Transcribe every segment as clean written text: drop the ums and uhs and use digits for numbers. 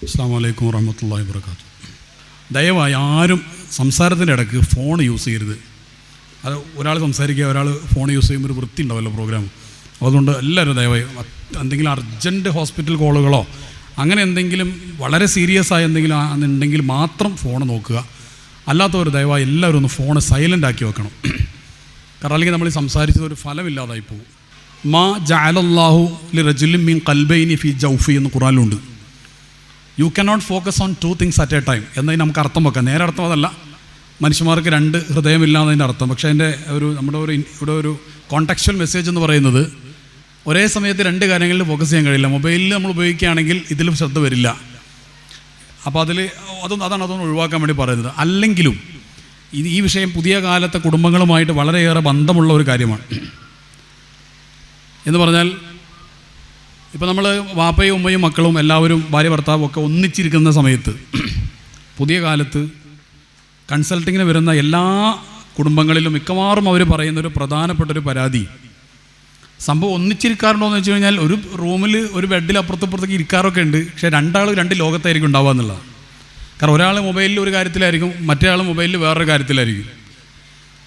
അസ്സലാമു അലൈക്കും വറഹ്മത്തുള്ളാഹി വബറകാതുഹു. ദയവായി ആരും സംസാരത്തിൻ്റെ ഇടയ്ക്ക് ഫോൺ യൂസ് ചെയ്യരുത്. അത് ഒരാൾ സംസാരിക്കുക, ഒരാൾ ഫോൺ യൂസ് ചെയ്യുമ്പോൾ ഒരു വൃത്തി ഉണ്ടാവുമല്ലോ പ്രോഗ്രാം. അതുകൊണ്ട് എല്ലാവരും ദയവായി എന്തെങ്കിലും അർജൻറ്റ് ഹോസ്പിറ്റൽ കോളുകളോ അങ്ങനെ എന്തെങ്കിലും വളരെ സീരിയസ് ആയ എന്തെങ്കിലും ഉണ്ടെങ്കിൽ മാത്രം ഫോൺ നോക്കുക. അല്ലാത്തവർ ദയവായി എല്ലാവരും ഒന്ന് ഫോൺ സൈലൻ്റ് ആക്കി വെക്കണം. കാരണം അല്ലെങ്കിൽ നമ്മൾ സംസാരിച്ചത് ഒരു ഫലമില്ലാതായി പോകും. മാ ജഅലല്ലാഹു ലിറജുലിൻ മിൻ ഖൽബൈനി ഫി ജൗഫി എന്ന് ഖുർആനിലുണ്ട്. You cannot focus on 2 things at a time എന്നതിന് നമുക്ക് അർത്ഥം വെക്കാം. നേരെ അർത്ഥം അതല്ല, മനുഷ്യന്മാർക്ക് 2 ഹൃദയമില്ല എന്നതിൻ്റെ അർത്ഥം. പക്ഷേ അതിൻ്റെ ഇവിടെ ഒരു കോണ്ടക്ച്വൽ മെസ്സേജ് എന്ന് പറയുന്നത് ഒരേ സമയത്ത് 2 കാര്യങ്ങളിൽ ഫോക്കസ് ചെയ്യാൻ കഴിയില്ല. മൊബൈലിൽ നമ്മൾ ഉപയോഗിക്കുകയാണെങ്കിൽ ഇതിലും ശ്രദ്ധ വരില്ല. അപ്പോൾ അതൊന്നും ഒഴിവാക്കാൻ വേണ്ടി പറയുന്നത്. അല്ലെങ്കിലും ഈ വിഷയം പുതിയ കാലത്തെ കുടുംബങ്ങളുമായിട്ട് വളരെയേറെ ബന്ധമുള്ള ഒരു കാര്യമാണ്. എന്ന് പറഞ്ഞാൽ ഇപ്പോൾ നമ്മൾ വാപ്പയും ഉമ്മയും മക്കളും എല്ലാവരും ഭാര്യ ഭർത്താവും ഒക്കെ ഒന്നിച്ചിരിക്കുന്ന സമയത്ത് പുതിയ കാലത്ത് കൺസൾട്ടിങ്ങിന് വരുന്ന എല്ലാ കുടുംബങ്ങളിലും മിക്കവാറും അവർ പറയുന്നൊരു പ്രധാനപ്പെട്ടൊരു പരാതി, സംഭവം ഒന്നിച്ചിരിക്കാറുണ്ടോ എന്ന് വെച്ച് കഴിഞ്ഞാൽ ഒരു റൂമിൽ ഒരു ബെഡിൽ അപ്പുറത്തേക്ക് ഇരിക്കാറൊക്കെ ഉണ്ട്. പക്ഷേ 2 ലോകത്തായിരിക്കും ഉണ്ടാവുക എന്നുള്ളതാണ്. കാരണം ഒരാൾ മൊബൈലിൽ ഒരു കാര്യത്തിലായിരിക്കും, മറ്റേ ആൾ മൊബൈലിൽ വേറൊരു കാര്യത്തിലായിരിക്കും.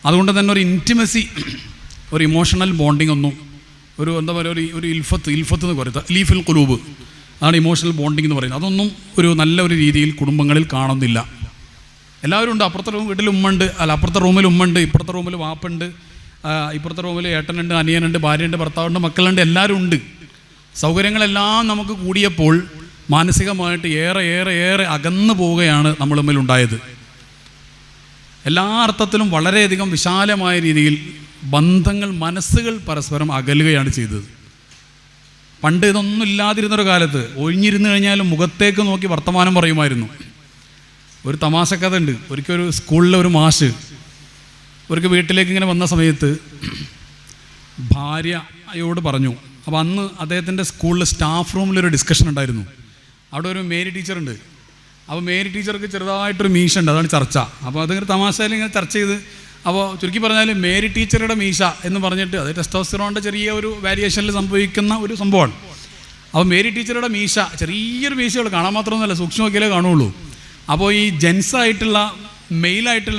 അതുകൊണ്ട് തന്നെ ഒരു ഇൻറ്റിമസി, ഒരു ഇമോഷണൽ ബോണ്ടിങ് ഒന്നും, ഒരു എന്താ പറയുക, ഒരു ഇൽഫത്ത് എന്ന് പറയുന്നത്, ലീഫിൽ ഖുലൂബ്, അതാണ് ഇമോഷണൽ ബോണ്ടിങ് എന്ന് പറയുന്നത്. അതൊന്നും ഒരു നല്ലൊരു രീതിയിൽ കുടുംബങ്ങളിൽ കാണുന്നില്ല. എല്ലാവരും ഉണ്ട്. അപ്പുറത്തെ വീട്ടിൽ ഉമ്മുണ്ട്, അപ്പുറത്തെ റൂമിൽ ഉമ്മുണ്ട്, ഇപ്പുറത്തെ റൂമിൽ വാപ്പുണ്ട്, ഇപ്പുറത്തെ റൂമിൽ ഏട്ടനുണ്ട്, അനിയനുണ്ട്, ഭാര്യയുണ്ട്, ഭർത്താവുണ്ട്, മക്കളുണ്ട്, എല്ലാവരും ഉണ്ട്. സൗകര്യങ്ങളെല്ലാം നമുക്ക് കൂടിയപ്പോൾ മാനസികമായിട്ട് ഏറെ അകന്നു പോവുകയാണ് നമ്മൾ തമ്മിൽ ഉണ്ടായത്. എല്ലാ അർത്ഥത്തിലും വളരെയധികം വിശാലമായ രീതിയിൽ ബന്ധങ്ങൾ, മനസ്സുകൾ പരസ്പരം അകലുകയാണ് ചെയ്തത്. പണ്ട് ഇതൊന്നും ഇല്ലാതിരുന്നൊരു കാലത്ത് ഒഴിഞ്ഞിരുന്നു കഴിഞ്ഞാലും മുഖത്തേക്ക് നോക്കി വർത്തമാനം പറയുമായിരുന്നു. ഒരു തമാശക്കഥ ഉണ്ട്. ഒരിക്കലും സ്കൂളിലെ ഒരു മാഷ് ഒരിക്കൽ വീട്ടിലേക്ക് ഇങ്ങനെ വന്ന സമയത്ത് ഭാര്യയോട് പറഞ്ഞു. അപ്പോൾ അന്ന് അദ്ദേഹത്തിൻ്റെ സ്കൂളിൽ സ്റ്റാഫ് റൂമിലൊരു ഡിസ്കഷൻ ഉണ്ടായിരുന്നു. അവിടെ ഒരു മേരി ടീച്ചറുണ്ട്. അപ്പോൾ മേരി ടീച്ചർക്ക് ചെറുതായിട്ടൊരു മീശ ഉണ്ട്, അതാണ് ചർച്ച. അപ്പോൾ അതിങ്ങനെ തമാശയിൽ ഇങ്ങനെ ചർച്ച ചെയ്ത്, അപ്പോൾ ചുരുക്കി പറഞ്ഞാൽ മേരി ടീച്ചറുടെ മീശ എന്ന് പറഞ്ഞിട്ട് അത് ടെസ്റ്റോസ്റ്ററോണിൻ്റെ ചെറിയ ഒരു വേരിയേഷനിൽ സംഭവിക്കുന്ന ഒരു സംഭവമാണ്. അപ്പോൾ മേരി ടീച്ചറുടെ മീശ ചെറിയൊരു മീശകൾ കാണാൻ മാത്രമൊന്നുമല്ല, സൂക്ഷ്മ നോക്കിയാലേ കാണുള്ളൂ. അപ്പോൾ ഈ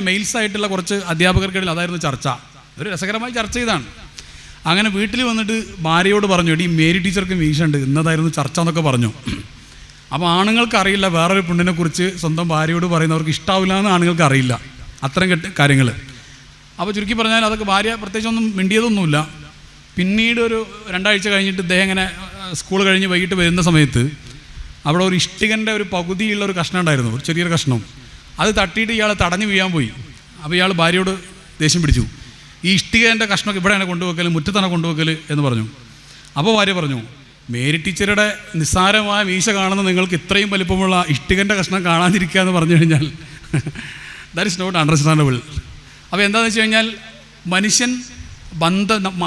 മെയിൽസ് ആയിട്ടുള്ള കുറച്ച് അധ്യാപകർക്കിടയിൽ അതായിരുന്നു ചർച്ച. ഒരു രസകരമായി ചർച്ച ചെയ്താണ്. അങ്ങനെ വീട്ടിൽ വന്നിട്ട് ഭാര്യയോട് പറഞ്ഞു, ഈ മേരി ടീച്ചർക്ക് മീശ ഉണ്ട്, ഇന്നതായിരുന്നു ചർച്ച എന്നൊക്കെ പറഞ്ഞു. അപ്പോൾ ആണുങ്ങൾക്ക് അറിയില്ല വേറൊരു പെണ്ണിനെ കുറിച്ച് സ്വന്തം ഭാര്യയോട് പറയുന്നവർക്ക് ഇഷ്ടാവില്ല എന്ന് ആണുങ്ങൾക്ക് അറിയില്ല, അത്തരം കാര്യങ്ങൾ. അപ്പോൾ ചുരുക്കി പറഞ്ഞാൽ അതൊക്കെ ഭാര്യ പ്രത്യേകിച്ചൊന്നും മിണ്ടിയതൊന്നുമില്ല. പിന്നീട് ഒരു 2 ആഴ്ച കഴിഞ്ഞിട്ട് ഇദ്ദേഹം ഇങ്ങനെ സ്കൂൾ കഴിഞ്ഞ് വൈകിട്ട് വരുന്ന സമയത്ത് അവിടെ ഒരു ഇഷ്ടികൻ്റെ ഒരു പകുതിയുള്ള ഒരു കഷ്ണം ഉണ്ടായിരുന്നു, ഒരു ചെറിയൊരു കഷ്ണം. അത് തട്ടിയിട്ട് ഇയാൾ തടഞ്ഞു വീഴാൻ പോയി. അപ്പോൾ ഇയാൾ ഭാര്യയോട് ദേഷ്യം പിടിച്ചു, ഈ ഇഷ്ടികൻ്റെ കഷ്ണമൊക്കെ ഇവിടെയാണ് കൊണ്ടുവെക്കൽ, മുറ്റത്താണ് കൊണ്ടുവെക്കൽ എന്ന് പറഞ്ഞു. അപ്പോൾ ഭാര്യ പറഞ്ഞു, മേരി ടീച്ചറുടെ നിസ്സാരമായ മീശ കാണുന്ന നിങ്ങൾക്ക് ഇത്രയും വലിപ്പമുള്ള ഇഷ്ടികൻ്റെ കഷ്ണം കാണാതിരിക്കുക എന്ന് പറഞ്ഞു കഴിഞ്ഞാൽ ദാറ്റ് ഇസ് നോട്ട് അണ്ടർസ്റ്റാൻഡബിൾ. അപ്പോൾ എന്താണെന്ന് വെച്ച് കഴിഞ്ഞാൽ മനുഷ്യൻ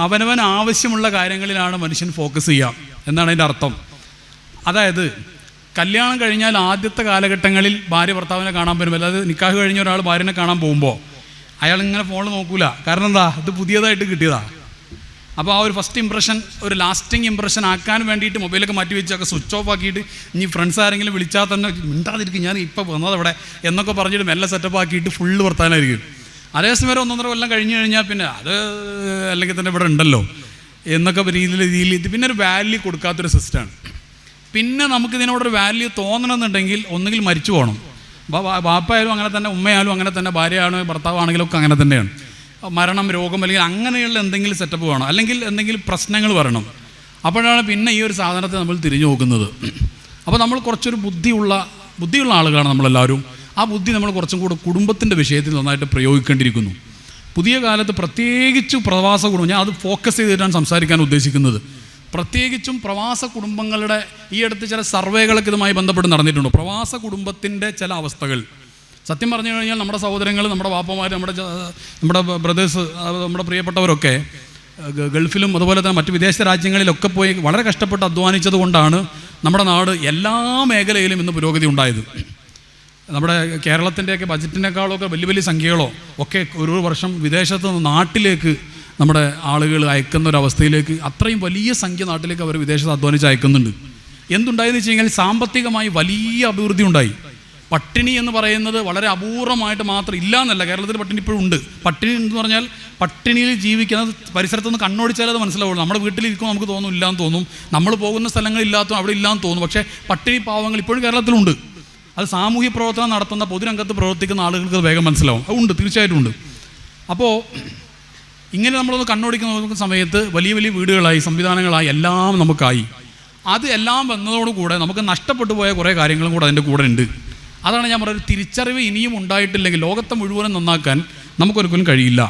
അവനവൻ ആവശ്യമുള്ള കാര്യങ്ങളിലാണ് മനുഷ്യൻ ഫോക്കസ് ചെയ്യുക എന്നാണ് അതിൻ്റെ അർത്ഥം. അതായത് കല്യാണം കഴിഞ്ഞാൽ ആദ്യത്തെ കാലഘട്ടങ്ങളിൽ ഭാര്യ ഭർത്താവിനെ കാണാൻ വരും. അല്ലാതെ നിക്കാഹ് കഴിഞ്ഞ ഒരാൾ ഭാര്യനെ കാണാൻ പോകുമ്പോൾ അയാൾ ഇങ്ങനെ ഫോണിൽ നോക്കൂല. കാരണം എന്താ, ഇത് പുതിയതായിട്ട് കിട്ടിയതാ. അപ്പോൾ ആ ഒരു ഫസ്റ്റ് ഇംപ്രഷൻ ഒരു ലാസ്റ്റിംഗ് ഇംപ്രഷൻ ആക്കാൻ വേണ്ടിയിട്ട് മൊബൈലൊക്കെ മാറ്റി വെച്ചൊക്കെ സ്വിച്ച് ഓഫ് ആക്കിയിട്ട് ഇനി ഫ്രണ്ട്സ് ആരെങ്കിലും വിളിച്ചാൽ തന്നെ മിണ്ടാതിരിക്കും, ഞാൻ ഇപ്പോൾ വന്നത് അവിടെ എന്നൊക്കെ പറഞ്ഞിട്ട് മെല്ലെ സെറ്റപ്പ് ആക്കിയിട്ട് ഫുള്ള് വർത്താനായിരിക്കും. അതേസമയം 1.5 കൊല്ലം കഴിഞ്ഞ് കഴിഞ്ഞാൽ പിന്നെ അത് അല്ലെങ്കിൽ തന്നെ ഇവിടെ ഉണ്ടല്ലോ എന്നൊക്കെ രീതിയിൽ ഇത് പിന്നെ ഒരു വാല്യൂ കൊടുക്കാത്തൊരു സിസ്റ്റമാണ്. പിന്നെ നമുക്കിതിനോടൊരു വാല്യൂ തോന്നണമെന്നുണ്ടെങ്കിൽ ഒന്നുകിൽ മരിച്ചു പോകണം. ബാപ്പായാലും അങ്ങനെ തന്നെ, ഉമ്മയായാലും അങ്ങനെ തന്നെ, ഭാര്യയാണോ ഭർത്താവാണെങ്കിലും ഒക്കെ അങ്ങനെ തന്നെയാണ്. മരണം, രോഗം അല്ലെങ്കിൽ അങ്ങനെയുള്ള എന്തെങ്കിലും സെറ്റപ്പ് വേണം, അല്ലെങ്കിൽ എന്തെങ്കിലും പ്രശ്നങ്ങൾ വരണം. അപ്പോഴാണ് പിന്നെ ഈ ഒരു സാധനത്തെ നമ്മൾ തിരിഞ്ഞു നോക്കുന്നത്. അപ്പോൾ നമ്മൾ കുറച്ചൊരു ബുദ്ധിയുള്ള ആളുകളാണ് നമ്മളെല്ലാവരും. ആ ബുദ്ധി നമ്മൾ കുറച്ചും കൂടെ കുടുംബത്തിൻ്റെ വിഷയത്തിൽ നന്നായിട്ട് പ്രയോഗിക്കേണ്ടിയിരിക്കുന്നു. പുതിയ കാലത്ത് പ്രത്യേകിച്ചും പ്രവാസ കുടുംബം, ഞാൻ അത് ഫോക്കസ് ചെയ്തിട്ടാണ് സംസാരിക്കാൻ ഉദ്ദേശിക്കുന്നത്. പ്രത്യേകിച്ചും പ്രവാസ കുടുംബങ്ങളുടെ ഈ അടുത്ത് ചില സർവേകളൊക്കെ ഇതുമായി ബന്ധപ്പെട്ട് നടന്നിട്ടുണ്ട്. പ്രവാസ കുടുംബത്തിൻ്റെ ചില അവസ്ഥകൾ സത്യം പറഞ്ഞു കഴിഞ്ഞാൽ നമ്മുടെ സഹോദരങ്ങൾ, നമ്മുടെ വാപ്പമാർ, നമ്മുടെ ബ്രദേഴ്സ്, നമ്മുടെ പ്രിയപ്പെട്ടവരൊക്കെ ഗൾഫിലും അതുപോലെ തന്നെ മറ്റ് വിദേശ രാജ്യങ്ങളിലൊക്കെ പോയി വളരെ കഷ്ടപ്പെട്ട് അധ്വാനിച്ചത് കൊണ്ടാണ് നമ്മുടെ നാട് എല്ലാ മേഖലയിലും ഇന്ന് പുരോഗതി ഉണ്ടായത്. നമ്മുടെ കേരളത്തിൻ്റെയൊക്കെ ബജറ്റിനേക്കാളൊക്കെ വലിയ സംഖ്യകളോ ഒക്കെ ഒരു വർഷം വിദേശത്ത് നിന്ന് നാട്ടിലേക്ക് നമ്മുടെ ആളുകൾ അയക്കുന്ന ഒരവസ്ഥയിലേക്ക്, അത്രയും വലിയ സംഖ്യ നാട്ടിലേക്ക് അവർ വിദേശത്ത് അധ്വാനിച്ച് അയക്കുന്നുണ്ട്. എന്തുണ്ടായെന്ന് വെച്ച് കഴിഞ്ഞാൽ സാമ്പത്തികമായി വലിയ അഭിവൃദ്ധി ഉണ്ടായി. പട്ടിണി എന്ന് പറയുന്നത് വളരെ അപൂർവമായിട്ട് മാത്രം ഇല്ല എന്നല്ല, കേരളത്തിൽ പട്ടിണി ഇപ്പോഴും ഉണ്ട്. പട്ടിണി എന്ന് പറഞ്ഞാൽ പട്ടിണിയിൽ ജീവിക്കുന്നത് പരിസരത്തുനിന്ന് കണ്ണോടിച്ചാൽ അത് മനസ്സിലാവുള്ളൂ. നമ്മുടെ വീട്ടിലിരിക്കുമ്പോൾ നമുക്ക് തോന്നും ഇല്ലാന്ന് തോന്നും, നമ്മൾ പോകുന്ന സ്ഥലങ്ങളില്ലാത്ത അവിടെ ഇല്ലാന്ന് തോന്നും. പക്ഷേ പട്ടിണി പാവങ്ങൾ ഇപ്പോഴും കേരളത്തിലുണ്ട്. അത് സാമൂഹ്യ പ്രവർത്തനം നടത്തുന്ന പൊതുരംഗത്ത് പ്രവർത്തിക്കുന്ന ആളുകൾക്ക് അത് വേഗം മനസ്സിലാവും. അതുണ്ട്, തീർച്ചയായിട്ടും ഉണ്ട്. അപ്പോൾ ഇങ്ങനെ നമ്മളൊന്ന് കണ്ണോടിക്കുന്ന സമയത്ത് വലിയ വലിയ വീടുകളായി, സംവിധാനങ്ങളായി, എല്ലാം നമുക്കായി. അത് എല്ലാം വന്നതോടുകൂടെ നമുക്ക് നഷ്ടപ്പെട്ടു പോയ കുറേ കാര്യങ്ങളും കൂടെ അതിൻ്റെ കൂടെ ഉണ്ട്. അതാണ് ഞാൻ പറയുന്നത്, തിരിച്ചറിവ് ഇനിയും ഉണ്ടായിട്ടില്ലെങ്കിൽ ലോകത്തെ മുഴുവനും നന്നാക്കാൻ നമുക്കൊരിക്കലും കഴിയില്ല.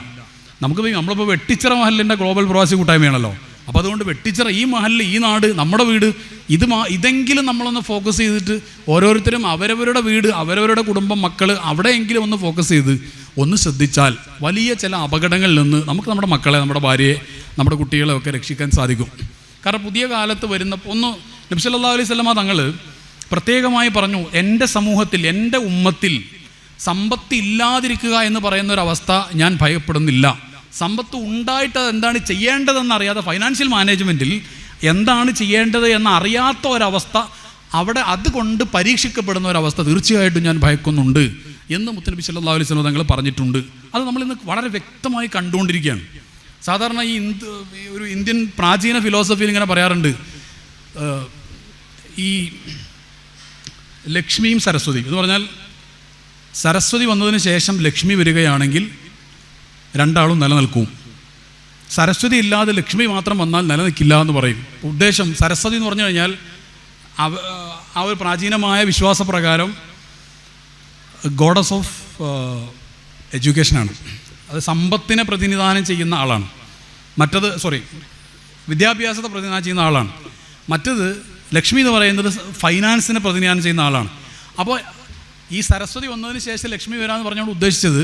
നമ്മളിപ്പോൾ വെട്ടിച്ചിറ മഹലിൻ്റെ ഗ്ലോബൽ പ്രവാസി കൂട്ടായ്മയാണല്ലോ. അപ്പോൾ അതുകൊണ്ട് വെട്ടിച്ചിറ ഈ മഹലിൽ, ഈ നാട്, നമ്മുടെ വീട്, ഇതെങ്കിലും നമ്മളൊന്ന് ഫോക്കസ് ചെയ്തിട്ട് ഓരോരുത്തരും അവരവരുടെ വീട്, അവരവരുടെ കുടുംബം, മക്കൾ, അവിടെയെങ്കിലും ഒന്ന് ഫോക്കസ് ചെയ്ത് ഒന്ന് ശ്രദ്ധിച്ചാൽ വലിയ ചില അപകടങ്ങളിൽ നിന്ന് നമുക്ക് നമ്മുടെ മക്കളെ, നമ്മുടെ ഭാര്യയെ, നമ്മുടെ കുട്ടികളെ ഒക്കെ രക്ഷിക്കാൻ സാധിക്കും. കാരണം പുതിയ കാലത്ത് വരുന്ന നബി സല്ലല്ലാഹു അലൈഹി വസല്ലമ തങ്ങൾ പ്രത്യേകമായി പറഞ്ഞു, എൻ്റെ സമൂഹത്തിൽ, എൻ്റെ ഉമ്മത്തിൽ സമ്പത്ത് ഇല്ലാതിരിക്കുക എന്ന് പറയുന്ന ഒരവസ്ഥ ഞാൻ ഭയപ്പെടുന്നില്ല. സമ്പത്ത് ഉണ്ടായിട്ട് എന്താണ് ചെയ്യേണ്ടതെന്നറിയാതെ, ഫൈനാൻഷ്യൽ മാനേജ്മെൻറ്റിൽ എന്താണ് ചെയ്യേണ്ടത് എന്നറിയാത്ത ഒരവസ്ഥ, അവിടെ അതുകൊണ്ട് പരീക്ഷിക്കപ്പെടുന്ന ഒരവസ്ഥ തീർച്ചയായിട്ടും ഞാൻ ഭയക്കുന്നുണ്ട് എന്ന് മുത്തനബി സല്ലല്ലാഹു അലൈഹി വസല്ലം തങ്ങൾ പറഞ്ഞിട്ടുണ്ട്. അത് നമ്മളിന്ന് വളരെ വ്യക്തമായി കണ്ടുകൊണ്ടിരിക്കുകയാണ്. സാധാരണ ഒരു ഇന്ത്യൻ പ്രാചീന ഫിലോസഫിയിൽ ഇങ്ങനെ പറയാറുണ്ട്, ഈ ലക്ഷ്മിയും സരസ്വതിയും എന്ന് പറഞ്ഞാൽ, സരസ്വതി വന്നതിന് ശേഷം ലക്ഷ്മി വരികയാണെങ്കിൽ രണ്ടാളും നിലനിൽക്കും. സരസ്വതി ഇല്ലാതെ ലക്ഷ്മി മാത്രം വന്നാൽ നിലനിൽക്കില്ല എന്ന് പറയും. ഉദ്ദേശം സരസ്വതി എന്ന് പറഞ്ഞു കഴിഞ്ഞാൽ ആ ഒരു പ്രാചീനമായ വിശ്വാസപ്രകാരം ഗോഡസ് ഓഫ് എഡ്യൂക്കേഷനാണ്. അത് സമ്പത്തിനെ പ്രതിനിധാനം ചെയ്യുന്ന ആളാണ്. വിദ്യാഭ്യാസത്തെ പ്രതിനിധാനം ചെയ്യുന്ന ആളാണ്. മറ്റത് ലക്ഷ്മി എന്ന് പറയുന്നത് ഫൈനാൻസിനെ പ്രതിനിധാനം ചെയ്യുന്ന ആളാണ്. അപ്പോൾ ഈ സരസ്വതി വന്നതിന് ശേഷം ലക്ഷ്മി വരാമെന്ന് പറഞ്ഞുകൊണ്ട് ഉദ്ദേശിച്ചത്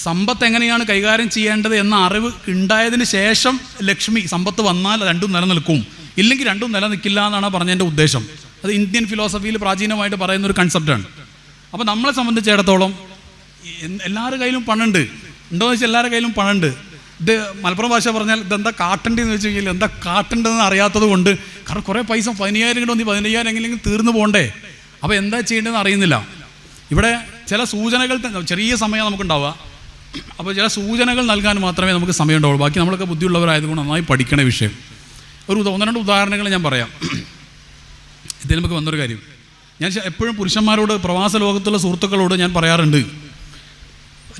സമ്പത്ത് എങ്ങനെയാണ് കൈകാര്യം ചെയ്യേണ്ടത് എന്ന അറിവ് ഉണ്ടായതിന് ശേഷം ലക്ഷ്മി, സമ്പത്ത് വന്നാൽ രണ്ടും നിലനിൽക്കും, ഇല്ലെങ്കിൽ രണ്ടും നിലനിൽക്കില്ല എന്നാണ് പറഞ്ഞതിൻ്റെ ഉദ്ദേശം. അത് ഇന്ത്യൻ ഫിലോസഫിയിൽ പ്രാചീനമായിട്ട് പറയുന്ന ഒരു കൺസെപ്റ്റാണ്. അപ്പോൾ നമ്മളെ സംബന്ധിച്ചിടത്തോളം എല്ലാവരുടെ കയ്യിലും പണമുണ്ട്. ഉണ്ടോയെന്ന് വെച്ചാൽ എല്ലാവരുടെ കയ്യിലും പണമുണ്ട്. ഇത് മലപ്പുറം ഭാഷ പറഞ്ഞാൽ ഇതെന്താ കാട്ടണ്ടെന്ന് വെച്ച് കഴിഞ്ഞാൽ എന്താ കാട്ടണ്ടെന്ന് അറിയാത്തത് കൊണ്ട്, കാരണം കുറേ പൈസ 15,000 കിട്ടും, 15,000 എങ്ങനെയെങ്കിലും തീർന്നു പോകണ്ടേ. അപ്പോൾ എന്താ ചെയ്യേണ്ടതെന്ന് അറിയുന്നില്ല. ഇവിടെ ചില സൂചനകൾ, ചെറിയ സമയം നമുക്കുണ്ടാവുക. അപ്പോൾ ചില സൂചനകൾ നൽകാൻ മാത്രമേ നമുക്ക് സമയം ഉണ്ടാവുള്ളൂ. ബാക്കി നമ്മളൊക്കെ ബുദ്ധിയുള്ളവരായതുകൊണ്ട് നന്നായി പഠിക്കണ വിഷയം. ഒന്ന് രണ്ട് ഉദാഹരണങ്ങൾ ഞാൻ പറയാം. ഇതിൽ നമുക്ക് വന്നൊരു കാര്യം, ഞാൻ എപ്പോഴും പുരുഷന്മാരോട്, പ്രവാസ ലോകത്തുള്ള സുഹൃത്തുക്കളോട് ഞാൻ പറയാറുണ്ട്,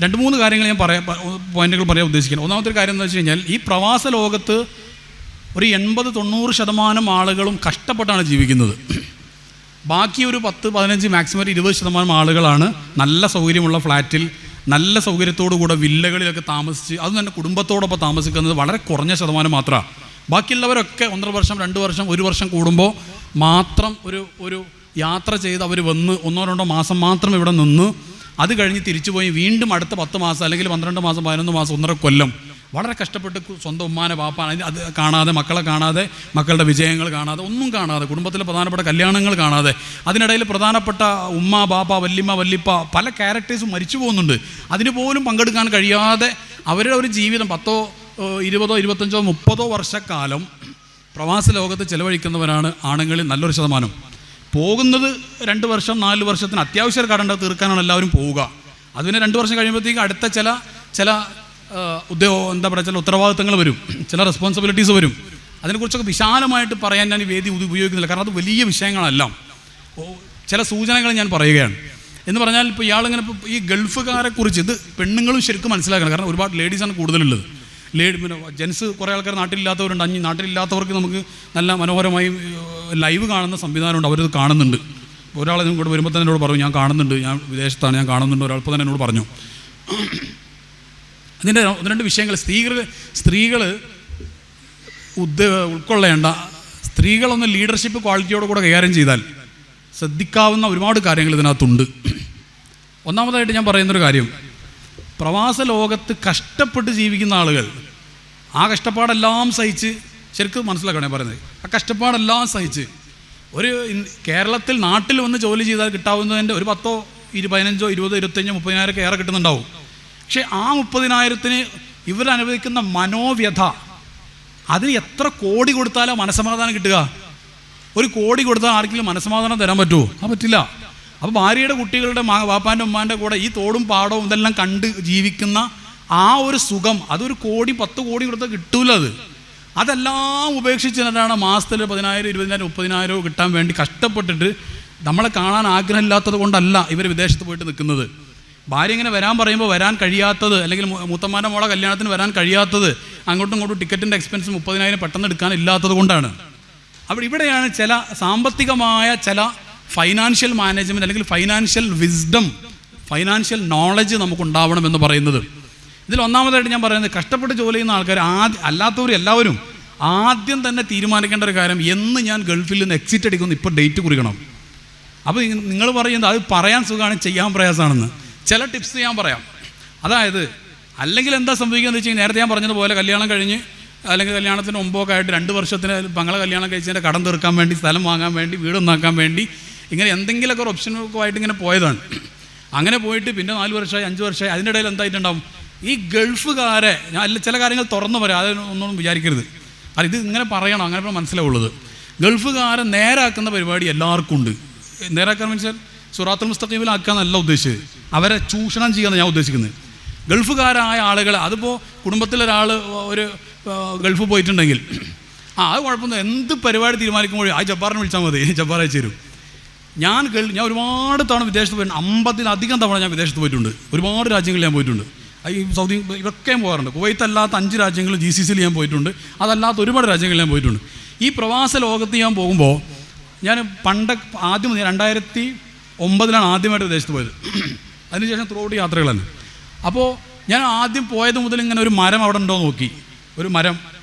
2-3 കാര്യങ്ങൾ ഞാൻ പോയിന്റുകൾ പറയാൻ ഉദ്ദേശിക്കുന്നത്. ഒന്നാമത്തെ കാര്യം എന്ന് വെച്ച് കഴിഞ്ഞാൽ, ഈ പ്രവാസ ലോകത്ത് ഒരു 80-90% ആളുകളും കഷ്ടപ്പെട്ടാണ് ജീവിക്കുന്നത്. ബാക്കി ഒരു 10-15, മാക്സിമം 20% ആളുകളാണ് നല്ല സൗകര്യമുള്ള ഫ്ലാറ്റിൽ, നല്ല സൗകര്യത്തോടു കൂടെ വില്ലകളിലൊക്കെ താമസിച്ച്, അത് തന്നെ കുടുംബത്തോടൊപ്പം താമസിക്കുന്നത് വളരെ കുറഞ്ഞ ശതമാനം മാത്രമാണ്. ബാക്കിയുള്ളവരൊക്കെ 1.5 വർഷം, 2 വർഷം, 1 വർഷം കൂടുമ്പോൾ മാത്രം ഒരു യാത്ര ചെയ്ത് അവർ വന്ന് 1-2 മാസം മാത്രം ഇവിടെ നിന്ന് അത് കഴിഞ്ഞ് തിരിച്ചു പോയി വീണ്ടും അടുത്ത 10 മാസം അല്ലെങ്കിൽ 12 മാസം, 11 മാസം, 1.5 കൊല്ലം വളരെ കഷ്ടപ്പെട്ട് സ്വന്തം ഉമ്മാനെ, പാപ്പാനെ അത് കാണാതെ, മക്കളെ കാണാതെ, മക്കളുടെ വിജയങ്ങൾ കാണാതെ, ഒന്നും കാണാതെ, കുടുംബത്തിലെ പ്രധാനപ്പെട്ട കല്യാണങ്ങൾ കാണാതെ, അതിനിടയിൽ പ്രധാനപ്പെട്ട ഉമ്മ, ബാപ്പ, വല്യമ്മ, വല്ലിപ്പ, പല ക്യാരക്ടേഴ്സും മരിച്ചു പോകുന്നുണ്ട്. അതിന് പോലും പങ്കെടുക്കാൻ കഴിയാതെ അവരുടെ ഒരു ജീവിതം 10, 20, 25, 30 വർഷക്കാലം പ്രവാസ ലോകത്ത് ചിലവഴിക്കുന്നവരാണ് ആണുങ്ങളിൽ നല്ലൊരു ശതമാനം. പോകുന്നത് 2 വർഷം, 4 വർഷത്തിന് അത്യാവശ്യ കടണ്ട തീർക്കാനാണ് എല്ലാവരും പോവുക. അതിന് 2 വർഷം കഴിയുമ്പോഴത്തേക്ക് അടുത്ത ചില ചില ഉത്തരവാദിത്തങ്ങൾ വരും, ചില റെസ്പോൺസിബിലിറ്റീസ് വരും. അതിനെക്കുറിച്ചൊക്കെ വിശാലമായിട്ട് പറയാൻ ഞാൻ ഈ വേദി ഉപയോഗിക്കുന്നില്ല, കാരണം അത് വലിയ വിഷയങ്ങളെല്ലാം. ചില സൂചനകൾ ഞാൻ പറയുകയാണ്. എന്ന് പറഞ്ഞാൽ, ഇപ്പോൾ ഇയാളിങ്ങനെ ഈ ഗൾഫുകാരെ കുറിച്ച്, ഇത് പെണ്ണുങ്ങളും ശരിക്കും മനസ്സിലാക്കണം, കാരണം ഒരുപാട് ലേഡീസാണ് കൂടുതലുള്ളത്. ജെൻസ് കുറേ ആൾക്കാർ നാട്ടിലില്ലാത്തവരുണ്ട്. നാട്ടിലില്ലാത്തവർക്ക് നമുക്ക് നല്ല മനോഹരമായി ലൈവ് കാണുന്ന സംവിധാനമുണ്ട്, അവരത് കാണുന്നുണ്ട്. ഒരാൾ ഇങ്ങോട്ട് വരുമ്പോൾ തന്നെ എന്നോട് പറഞ്ഞു, ഞാൻ കാണുന്നുണ്ട്, ഞാൻ വിദേശത്താണ്, ഞാൻ കാണുന്നുണ്ട്. ഒരാൾക്ക് തന്നെ എന്നോട് പറഞ്ഞു. അതിൻ്റെ 1-2 വിഷയങ്ങൾ സ്ത്രീകൾ ഉൾക്കൊള്ളേണ്ട, സ്ത്രീകളൊന്ന് ലീഡർഷിപ്പ് ക്വാളിറ്റിയോട് കൂടെ കൈകാര്യം ചെയ്താൽ ശ്രദ്ധിക്കാവുന്ന ഒരുപാട് കാര്യങ്ങൾ ഇതിനകത്തുണ്ട്. ഒന്നാമതായിട്ട് ഞാൻ പറയുന്നൊരു കാര്യം, പ്രവാസ ലോകത്ത് കഷ്ടപ്പെട്ട് ജീവിക്കുന്ന ആളുകൾ, ആ കഷ്ടപ്പാടെല്ലാം സഹിച്ച്, ശരിക്കും മനസ്സിലാക്കണേ പറയുന്നത്, ആ കഷ്ടപ്പാടെല്ലാം സഹിച്ച് കേരളത്തിൽ നാട്ടിൽ വന്ന് ജോലി ചെയ്താൽ കിട്ടാവുന്നതിൻ്റെ ഒരു 10, 15, 20, 25, 30,000 ഏറെ കിട്ടുന്നുണ്ടാവും. പക്ഷേ ആ 30,000-ന് ഇവരനുഭവിക്കുന്ന മനോവ്യഥ, അതിന് എത്ര കോടി കൊടുത്താലോ മനസ്സമാധാനം കിട്ടുക? 1 കോടി കൊടുത്താൽ ആർക്കെങ്കിലും മനസ്സമാധാനം തരാൻ പറ്റുമോ? പറ്റില്ല. അപ്പോൾ ഭാര്യയുടെ കുട്ടികളുടെ വാപ്പാൻ്റെ ഉമ്മാൻ്റെ കൂടെ ഈ തോടും പാടവും ഇതെല്ലാം കണ്ട് ജീവിക്കുന്ന ആ ഒരു സുഖം അതൊരു 1 കോടി 10 കോടി കൊടുത്താൽ കിട്ടൂല. അതെല്ലാം ഉപേക്ഷിച്ചിട്ടാണ് മാസത്തിൽ 10,000 20,000 30,000 കിട്ടാൻ വേണ്ടി കഷ്ടപ്പെട്ടിട്ട് നമ്മളെ കാണാൻ ആഗ്രഹമില്ലാത്തത് കൊണ്ടല്ല ഇവർ വിദേശത്ത് പോയിട്ട് നിൽക്കുന്നത്. ഭാര്യ ഇങ്ങനെ വരാൻ പറയുമ്പോൾ വരാൻ കഴിയാത്തത്, അല്ലെങ്കിൽ മൂത്തമ്മാൻ്റെ മോളെ കല്യാണത്തിന് വരാൻ കഴിയാത്തത്, അങ്ങോട്ടും ഇങ്ങോട്ടും ടിക്കറ്റിൻ്റെ എക്സ്പെൻസ് 30,000 പെട്ടെന്ന് എടുക്കാൻ ഇല്ലാത്തത് കൊണ്ടാണ്. അപ്പോൾ ഇവിടെയാണ് ചില സാമ്പത്തികമായ ചില ഫൈനാൻഷ്യൽ മാനേജ്മെൻറ്റ് അല്ലെങ്കിൽ ഫൈനാൻഷ്യൽ വിസ്ഡം, ഫൈനാൻഷ്യൽ നോളജ് നമുക്കുണ്ടാവണമെന്ന് പറയുന്നത്. ഇതിൽ ഒന്നാമതായിട്ട് ഞാൻ പറയുന്നത്, കഷ്ടപ്പെട്ട് ജോലി ചെയ്യുന്ന ആൾക്കാർ അല്ലാത്തവർ എല്ലാവരും ആദ്യം തന്നെ തീരുമാനിക്കേണ്ട ഒരു കാര്യം, എന്ന് ഞാൻ ഗൾഫിൽ നിന്ന് എക്സിറ്റ് അടിക്കുന്നു, ഇപ്പോൾ ഡേറ്റ് കുറിക്കണം. അപ്പോൾ നിങ്ങൾ പറയുന്നത് അത് പറയാൻ സുഖമാണ്, ചെയ്യാൻ പ്രയാസമാണെന്ന്. ചില ടിപ്സ് ഞാൻ പറയാം. അതായത് അല്ലെങ്കിൽ എന്താ സംഭവിക്കുക എന്ന് വെച്ച് കഴിഞ്ഞാൽ, നേരത്തെ ഞാൻ പറഞ്ഞതുപോലെ കല്യാണം കഴിഞ്ഞ് അല്ലെങ്കിൽ കല്യാണത്തിന് മുമ്പൊക്കെ ആയിട്ട് 2 വർഷത്തിന് പങ്ങളെ കല്യാണം കഴിച്ചതിൻ്റെ കടം തീർക്കാൻ വേണ്ടി, സ്ഥലം വാങ്ങാൻ വേണ്ടി, വീട് ഒന്നാക്കാൻ വേണ്ടി, ഇങ്ങനെ എന്തെങ്കിലുമൊക്കെ ഒരു ഓപ്ഷനൊക്കെ ആയിട്ട് ഇങ്ങനെ പോയതാണ്. അങ്ങനെ പോയിട്ട് പിന്നെ 4 വർഷമായി 5 വർഷമായി, അതിൻ്റെ ഇടയിൽ എന്തായിട്ടുണ്ടാവും, ഈ ഗൾഫുകാരെ ഞാൻ ചില കാര്യങ്ങൾ തുറന്നു പറയാം, അതൊന്നും വിചാരിക്കരുത്. ഇത് ഇങ്ങനെ പറയണം, അങ്ങനെ മനസ്സിലാവുള്ളത്. ഗൾഫുകാരെ നേരാക്കുന്ന പരിപാടി എല്ലാവർക്കും ഉണ്ട്. നേരാക്കാൻ വെച്ചാൽ സുറാത്തുൽ മുസ്തഖീമിലാക്കാന്നല്ല ഉദ്ദേശിച്ചത്, അവരെ ചൂഷണം ചെയ്യാമെന്ന് ഞാൻ ഉദ്ദേശിക്കുന്നത്. ഗൾഫുകാരായ ആളുകൾ, അതിപ്പോൾ കുടുംബത്തിലൊരാൾ ഒരു ഗൾഫ് പോയിട്ടുണ്ടെങ്കിൽ അത് കുഴപ്പമൊന്നും, എന്ത് പരിപാടി തീരുമാനിക്കുമ്പോഴും ആ ജബ്ബാറിനെ വിളിച്ചാൽ മതി, ജബ്ബാർ അയച്ചു തരും. ഞാൻ ഒരുപാട് തവണ വിദേശത്ത് പോയിട്ടുണ്ട്. 50-ലധികം തവണ ഞാൻ വിദേശത്ത് പോയിട്ടുണ്ട്. ഒരുപാട് രാജ്യങ്ങളിൽ ഞാൻ പോയിട്ടുണ്ട്. ഈ സൗദി ഇവരൊക്കെയും പോകാറുണ്ട്. കുവൈത്ത് അല്ലാത്ത 5 രാജ്യങ്ങളിൽ GCCയിൽ ഞാൻ പോയിട്ടുണ്ട്. അതല്ലാത്ത ഒരുപാട് രാജ്യങ്ങളിൽ ഞാൻ പോയിട്ടുണ്ട്. ഈ പ്രവാസ ലോകത്ത് ഞാൻ പോകുമ്പോൾ, ഞാൻ ആദ്യം 2009 ആദ്യമായിട്ട് വിദേശത്ത് പോയത്. അതിനുശേഷം ത്രൂഔട്ട് യാത്രകൾ തന്നെ. അപ്പോൾ ഞാൻ ആദ്യം പോയത് മുതൽ ഇങ്ങനെ ഒരു മരം അവിടെ ഉണ്ടോ നോക്കി. ഒരു മരം,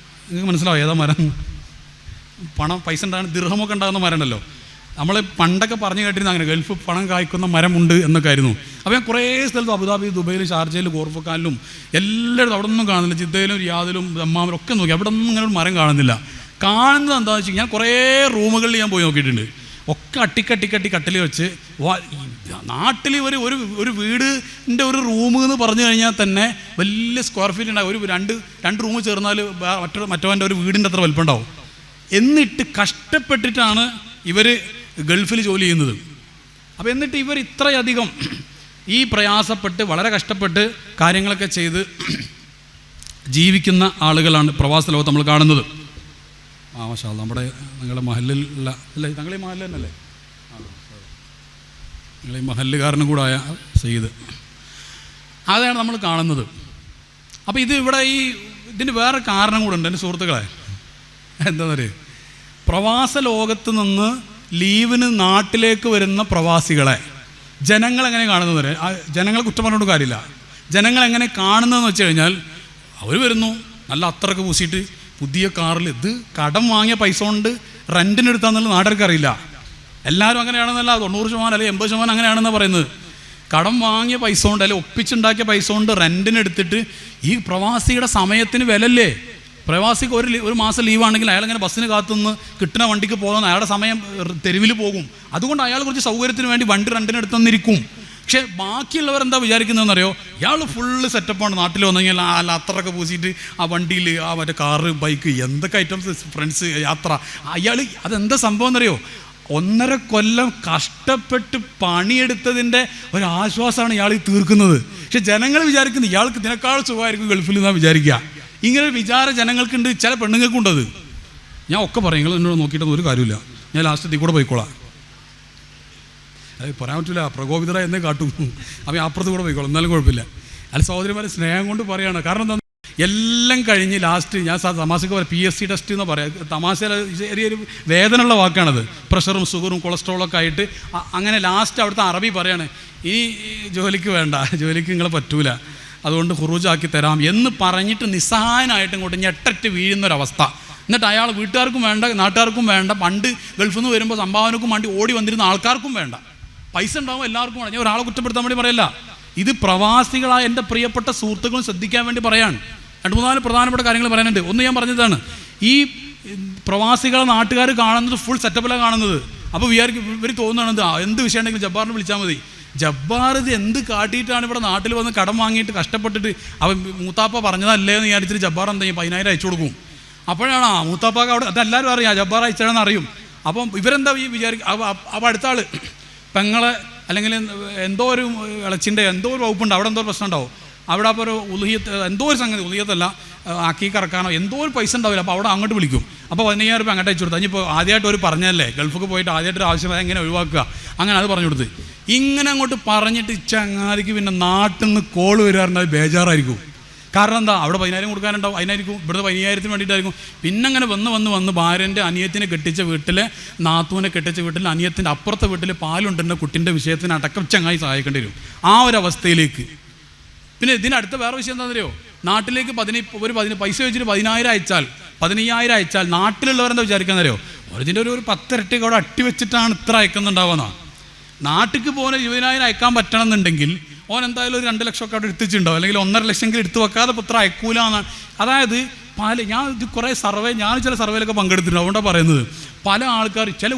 നിങ്ങൾക്ക് മനസ്സിലാവും ഏതാ മരം? പൈസ ഉണ്ടാകുന്ന ദിർഹമൊക്കെ ഉണ്ടാകുന്ന മരം ഉണ്ടല്ലോ. നമ്മൾ പണ്ടൊക്കെ പറഞ്ഞു കേട്ടിരുന്ന അങ്ങനെ ഗൾഫ് പണം കായ്ക്കുന്ന മരമുണ്ട് എന്നൊക്കെ ആയിരുന്നു. അപ്പോൾ ഞാൻ കുറേ സ്ഥലത്ത് അബുദാബി, ദുബൈയിൽ, ഷാർജയിൽ, ഗോർഫക്കാലിലും എല്ലായിടത്തും അവിടെ ഒന്നും കാണുന്നില്ല. ജിദ്ദയിലും റിയാദിലും ദമ്മാമിലും ഒക്കെ നോക്കി, അവിടെ ഒന്നും ഇങ്ങനെ ഒരു മരം കാണുന്നില്ല. കാണുന്നത് എന്താണെന്ന് വെച്ചാൽ, ഞാൻ കുറേ റൂമുകളിൽ ഞാൻ പോയി നോക്കിയിട്ടുണ്ട്. ഒക്കെ അട്ടിക്കട്ടി കട്ടിൽ വെച്ച്, നാട്ടിൽ ഒരു വീടിൻ്റെ ഒരു റൂം എന്ന് പറഞ്ഞു കഴിഞ്ഞാൽ തന്നെ വലിയ സ്ക്വയർ ഫീറ്റ് ഉണ്ടാകും. ഒരു രണ്ട് റൂം ചേർന്നാൽ മറ്റവൻ്റെ ഒരു വീടിൻ്റെ അത്ര വലിപ്പം ഉണ്ടാവും. എന്നിട്ട് കഷ്ടപ്പെട്ടിട്ടാണ് ഇവർ ഗൾഫിൽ ജോലി ചെയ്യുന്നത്. അപ്പോൾ എന്നിട്ട് ഇവർ ഇത്രയധികം ഈ പ്രയാസപ്പെട്ട് വളരെ കഷ്ടപ്പെട്ട് കാര്യങ്ങളൊക്കെ ചെയ്ത് ജീവിക്കുന്ന ആളുകളാണ് പ്രവാസ ലോകത്ത് നമ്മൾ കാണുന്നത്. മാഷാ അല്ലാഹ്, നമ്മുടെ നിങ്ങളുടെ മഹല്ലിലുള്ള അല്ലേ, ഞങ്ങളീ മഹല്ല് തന്നെയല്ലേ, നിങ്ങൾ ഈ മഹല്ലുകാരനും കൂടായ സയ്യിദ്, അതാണ് നമ്മൾ കാണുന്നത്. അപ്പോൾ ഇവിടെ ഇതിന് വേറെ കാരണം കൂടെ ഉണ്ട് എൻ്റെ സുഹൃത്തുക്കളെ. എന്താ പറയുക, പ്രവാസ ലോകത്ത് നിന്ന് ലീവിന് നാട്ടിലേക്ക് വരുന്ന പ്രവാസികളെ ജനങ്ങളെങ്ങനെ കാണുന്നത്, ജനങ്ങളെ കുറ്റം പറഞ്ഞുകൊണ്ട് കാര്യമില്ല. ജനങ്ങളെങ്ങനെ കാണുന്നതെന്ന് വെച്ച് കഴിഞ്ഞാൽ, അവർ വരുന്നു നല്ല അത്രക്ക് പൂസിയിട്ട് പുതിയ കാറിൽ, ഇത് കടം വാങ്ങിയ പൈസ കൊണ്ട് റെൻറ്റിനെടുത്താന്നുള്ള നാട്ടുകാർക്ക് അറിയില്ല. എല്ലാവരും അങ്ങനെയാണെന്നല്ല, 90% അല്ലെങ്കിൽ 80% അങ്ങനെയാണെന്നാണ് പറയുന്നത്. കടം വാങ്ങിയ പൈസ കൊണ്ട് അല്ലെങ്കിൽ ഒപ്പിച്ചുണ്ടാക്കിയ പൈസ കൊണ്ട് റെൻറ്റിനെടുത്തിട്ട്, ഈ പ്രവാസിയുടെ സമയത്തിന് വിലല്ലേ. പ്രവാസിക്ക് ഒരു മാസം ലീവാണെങ്കിൽ അയാളിങ്ങനെ ബസ്സിന് കാത്തുനിന്ന് കിട്ടുന്ന വണ്ടിക്ക് പോകുന്ന അയാളുടെ സമയം തെരുവിൽ പോകും. അതുകൊണ്ട് അയാൾ കുറച്ച് സൗകര്യത്തിന് വേണ്ടി വണ്ടി റെൻറ്റിനെടുത്തെന്നിരിക്കും. പക്ഷേ ബാക്കിയുള്ളവരെന്താ വിചാരിക്കുന്നതെന്നറിയോ, ഇയാൾ ഫുള്ള് സെറ്റപ്പാണ്, നാട്ടിൽ വന്നു കഴിഞ്ഞാൽ അല്ല അത്രയൊക്കെ പൂസിയിട്ട് ആ വണ്ടിയിൽ ആ മറ്റേ കാറ്, ബൈക്ക്, എന്തൊക്കെ ഐറ്റംസ്, ഫ്രണ്ട്സ്, യാത്ര. അയാൾ അതെന്താ സംഭവം എന്നറിയോ, 1.5 കൊല്ലം കഷ്ടപ്പെട്ട് പണിയെടുത്തതിൻ്റെ ഒരാശ്വാസമാണ് ഇയാൾ തീർക്കുന്നത്. പക്ഷെ ജനങ്ങൾ വിചാരിക്കുന്നത് ഇയാൾക്ക് ഇതിനേക്കാൾ സുഖമായിരിക്കും ഗൾഫിൽ നിന്നാണ് വിചാരിക്കുക. ഇങ്ങനെ വിചാരം ജനങ്ങൾക്കുണ്ട്, ചില പെണ്ണുങ്ങൾക്കുണ്ടത്. ഞാൻ ഒക്കെ പറയും, നിങ്ങൾ എന്നോട് നോക്കിയിട്ടൊന്നും ഒരു കാര്യമില്ല, ഞാൻ ലാസ്റ്റ് കൂടെ പോയിക്കോളാം. അത് പറയാൻ പറ്റില്ല, പ്രകോപിതര എന്നേ കാട്ടും. അപ്പം അപ്പുറത്ത് കൂടെ പോയിക്കോളാം, എന്നാലും കുഴപ്പമില്ല. അല്ല സഹോദരിമാരെ, സ്നേഹം കൊണ്ട് പറയുകയാണ്. കാരണം എന്താ, എല്ലാം കഴിഞ്ഞ് ലാസ്റ്റ് ഞാൻ തമാശക്ക് പറയാം, PSC ടെസ്റ്റ് എന്ന് പറയാം. തമാശ ചെറിയൊരു വേദനയുള്ള വാക്കാണത്. പ്രഷറും ഷുഗറും കൊളസ്ട്രോളൊക്കെ ആയിട്ട് അങ്ങനെ ലാസ്റ്റ് അവിടുത്തെ അറബി പറയാണ്, ഈ ജോലിക്ക് വേണ്ട, ജോലിക്ക് നിങ്ങളെ പറ്റൂല, അതുകൊണ്ട് ഖുറൂജാക്കി തരാം എന്ന് പറഞ്ഞിട്ട് നിസ്സഹായനായിട്ട് ഇങ്ങോട്ട് ഞെട്ടറ്റ് വീഴുന്നൊരവസ്ഥ. എന്നിട്ട് അയാൾ വീട്ടുകാർക്കും വേണ്ട, നാട്ടുകാർക്കും വേണ്ട, പണ്ട് ഗൾഫിൽ നിന്ന് വരുമ്പോൾ സംഭാവനക്കും വേണ്ടി ഓടി വന്നിരുന്ന ആൾക്കാർക്കും വേണ്ട, പൈസ ഉണ്ടാവും എല്ലാവർക്കും വേണം. ഞാൻ ഒരാളെ കുറ്റപ്പെടുത്താൻ വേണ്ടി പറയല്ല, ഇത് പ്രവാസികളായ എൻ്റെ പ്രിയപ്പെട്ട സുഹൃത്തുക്കളും ശ്രദ്ധിക്കാൻ വേണ്ടി പറയാണ്. 2-3 പ്രധാനപ്പെട്ട കാര്യങ്ങൾ പറയാനുണ്ട്. ഒന്ന് ഞാൻ പറഞ്ഞതാണ്, ഈ പ്രവാസികളെ നാട്ടുകാർ കാണുന്നത് ഫുൾ സെറ്റപ്പിലാണ് കാണുന്നത്. അപ്പോൾ ഇവർ തോന്നുന്നത് എന്ത് വിഷയം ഉണ്ടെങ്കിലും ജബ്ബാറിനെ വിളിച്ചാൽ മതി. ജബ്ബാർ ഇത് എന്ത് കാട്ടിയിട്ടാണ് ഇവിടെ നാട്ടിൽ വന്ന് കടം വാങ്ങിയിട്ട് കഷ്ടപ്പെട്ടിട്ട്, അവൻ മൂത്താപ്പ പറഞ്ഞതല്ലേ എന്ന് വിചാരിച്ചിട്ട് ജബ്ബാർ എന്താ ചെയ്യും, 10,000 അയച്ചു കൊടുക്കും. അപ്പോഴാണ് മൂത്താപ്പാക്ക് അവിടെ, അതെല്ലാവരും അറിയാം ജബ്ബാർ അയച്ചാണെന്ന് അറിയും. അപ്പം ഇവരെന്താ ഈ അപ്പോൾ അടുത്ത ആൾ പെങ്ങളെ അല്ലെങ്കിൽ എന്തോ ഒരു ഇളച്ചിൻ്റെ എന്തോ ഒരു വകുപ്പുണ്ട്, അവിടെ എന്തോ ഒരു പ്രശ്നം ഉണ്ടാവും. അവിടെ അപ്പോൾ ഒരു ഉലുഹിയത്ത് എന്തോ ഒരു സംഗതി, ഉലുഹിയത്തല്ല ആക്കി കറക്കാനോ എന്തോ ഒരു പൈസ ഉണ്ടാവില്ല. അപ്പോൾ അവിടെ അങ്ങോട്ട് വിളിക്കും. അപ്പോൾ 15,000 രൂപ അങ്ങോട്ട് അയച്ചു കൊടുത്തു. ഇനിയിപ്പോൾ ആദ്യമായിട്ട് ഒരു പറഞ്ഞല്ലേ ഗൾഫിൽ പോയിട്ട് ആദ്യമായിട്ടൊരു ആവശ്യമായി എങ്ങനെ ഒഴിവാക്കുക, അങ്ങനെ അത് പറഞ്ഞു കൊടുത്ത് ഇങ്ങനെ അങ്ങോട്ട് പറഞ്ഞിട്ട് ചങ്ങാതിക്ക് പിന്നെ നാട്ടിൽ നിന്ന് കോൾ വരാറുണ്ട്. ബേജാറായിരിക്കും. കാരണം എന്താ, അവിടെ 10,000 കൊടുക്കാനുണ്ടാവും, അതിനായിരിക്കും. ഇവിടുത്തെ 15,000-ന് വേണ്ടിയിട്ടായിരിക്കും. പിന്നെ അങ്ങനെ വന്ന് ഭാര്യൻ്റെ അനിയത്തിനെ കെട്ടിച്ച വീട്ടിലെ നാത്തൂനെ കെട്ടിച്ച വീട്ടിൽ അനിയത്തിൻ്റെ അപ്പുറത്തെ വീട്ടിൽ പാലുണ്ടെന്ന കുട്ടിൻ്റെ വിഷയത്തിന് അടക്കം ചങ്ങായി സഹായിക്കേണ്ടി വരും. ആ ഒരു അവസ്ഥയിലേക്ക്. പിന്നെ ഇതിനടുത്ത വേറെ വിഷയം എന്താണെന്ന് അറിയോ, നാട്ടിലേക്ക് പൈസ വെച്ചിട്ട് 10,000 അയച്ചാൽ 15,000 അയച്ചാൽ നാട്ടിലുള്ളവരെന്താ വിചാരിക്കാന്നറിയോ, ഇതിൻ്റെ ഒരു 10 ഇരട്ടി അവിടെ അട്ടി വെച്ചിട്ടാണ് ഇത്ര അയക്കുന്നുണ്ടാവുന്ന. നാട്ടിലേക്ക് പോകുന്ന 20,000 അയക്കാൻ പറ്റണം എന്നുണ്ടെങ്കിൽ ഓൻ എന്തായാലും ഒരു 2 ലക്ഷമൊക്കെ അവിടെ എടുത്തിട്ടുണ്ടാവും, അല്ലെങ്കിൽ 1.5 ലക്ഷമെങ്കിലും എടുത്ത് വെക്കാതെ പുത്ര അയക്കൂല എന്നാണ്. അതായത് ഞാൻ ഇത് കുറേ ഞാൻ ചില സർവേയിലൊക്കെ പങ്കെടുത്തിട്ടുണ്ട്. അതുകൊണ്ടാണ് പറയുന്നത്, പല ആൾക്കാർ ചില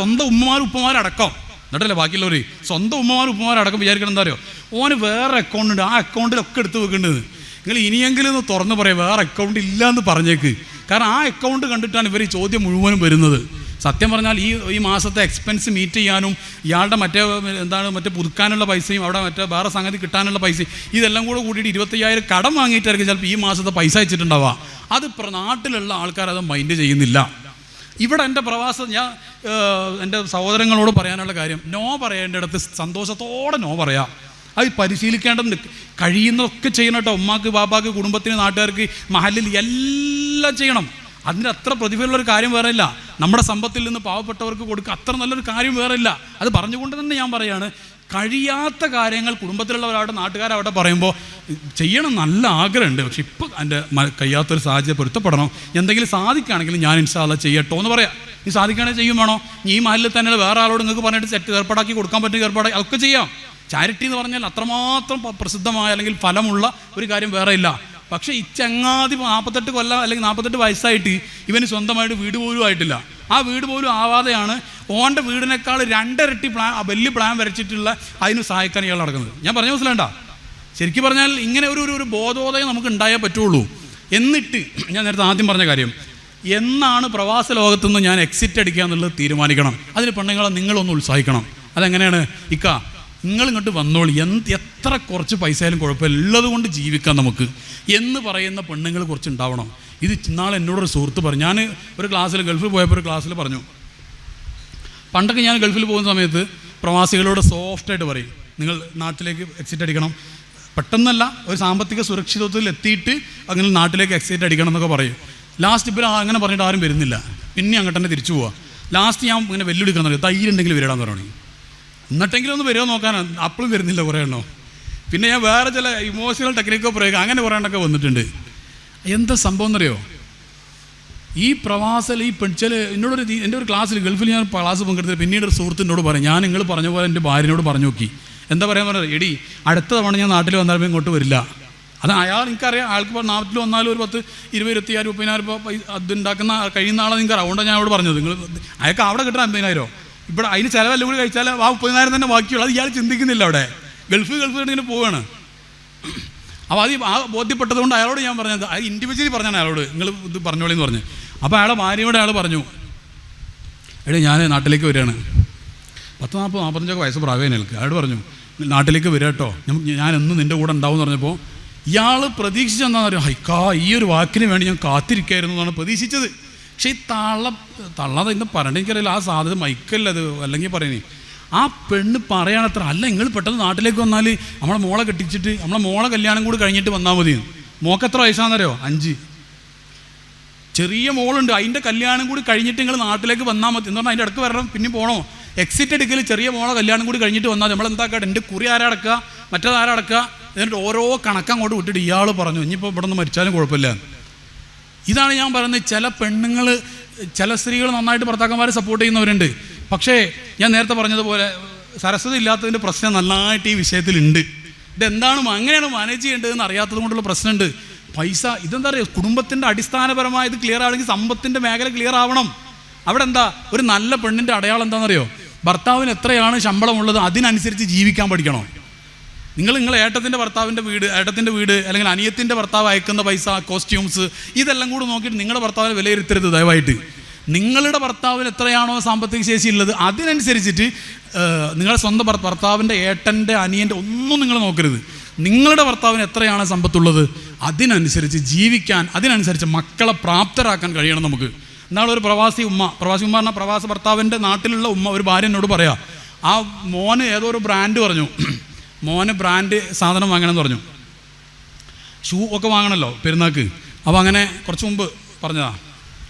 സ്വന്തം ഉപ്പമാരടക്കം എന്നിട്ടല്ലേ ബാക്കിയുള്ളവർ സ്വന്തം ഉപ്പമാരടക്കം വിചാരിക്കണം എന്താ അറിയോ, ഓന് വേറെ അക്കൗണ്ട് ഉണ്ട്, ആ അക്കൗണ്ടിലൊക്കെ എടുത്ത് വെക്കേണ്ടത്. നിങ്ങൾ ഇനിയെങ്കിലും ഒന്ന് തുറന്ന് പറയാം, വേറെ അക്കൗണ്ട് ഇല്ല എന്ന് പറഞ്ഞേക്ക്. കാരണം ആ അക്കൗണ്ട് കണ്ടിട്ടാണ് ഇവർ ഈ ചോദ്യം മുഴുവനും വരുന്നത്. സത്യം പറഞ്ഞാൽ ഈ മാസത്തെ എക്സ്പെൻസ് മീറ്റ് ചെയ്യാനും ഇയാളുടെ മറ്റേ പുതുക്കാനുള്ള പൈസയും അവിടെ വേറെ സംഗതി കിട്ടാനുള്ള പൈസയും ഇതെല്ലാം കൂടെ കൂട്ടിയിട്ട് 25,000 കടം വാങ്ങിയിട്ടായിരിക്കും ചിലപ്പോൾ ഈ മാസത്തെ പൈസ അയച്ചിട്ടുണ്ടാവുക. അത് നാട്ടിലുള്ള ആൾക്കാരത് മൈൻഡ് ചെയ്യുന്നില്ല. ഇവിടെ എൻ്റെ എൻ്റെ സഹോദരങ്ങളോട് പറയാനുള്ള കാര്യം, നോ പറയേണ്ടിടത്ത് സന്തോഷത്തോടെ നോ പറയാം. അത് പരിശീലിക്കേണ്ടതുണ്ട്. കഴിയുന്നതൊക്കെ ചെയ്യണം കേട്ടോ. ഉമ്മാക്ക് ബാപ്പാക്ക് കുടുംബത്തിന് നാട്ടുകാർക്ക് മഹലിൽ എല്ലാം ചെയ്യണം. അതിന് അത്ര പ്രതിഫലമുള്ളൊരു കാര്യം വേറെ ഇല്ല. നമ്മുടെ സമ്പത്തിൽ നിന്ന് പാവപ്പെട്ടവർക്ക് കൊടുക്കുക അത്ര നല്ലൊരു കാര്യം വേറെ ഇല്ല. അത് പറഞ്ഞുകൊണ്ട് തന്നെ ഞാൻ പറയാണ്, കഴിയാത്ത കാര്യങ്ങൾ കുടുംബത്തിലുള്ളവരാവട്ടെ നാട്ടുകാരാവട്ടെ പറയുമ്പോൾ ചെയ്യണം നല്ല ആഗ്രഹമുണ്ട്. പക്ഷെ ഇപ്പോൾ എൻ്റെ കഴിയാത്തൊരു സാഹചര്യം പൊരുത്തപ്പെടണം, എന്തെങ്കിലും സാധിക്കുകയാണെങ്കിൽ ഞാൻ ഇൻഷാ അല്ലാഹ് ചെയ്യട്ടോ എന്ന് പറയാം. ഈ സാധിക്കുകയാണെങ്കിൽ ചെയ്യും വേണോ, ഈ മഹലിൽ തന്നെ വേറെ ആളോട് നിങ്ങൾക്ക് പറഞ്ഞിട്ട് ഏർപ്പാടാക്കി കൊടുക്കാൻ പറ്റുന്ന ഏർപ്പാടാക്കി അതൊക്കെ ചെയ്യാം. ചാരിറ്റി എന്ന് പറഞ്ഞാൽ അത്രമാത്രം പ്രസിദ്ധമായ അല്ലെങ്കിൽ ഫലമുള്ള ഒരു കാര്യം വേറെ ഇല്ല. പക്ഷേ ഈ ചങ്ങാതി 48 കൊല്ലം അല്ലെങ്കിൽ 48 വയസ്സായിട്ട് ഇവന് സ്വന്തമായിട്ട് വീട് പോലും ആയിട്ടില്ല. ആ വീട് പോലും ആവാതെയാണ് ഓൻ്റെ വീടിനേക്കാൾ 2 ഇരട്ടി വലിയ പ്ലാൻ വരച്ചിട്ടുള്ള അതിന് സഹായിക്കാൻ ഇയാൾ നടക്കുന്നത്. ഞാൻ പറഞ്ഞ മനസ്സിലാണ്ട, ശരിക്കും പറഞ്ഞാൽ ഇങ്ങനെ ഒരു ബോധോദയം നമുക്ക് ഉണ്ടായേ പറ്റുള്ളൂ. എന്നിട്ട് ഞാൻ നേരത്തെ ആദ്യം പറഞ്ഞ കാര്യം, എന്നാണ് പ്രവാസ ലോകത്തുനിന്ന് ഞാൻ എക്സിറ്റ് അടിക്കുക എന്നുള്ളത് തീരുമാനിക്കണം. അതിന് പെണ്ണുങ്ങളെ നിങ്ങളൊന്ന് ഉത്സാഹിക്കണം. അതെങ്ങനെയാണ്, നിങ്ങൾ ഇങ്ങോട്ട് വന്നോളി, എത്ര കുറച്ച് പൈസയായാലും കുഴപ്പമില്ല, ഉള്ളത് കൊണ്ട് ജീവിക്കാം നമുക്ക് എന്ന് പറയുന്ന പെണ്ണുങ്ങൾ കുറച്ച് ഉണ്ടാവണം. ഇത് നാളെ എന്നോടൊരു സുഹൃത്ത് പറഞ്ഞു. ഞാൻ ഒരു ക്ലാസ്സിൽ ഗൾഫിൽ പോയപ്പോൾ ഒരു ക്ലാസ്സിൽ പറഞ്ഞു, പണ്ടൊക്കെ ഞാൻ ഗൾഫിൽ പോകുന്ന സമയത്ത് പ്രവാസികളോട് സോഫ്റ്റായിട്ട് പറയും, നിങ്ങൾ നാട്ടിലേക്ക് എക്സിറ്റ് അടിക്കണം, പെട്ടെന്നല്ല ഒരു സാമ്പത്തിക സുരക്ഷിതത്വത്തിൽ എത്തിയിട്ട് അങ്ങനെ നാട്ടിലേക്ക് എക്സിറ്റ് അടിക്കണം എന്നൊക്കെ പറയും. ലാസ്റ്റ് ഇപ്പോൾ അങ്ങനെ പറഞ്ഞിട്ട് ആരും വരുന്നില്ല, പിന്നെ അങ്ങോട്ട് തന്നെ തിരിച്ചു പോവുക. ലാസ്റ്റ് ഞാൻ ഇങ്ങനെ വെല്ലുവിളിക്കാൻ തുടങ്ങി, ധൈര്യം ഉണ്ടെങ്കിൽ വരിടാന്ന് പറഞ്ഞു. എന്നിട്ടെങ്കിലും ഒന്ന് വരുമോ നോക്കാനാണ്, അപ്പോഴും വരുന്നില്ല കുറേ എണ്ണോ. പിന്നെ ഞാൻ വേറെ ചില ഇമോഷണൽ ടെക്നിക്കോ പ്രയോഗിക്കുക അങ്ങനെ കുറേ എണ്ണമൊക്കെ വന്നിട്ടുണ്ട്. എന്താ സംഭവം എന്നറിയോ, ഈ പ്രവാസിൽ ഈ എന്നോടൊരു എൻ്റെ ഒരു ക്ലാസ്സിൽ ഗൾഫിൽ ഞാൻ ക്ലാസ് പങ്കെടുത്തിട്ട് പിന്നീട് ഒരു സുഹൃത്തിനോട് പറയും, ഞാൻ നിങ്ങൾ പറഞ്ഞ പോലെ എൻ്റെ ഭാര്യനോട് പറഞ്ഞു നോക്കി, എന്താ പറയാൻ പറഞ്ഞത്, എടി അടുത്ത തവണ ഞാൻ നാട്ടിൽ വന്നാലും ഇങ്ങോട്ട് വരില്ല. അത് എനിക്കറിയാം, ആൾക്ക് നാട്ടിൽ വന്നാലും ഒരു 10, 20, 25, 30,000 രൂപ അതുണ്ടാക്കുന്ന കഴിയുന്ന ആളെ നിങ്ങൾക്ക് അറിയാം. അതുകൊണ്ടാണ് ഞാൻ അവിടെ പറഞ്ഞത്, നിങ്ങൾ അയാൾക്ക് അവിടെ കിട്ടണം 50,000. ഇവിടെ അതിന് ചിലവെല്ലാം കൂടി കഴിച്ചാൽ ആ 30,000 തന്നെ ബാക്കിയുള്ളൂ. അത് ഇയാൾ ചിന്തിക്കുന്നില്ല. അവിടെ ഗൾഫ് ഇങ്ങനെ പോവുകയാണ്. അപ്പോൾ അത് ബോധ്യപ്പെട്ടത് കൊണ്ട് അയാളോട് ഞാൻ പറഞ്ഞത്, അത് ഇൻഡിവിജ്വലി പറഞ്ഞാണ് അയാളോട്, നിങ്ങൾ ഇത് പറഞ്ഞോളിന്ന് പറഞ്ഞ്. അപ്പോൾ അയാളെ ഭാര്യയോട് അയാൾ പറഞ്ഞു, എടേ ഞാൻ നാട്ടിലേക്ക് വരികയാണ്, 40-45 വയസ്സ് പ്രായം എനിക്ക്. അയാൾ പറഞ്ഞു നാട്ടിലേക്ക് വരിക കേട്ടോ, ഞാൻ എന്നും നിൻ്റെ കൂടെ ഉണ്ടാവും എന്ന് പറഞ്ഞപ്പോൾ ഇയാൾ പ്രതീക്ഷിച്ചെന്താണെന്ന് അറിയാം, ഹൈക്കാ ഈ ഒരു വാക്കിന് വേണ്ടി ഞാൻ കാത്തിരിക്കായിരുന്നു എന്നാണ് പ്രതീക്ഷിച്ചത്. പക്ഷേ ഈ തള്ളാതെ ഇന്ന് പറയണ്ട, എനിക്കറിയില്ല ആ സാധ്യത മൈക്കല്ലത് അല്ലെങ്കിൽ പറയുന്നേ. ആ പെണ്ണ് പറയാണത്ര, അല്ല നിങ്ങൾ പെട്ടെന്ന് നാട്ടിലേക്ക് വന്നാൽ നമ്മളെ മോളെ കെട്ടിച്ചിട്ട് നമ്മളെ മോളെ കല്യാണം കൂടി കഴിഞ്ഞിട്ട് വന്നാൽ മതി. മോൾക്ക് എത്ര വയസ്സാണെന്നറിയോ, 5. ചെറിയ മോളുണ്ട്, അതിൻ്റെ കല്യാണം കൂടി കഴിഞ്ഞിട്ട് നിങ്ങൾ നാട്ടിലേക്ക് വന്നാൽ മതി എന്ന് പറഞ്ഞാൽ അതിൻ്റെ ഇടയ്ക്ക് വരണം, പിന്നെ പോകണോ, എക്സിറ്റ് എടുക്കൽ ചെറിയ മോളെ കല്യാണം കൂടി കഴിഞ്ഞിട്ട് വന്നാൽ നമ്മളെന്താക്കാം, എൻ്റെ കുറി ആരടക്കുക മറ്റേതാരടക്കുക, എന്നിട്ട് ഓരോ കണക്കങ്ങോട്ട് വിട്ടിട്ട് ഇയാൾ പറഞ്ഞു ഇനിയിപ്പോൾ ഇവിടെ നിന്ന് മരിച്ചാലും കുഴപ്പമില്ല. ഇതാണ് ഞാൻ പറയുന്നത്. ചില പെണ്ണുങ്ങൾ, ചില സ്ത്രീകൾ നന്നായിട്ട് ഭർത്താക്കന്മാരെ സപ്പോർട്ട് ചെയ്യുന്നവരുണ്ട്. പക്ഷേ ഞാൻ നേരത്തെ പറഞ്ഞതുപോലെ സരസ്വതി ഇല്ലാത്തതിൻ്റെ പ്രശ്നം നന്നായിട്ട് ഈ വിഷയത്തിലുണ്ട്. ഇതെന്താണ് അങ്ങനെയാണ് മാനേജ് ചെയ്യേണ്ടതെന്ന് അറിയാത്തത് കൊണ്ടുള്ള പ്രശ്നമുണ്ട്. പൈസ ഇതെന്താ പറയുക, കുടുംബത്തിൻ്റെ അടിസ്ഥാനപരമായ ഇത് ക്ലിയർ ആണെങ്കിൽ സമ്പത്തിൻ്റെ മേഖല ക്ലിയർ ആവണം. അവിടെ എന്താ ഒരു നല്ല പെണ്ണിൻ്റെ അടയാളം എന്താണെന്നറിയോ, ഭർത്താവിന് എത്രയാണ് ശമ്പളമുള്ളത് അതിനനുസരിച്ച് ജീവിക്കാൻ പഠിക്കണം. നിങ്ങൾ ഏട്ടത്തിൻ്റെ ഭർത്താവിൻ്റെ വീട് അല്ലെങ്കിൽ അനിയത്തിൻ്റെ ഭർത്താവ് അയക്കുന്ന പൈസ, കോസ്റ്റ്യൂംസ്, ഇതെല്ലാം കൂടി നോക്കിയിട്ട് നിങ്ങളുടെ ഭർത്താവിനെ വിലയിരുത്തരുത് ദയവായിട്ട്. നിങ്ങളുടെ ഭർത്താവിന് എത്രയാണോ സാമ്പത്തിക ശേഷി ഉള്ളത് അതിനനുസരിച്ചിട്ട് നിങ്ങളുടെ സ്വന്തം ഭർത്താവിൻ്റെ ഏട്ടൻ്റെ അനിയൻ്റെ ഒന്നും നിങ്ങൾ നോക്കരുത്. നിങ്ങളുടെ ഭർത്താവിന് എത്രയാണ് സമ്പത്തുള്ളത് അതിനനുസരിച്ച് ജീവിക്കാൻ, അതിനനുസരിച്ച് മക്കളെ പ്രാപ്തരാക്കാൻ കഴിയണം നമുക്ക്. എന്നാണ് ഒരു പ്രവാസി ഉമ്മ പറഞ്ഞാൽ പ്രവാസ ഭർത്താവിൻ്റെ നാട്ടിലുള്ള ഉമ്മ ഒരു ഭാര്യ എന്നോട് പറയാം, ആ മോന് ഏതോ ഒരു ബ്രാൻഡ് പറഞ്ഞു, മോന് ബ്രാൻഡ് സാധനം വാങ്ങണമെന്ന് പറഞ്ഞു, ഷൂ ഒക്കെ വാങ്ങണമല്ലോ പെരുന്നാൾക്ക്. അപ്പോൾ അങ്ങനെ കുറച്ച് മുമ്പ് പറഞ്ഞതാ,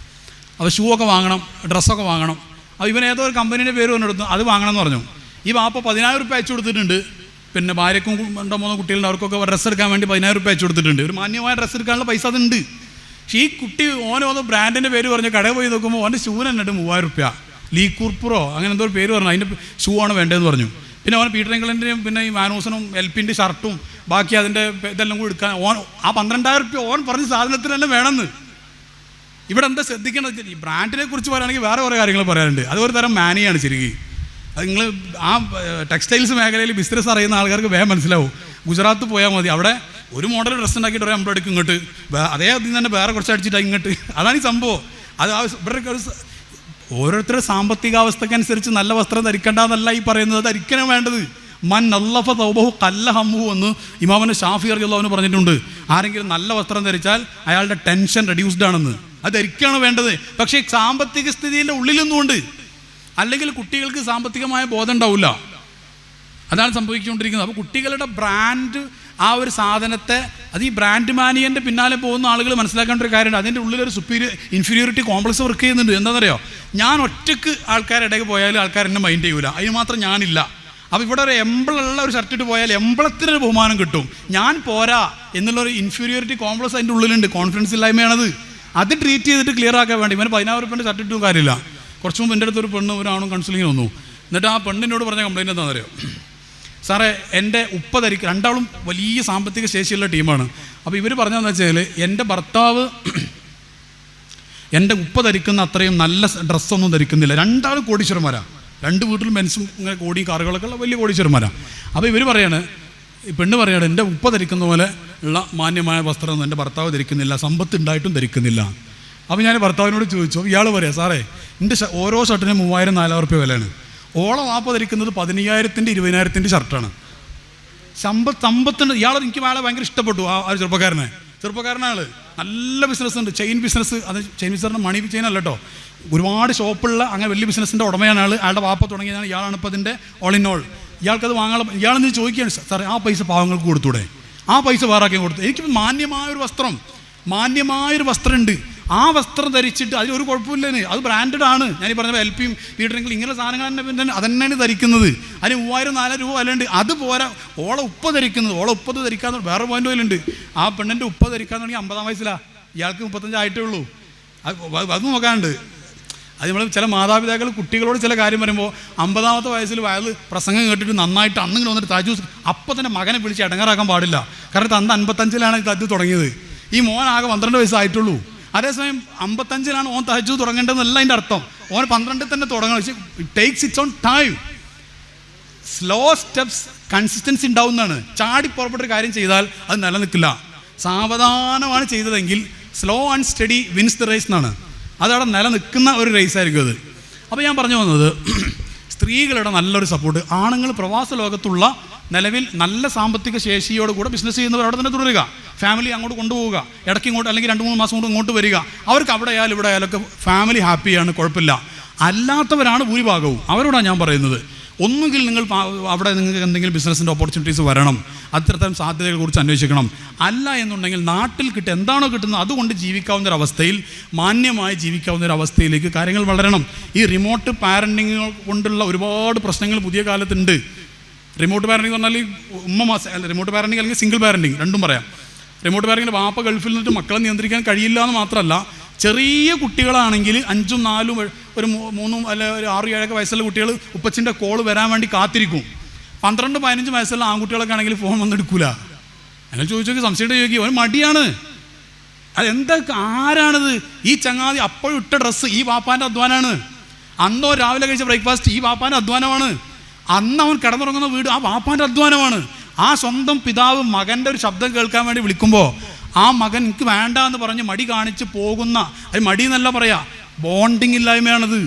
അപ്പോൾ ഷൂ ഒക്കെ വാങ്ങണം, ഡ്രസ്സൊക്കെ വാങ്ങണം. അപ്പോൾ ഇവൻ ഏതോ ഒരു കമ്പനീൻ്റെ പേര് പറഞ്ഞെടുത്തു, അത് വാങ്ങണമെന്ന് പറഞ്ഞു. ഈ വാപ്പ 10,000 രൂപ അയച്ചു കൊടുത്തിട്ടുണ്ട്. പിന്നെ ഭാര്യക്കും 2-3 കുട്ടികളുണ്ട്, അവർക്കൊക്കെ ഡ്രസ്സ് എടുക്കാൻ വേണ്ടി 10,000 രൂപ അയച്ചു കൊടുത്തിട്ടുണ്ട്. ഒരു മാന്യമായ ഡ്രസ്സ് എടുക്കാനുള്ള പൈസ അതുണ്ട്. പക്ഷേ ഈ കുട്ടി ഓനോ ബ്രാൻഡിൻ്റെ പേര് പറഞ്ഞ് കടയിൽ പോയി നോക്കുമ്പോൾ ഓൻ്റെ ഷൂന് എന്നിട്ട് 3000 രൂപ, ലീക്കൂർപ്പുറോ അങ്ങനെ എന്തോ ഒരു പേര് പറഞ്ഞു, അതിൻ്റെ ഷൂ ആണ് വേണ്ടതെന്ന് പറഞ്ഞു. പിന്നെ ഓൻ പീറ്റർ ഇംഗ്ലണ്ടിൻ്റെയും പിന്നെ ഈ മാനൂസനും എൽപിൻ്റെ ഷർട്ടും ബാക്കി അതിൻ്റെ ഇതെല്ലാം കൂടി എടുക്കാൻ ഓൻ ആ 12,000 രൂപ ഓൻ പറഞ്ഞ സാധനത്തിന് തന്നെ വേണമെന്ന്. ഇവിടെ എന്താ ശ്രദ്ധിക്കേണ്ടത്, ഈ ബ്രാൻഡിനെ കുറിച്ച് പറയുകയാണെങ്കിൽ വേറെ കുറേ കാര്യങ്ങൾ പറയാറുണ്ട്. അത് ഒരു തരം മാനിയാണ് ശരിക്കും. അത് നിങ്ങൾ ആ ടെക്സ്റ്റൈൽസ് മേഖലയിൽ ബിസിനസ് അറിയുന്ന ആൾക്കാർക്ക് വേഗം മനസ്സിലാവും. ഗുജറാത്ത് പോയാൽ മതി, അവിടെ ഒരു മോഡൽ ഡ്രസ്സ് ഉണ്ടാക്കിയിട്ട് ഒരു അമ്പത് എടുക്കും ഇങ്ങോട്ട്, അതേ അതിൽ തന്നെ വേറെ കുറച്ച് അടിച്ചിട്ട് ഇങ്ങോട്ട്. അതാണ് ഈ സംഭവം. അത് ഇവിടെ ഓരോരുത്തരുടെ സാമ്പത്തികാവസ്ഥക്കനുസരിച്ച് നല്ല വസ്ത്രം ധരിക്കേണ്ടതെന്നല്ല ഈ പറയുന്നത്, ധരിക്കണം വേണ്ടത്. മൻ നല്ലഫ തൗബഹു കല്ല ഹമ്മുഹു എന്ന് ഇമാമുന ഷാഫി റളിയല്ലാഹു അൻഹു പറഞ്ഞിട്ടുണ്ട്. ആരെങ്കിലും നല്ല വസ്ത്രം ധരിച്ചാൽ അയാളുടെ ടെൻഷൻ റെഡ്യൂസ്ഡ് ആണെന്ന്. അത് ധരിക്കുകയാണ് വേണ്ടത്. പക്ഷേ സാമ്പത്തിക സ്ഥിതിയുടെ ഉള്ളിലൊന്നുമുണ്ട്, അല്ലെങ്കിൽ കുട്ടികൾക്ക് സാമ്പത്തികമായ ബോധം ഉണ്ടാവില്ല. അതാണ് സംഭവിച്ചുകൊണ്ടിരിക്കുന്നത്. അപ്പോൾ കുട്ടികളുടെ ബ്രാൻഡ്, ആ ഒരു സാധനത്തെ, അത് ഈ ബ്രാൻഡ് മാനിയൻ്റെ പിന്നാലെ പോകുന്ന ആളുകൾ മനസ്സിലാക്കേണ്ട ഒരു കാര്യമുണ്ട്. അതിൻ്റെ ഉള്ളിലൊരു ഇൻഫീരിയോറിറ്റി കോംപ്ലക്സ് വർക്ക് ചെയ്യുന്നുണ്ട്. എന്താണെന്നറിയോ, ഞാൻ ഒറ്റയ്ക്ക് ആൾക്കാരുടെ ഇടയ്ക്ക് പോയാലും ആൾക്കാർ എന്നെ മൈൻഡ് ചെയ്യൂല, അതിന് മാത്രം ഞാനില്ല. അപ്പോൾ ഇവിടെ ഒരു എംബിളുള്ള ഒരു ഷർട്ട് ഇട്ട് പോയാൽ എംബളത്തിനൊരു ബഹുമാനം കിട്ടും, ഞാൻ പോരാ എന്നുള്ളൊരു ഇൻഫീരിയോറിറ്റി കോംപ്ലക്സ് അതിൻ്റെ ഉള്ളിലുണ്ട്. കോൺഫിഡൻസ് ഇല്ലായ്മയാണത്. അത് ട്രീറ്റ് ചെയ്തിട്ട് ക്ലിയർ ആക്കാൻ വേണ്ടി ഇവന് 10,000 രൂപേൻ്റെ ഷർട്ട് ഇട്ടും കാര്യമില്ല. കുറച്ച് മുമ്പ് എൻ്റെ അടുത്തൊരു പെണ്ണ് ഒരാണും കൗൺസിലിങ്ങിന് വന്നു. എന്നിട്ട് ആ പെണ്ണിനോട് പറഞ്ഞ കംപ്ലയിൻറ്റ് എന്താണെന്നറിയോ, സാറേ എൻ്റെ ഉപ്പ ധരിക്കുക, രണ്ടാളും വലിയ സാമ്പത്തിക ശേഷിയുള്ള ടീമാണ്. അപ്പോൾ ഇവർ പറഞ്ഞതെന്ന് വെച്ചാൽ എൻ്റെ ഭർത്താവ് എൻ്റെ ഉപ്പ ധരിക്കുന്ന അത്രയും നല്ല ഡ്രസ്സൊന്നും ധരിക്കുന്നില്ല. രണ്ടാളും കോടീശ്വരന്മാരാണ്, രണ്ട് വീട്ടിലും മെൻസും ഇങ്ങനെ കോടിയും കാറുകളൊക്കെ ഉള്ള വലിയ കോടീശ്വരന്മാരാണ്. അപ്പോൾ ഇവർ പറയാണ്, ഈ പെണ്ണ് പറയാണ്, എൻ്റെ ഉപ്പ ധരിക്കുന്ന പോലെ ഉള്ള മാന്യമായ വസ്ത്രമൊന്നും എൻ്റെ ഭർത്താവ് ധരിക്കുന്നില്ല, സമ്പത്ത് ഉണ്ടായിട്ടും ധരിക്കുന്നില്ല. അപ്പോൾ ഞാൻ ഭർത്താവിനോട് ചോദിച്ചു, ഇയാൾ പറയാം, സാറേ എൻ്റെ ഓരോ ഷർട്ടിനും 3,000-4,000 രൂപ വിലയാണ്. ഓളം വാപ്പ ധരിക്കുന്നത് 15,000-20,000 ഷർട്ടാണ്. സമ്പത്തുണ്ട്. ഇയാൾ എനിക്ക് വേളെ ഭയങ്കര ഇഷ്ടപ്പെട്ടു. ആ ചെറുപ്പക്കാരനാൾ നല്ല ബിസിനസ് ഉണ്ട്, ചെയിൻ ബിസിനസ്. അത് ചെയിൻ ബിസിനസ് മണി ചെയിൻ അല്ല കേട്ടോ, ഒരുപാട് ഷോപ്പുള്ള അങ്ങനെ വലിയ ബിസിനസ്സിൻ്റെ ഉടമയാണ് ആൾ. അയാളുടെ വാപ്പ തുടങ്ങിയതാണ്, ഇയാളാണ് ഇപ്പോൾ അതിൻ്റെ ഓൾ ഇൻ ഓൾ. ഇയാൾക്കത് വാങ്ങാൻ, ഇയാളെന്ന് ചോദിക്കുകയാണ്, സാറേ ആ പൈസ പാവങ്ങൾക്ക് കൊടുത്തൂടെ, ആ പൈസ വേറെ ആക്കി കൊടുത്തു. എനിക്ക് മാന്യമായൊരു വസ്ത്രം ഉണ്ട്, ആ വസ്ത്രം ധരിച്ചിട്ട് അതിലൊരു കുഴപ്പമില്ലേന്, അത് ബ്രാൻഡഡ് ആണ്. ഞാൻ ഈ പറഞ്ഞ എൽപിയും പീറ്ററിംഗിൽ ഇങ്ങനെ സാധനങ്ങൾ തന്നെ പിന്നെ അതന്നെയാണ് ധരിക്കുന്നത്. അതിന് 3,000-4,000 രൂപ വിലയുണ്ട്. അത് പോരാ, ഓളെ ഉപ്പ ധരിക്കുന്നത്, ഓളെ ഉപ്പത് ധരിക്കാന്ന് വേറെ പോയിന്റ് പോലുണ്ട്. ആ പെണ്ണിൻ്റെ ഉപ്പ ധരിക്കാന്ന് തുടങ്ങി 50-ആം വയസ്സിലാണ്, ഇയാൾക്ക് 35 ആയിട്ടേ ഉള്ളൂ. അത് നോക്കാണ്ട്. അത് നമ്മൾ ചില മാതാപിതാക്കൾ കുട്ടികളോട് ചില കാര്യം പറയുമ്പോൾ 50-ാമത്തെ വയസ്സിൽ വയല് പ്രസംഗം കേട്ടിട്ട് നന്നായിട്ട് അന്നിങ്ങനെ വന്നിട്ട് താജൂസ് അപ്പം തന്നെ മകനെ വിളിച്ച് ഇടങ്ങാറാക്കാൻ പാടില്ല. കാരണം തന്ന് 55-ലാണ് തജ്ജ് തുടങ്ങിയത്, ഈ മോൻ ആകെ 12 വയസ്സായിട്ടുള്ളൂ. അതേസമയം 55-ലാണ് ഓൻ തഹജ്ജുദ് തുടങ്ങേണ്ടതെന്നല്ല അതിൻ്റെ അർത്ഥം. ഓൻ 12 തന്നെ തുടങ്ങണം. It takes its own time. Slow steps, consistency ഉണ്ടാവുന്നതാണ്. ചാടി പുറപ്പെട്ടൊരു കാര്യം ചെയ്താൽ അത് നിലനിൽക്കില്ല. സാവധാനമാണ് ചെയ്തതെങ്കിൽ slow and steady wins the race എന്നാണ്. അതവിടെ നിലനിൽക്കുന്ന ഒരു റേസ് ആയിരിക്കും അത്. അപ്പോൾ ഞാൻ പറഞ്ഞു വന്നത്, സ്ത്രീകളുടെ നല്ലൊരു സപ്പോർട്ട്. ആണുങ്ങൾ പ്രവാസ ലോകത്തുള്ള നിലവിൽ നല്ല സാമ്പത്തിക ശേഷിയോട് കൂടെ ബിസിനസ് ചെയ്യുന്നവർ അവിടെ തന്നെ തുടരുക, ഫാമിലി അങ്ങോട്ട് കൊണ്ടുപോവുക, ഇടയ്ക്ക് ഇങ്ങോട്ട് അല്ലെങ്കിൽ 2-3 മാസം കൊണ്ട് ഇങ്ങോട്ട് വരിക. അവർക്ക് അവിടെ ആയാലും ഇവിടെ ആയാലൊക്കെ ഫാമിലി ഹാപ്പിയാണ്, കുഴപ്പമില്ല. അല്ലാത്തവരാണ് ഭൂരിഭാഗവും. അവരോടാണ് ഞാൻ പറയുന്നത്, ഒന്നുകിൽ നിങ്ങൾ അവിടെ നിങ്ങൾക്ക് എന്തെങ്കിലും ബിസിനസ്സിൻ്റെ ഓപ്പർച്യൂണിറ്റീസ് വരണം, അത്തരം സാധ്യതകളെ കുറിച്ച് അന്വേഷിക്കണം. അല്ല എന്നുണ്ടെങ്കിൽ നാട്ടിൽ എന്താണോ കിട്ടുന്നത് അതുകൊണ്ട് ജീവിക്കാവുന്നൊരവസ്ഥയിൽ, മാന്യമായി ജീവിക്കാവുന്നൊരവസ്ഥയിലേക്ക് കാര്യങ്ങൾ വളരണം. ഈ റിമോട്ട് പാരൻറ്റിങ് കൊണ്ടുള്ള ഒരുപാട് പ്രശ്നങ്ങൾ പുതിയ കാലത്തുണ്ട്. റിമോട്ട് പാരൻറ്റിങ് എന്ന് പറഞ്ഞാൽ റിമോട്ട് പാരൻറ്റിങ് അല്ലെങ്കിൽ സിംഗിൾ പാരൻറ്റിങ് രണ്ടും പറയാം. റിമോട്ട് പാരൻറ്റിങ്ങിൽ വാപ്പ ഗൾഫിൽ നിന്നിട്ട് മക്കളെ നിയന്ത്രിക്കാൻ കഴിയില്ല എന്ന് മാത്രമല്ല, ചെറിയ കുട്ടികളാണെങ്കിൽ 5, 4, ഒരു 3 അല്ല ഒരു 6, 7 വയസ്സുള്ള കുട്ടികൾ ഉപ്പച്ചിൻ്റെ കോള് വരാൻ വേണ്ടി കാത്തിരിക്കും. 12, 15 വയസ്സുള്ള ആൺകുട്ടികളൊക്കെ ആണെങ്കിൽ ഫോൺ വന്നെടുക്കൂല. ഞങ്ങൾ ചോദിച്ചോക്കി, സംശയം ചോദിക്കും, അവന് മടിയാണ്. അതെന്താ, ആരാണിത്? ഈ ചങ്ങാതി അപ്പോഴും ഇട്ട ഡ്രസ്സ് ഈ വാപ്പാൻ്റെ അധ്വാനമാണ്. അന്നോ രാവിലെ കഴിച്ച ബ്രേക്ക്ഫാസ്റ്റ് ഈ വാപ്പാൻ്റെ അധ്വാനമാണ്. അന്ന് അവൻ കിടന്നുറങ്ങുന്ന വീട് ആ വാപ്പാൻ്റെ അധ്വാനമാണ്. ആ സ്വന്തം പിതാവ് മകൻ്റെ ഒരു ശബ്ദം കേൾക്കാൻ വേണ്ടി വിളിക്കുമ്പോൾ ആ മകൻ എനിക്ക് വേണ്ട എന്ന് പറഞ്ഞ് മടി കാണിച്ച് പോകുന്ന, അത് മടി എന്നല്ല പറയാ, ബോണ്ടിങ് ഇല്ലായ്മയാണത്.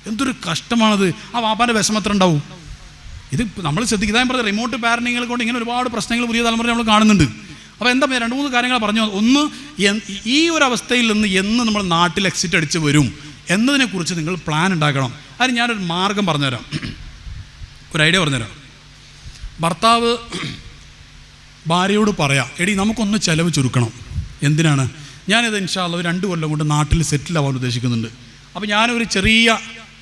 എന്തൊരു കഷ്ടമാണത്. ആ വാപ്പാൻ്റെ വിഷമത്ര ഉണ്ടാവും. ഇത് നമ്മൾ ശ്രദ്ധിക്കുക. ഞാൻ പറഞ്ഞത് റിമോട്ട് പാരന്റിങ്ങുകൾ കൊണ്ട് ഇങ്ങനെ ഒരുപാട് പ്രശ്നങ്ങൾ പുതിയ തലമുറ നമ്മൾ കാണുന്നുണ്ട്. അപ്പോൾ എന്താ 2-3 കാര്യങ്ങൾ പറഞ്ഞു. ഒന്ന്, ഈ ഒരു അവസ്ഥയിൽ നിന്ന് എന്ന് നമ്മൾ നാട്ടിൽ എക്സിറ്റ് അടിച്ച് വരും എന്നതിനെക്കുറിച്ച് നിങ്ങൾ പ്ലാൻ ഉണ്ടാക്കണം. അതിന് ഞാനൊരു മാർഗം പറഞ്ഞുതരാം, ഒരു ഐഡിയ പറഞ്ഞുതരാം. ഭർത്താവ് ഭാര്യയോട് പറയാം, എടി നമുക്കൊന്ന് ചിലവ് ചുരുക്കണം. എന്തിനാണ്? ഞാനിത് ഇൻഷാ അല്ലാഹ് 2 കൊല്ലം കൊണ്ട് നാട്ടിൽ സെറ്റിൽ ആവാൻ ഉദ്ദേശിക്കുന്നുണ്ട്. അപ്പോൾ ഞാനൊരു ചെറിയ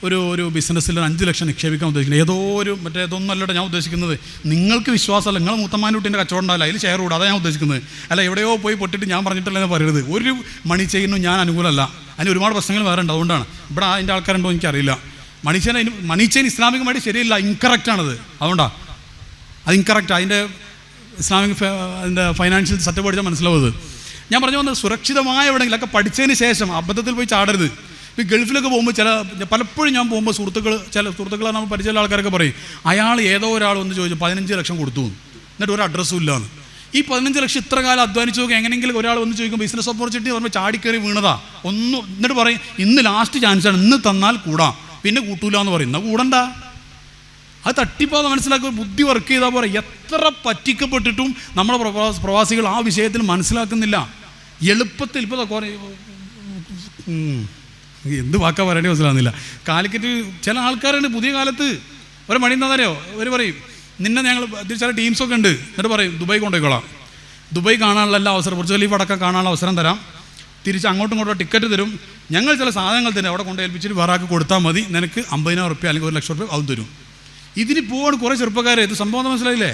ഒരു ബിസിനസ്സിൽ 5 ലക്ഷം നിക്ഷേപിക്കാൻ ഉദ്ദേശിക്കുന്നത്. ഇതൊന്നല്ലട്ടോ ഞാൻ ഉദ്ദേശിക്കുന്നത്. നിങ്ങൾക്ക് വിശ്വാസമല്ല, നിങ്ങൾ മൂത്തമ്മാൻ്റെ കുട്ടീൻ്റെ കച്ചവടം ഉണ്ടാവില്ല, അതിൽ ഷെയർ കൂടാ, അതാണ് ഞാൻ ഉദ്ദേശിക്കുന്നത്. അല്ല എവിടെയോ പോയി പൊട്ടിട്ട് ഞാൻ പറഞ്ഞിട്ടില്ലെന്ന് പറയരുത്. ഒരു മണി ചെയിനും ഞാൻ അനുകൂലമല്ല. അതിന് ഒരുപാട് പ്രശ്നങ്ങൾ വേറെ ഉണ്ട്. അതുകൊണ്ടാണ് ഇവിടെ അതിൻ്റെ ആൾക്കാരുണ്ടോ എനിക്കറിയില്ല. മണി ചെയിൻ ഇസ്ലാമികമായിട്ട് ശരിയല്ല, ഇൻകറക്റ്റാണത്. അതുകൊണ്ടാണ് അത് ഇൻകറക്റ്റ്. അതിൻ്റെ ഇസ്ലാമിക് അതിൻ്റെ ഫൈനാൻഷ്യൽ സെറ്റപ്പ് പഠിച്ചാൽ മനസ്സിലാവുന്നത്. ഞാൻ പറഞ്ഞു വന്നത്, സുരക്ഷിതമായ എവിടെയെങ്കിലൊക്കെ പഠിച്ചതിന് ശേഷം അബദ്ധത്തിൽ പോയി ചാടരുത്. ഇപ്പോൾ ഗൾഫിലൊക്കെ പോകുമ്പോൾ പലപ്പോഴും ഞാൻ പോകുമ്പോൾ ചില സുഹൃത്തുക്കളെ നമ്മൾ പരിചയമുള്ള ആൾക്കാരൊക്കെ പറയും, അയാൾ ഏതോ ഒരാൾ വന്ന് ചോദിച്ചു 15 ലക്ഷം കൊടുത്തു, എന്നിട്ട് ഒരു അഡ്രസ്സും ഇല്ലാന്ന്. ഈ 15 ലക്ഷം ഇത്ര കാലം അധ്വാനിച്ചു നോക്കി, എങ്ങനെയെങ്കിലും ഒരാൾ വന്ന് ചോദിക്കും ബിസിനസ് ഓപ്പർച്യൂണിറ്റി പറയുമ്പോൾ ചാടിക്കയറി വീണതാ എന്നിട്ട് പറയും ഇന്ന് ലാസ്റ്റ് ചാൻസാണ്, ഇന്ന് തന്നാൽ കൂടാം, പിന്നെ കൂട്ടൂല എന്ന് പറയും. എന്നാൽ കൂടണ്ട. അത് തട്ടിപ്പാന്ന് മനസ്സിലാക്കുക, ബുദ്ധി വർക്ക് ചെയ്താൽ പോലെ. എത്ര പറ്റിക്കപ്പെട്ടിട്ടും നമ്മുടെ പ്രവാസികൾ ആ വിഷയത്തിൽ മനസ്സിലാക്കുന്നില്ല. എളുപ്പത്തിൽ ഇപ്പോൾ എന്ത് വാക്കാ പറയേണ്ടി മനസ്സിലാകുന്നില്ല. കാലിക്കറ്റ് ചില ആൾക്കാരുണ്ട് പുതിയ കാലത്ത് ഒരു മണി എന്താണെന്നറിയോ, അവർ പറയും നിന്നെ ഞങ്ങൾ ചില ടീംസൊക്കെ ഉണ്ട്, എന്നിട്ട് പറയും ദുബായ് കൊണ്ടുപോയിക്കോളാം, ദുബായ് കാണാനുള്ള എല്ലാ അവസരം, ബുർജ് ഖലീഫ അടക്കം കാണാനുള്ള അവസരം തരാം, തിരിച്ച് അങ്ങോട്ടും ഇങ്ങോട്ടും ടിക്കറ്റ് തരും, ഞങ്ങൾ ചില സാധനങ്ങൾ തന്നെ അവിടെ കൊണ്ട് ഏൽപ്പിച്ചിട്ട് വേറെ ആൾക്ക് കൊടുത്താൽ മതി, നിനക്ക് 50,000 റുപ്യ അല്ലെങ്കിൽ 1 ലക്ഷം റുപ്യ അതും തരും. ഇതിന് പോവാണ് കുറേ ചെറുപ്പക്കാരെ. ഇത് സംഭവം മനസ്സിലായില്ലേ?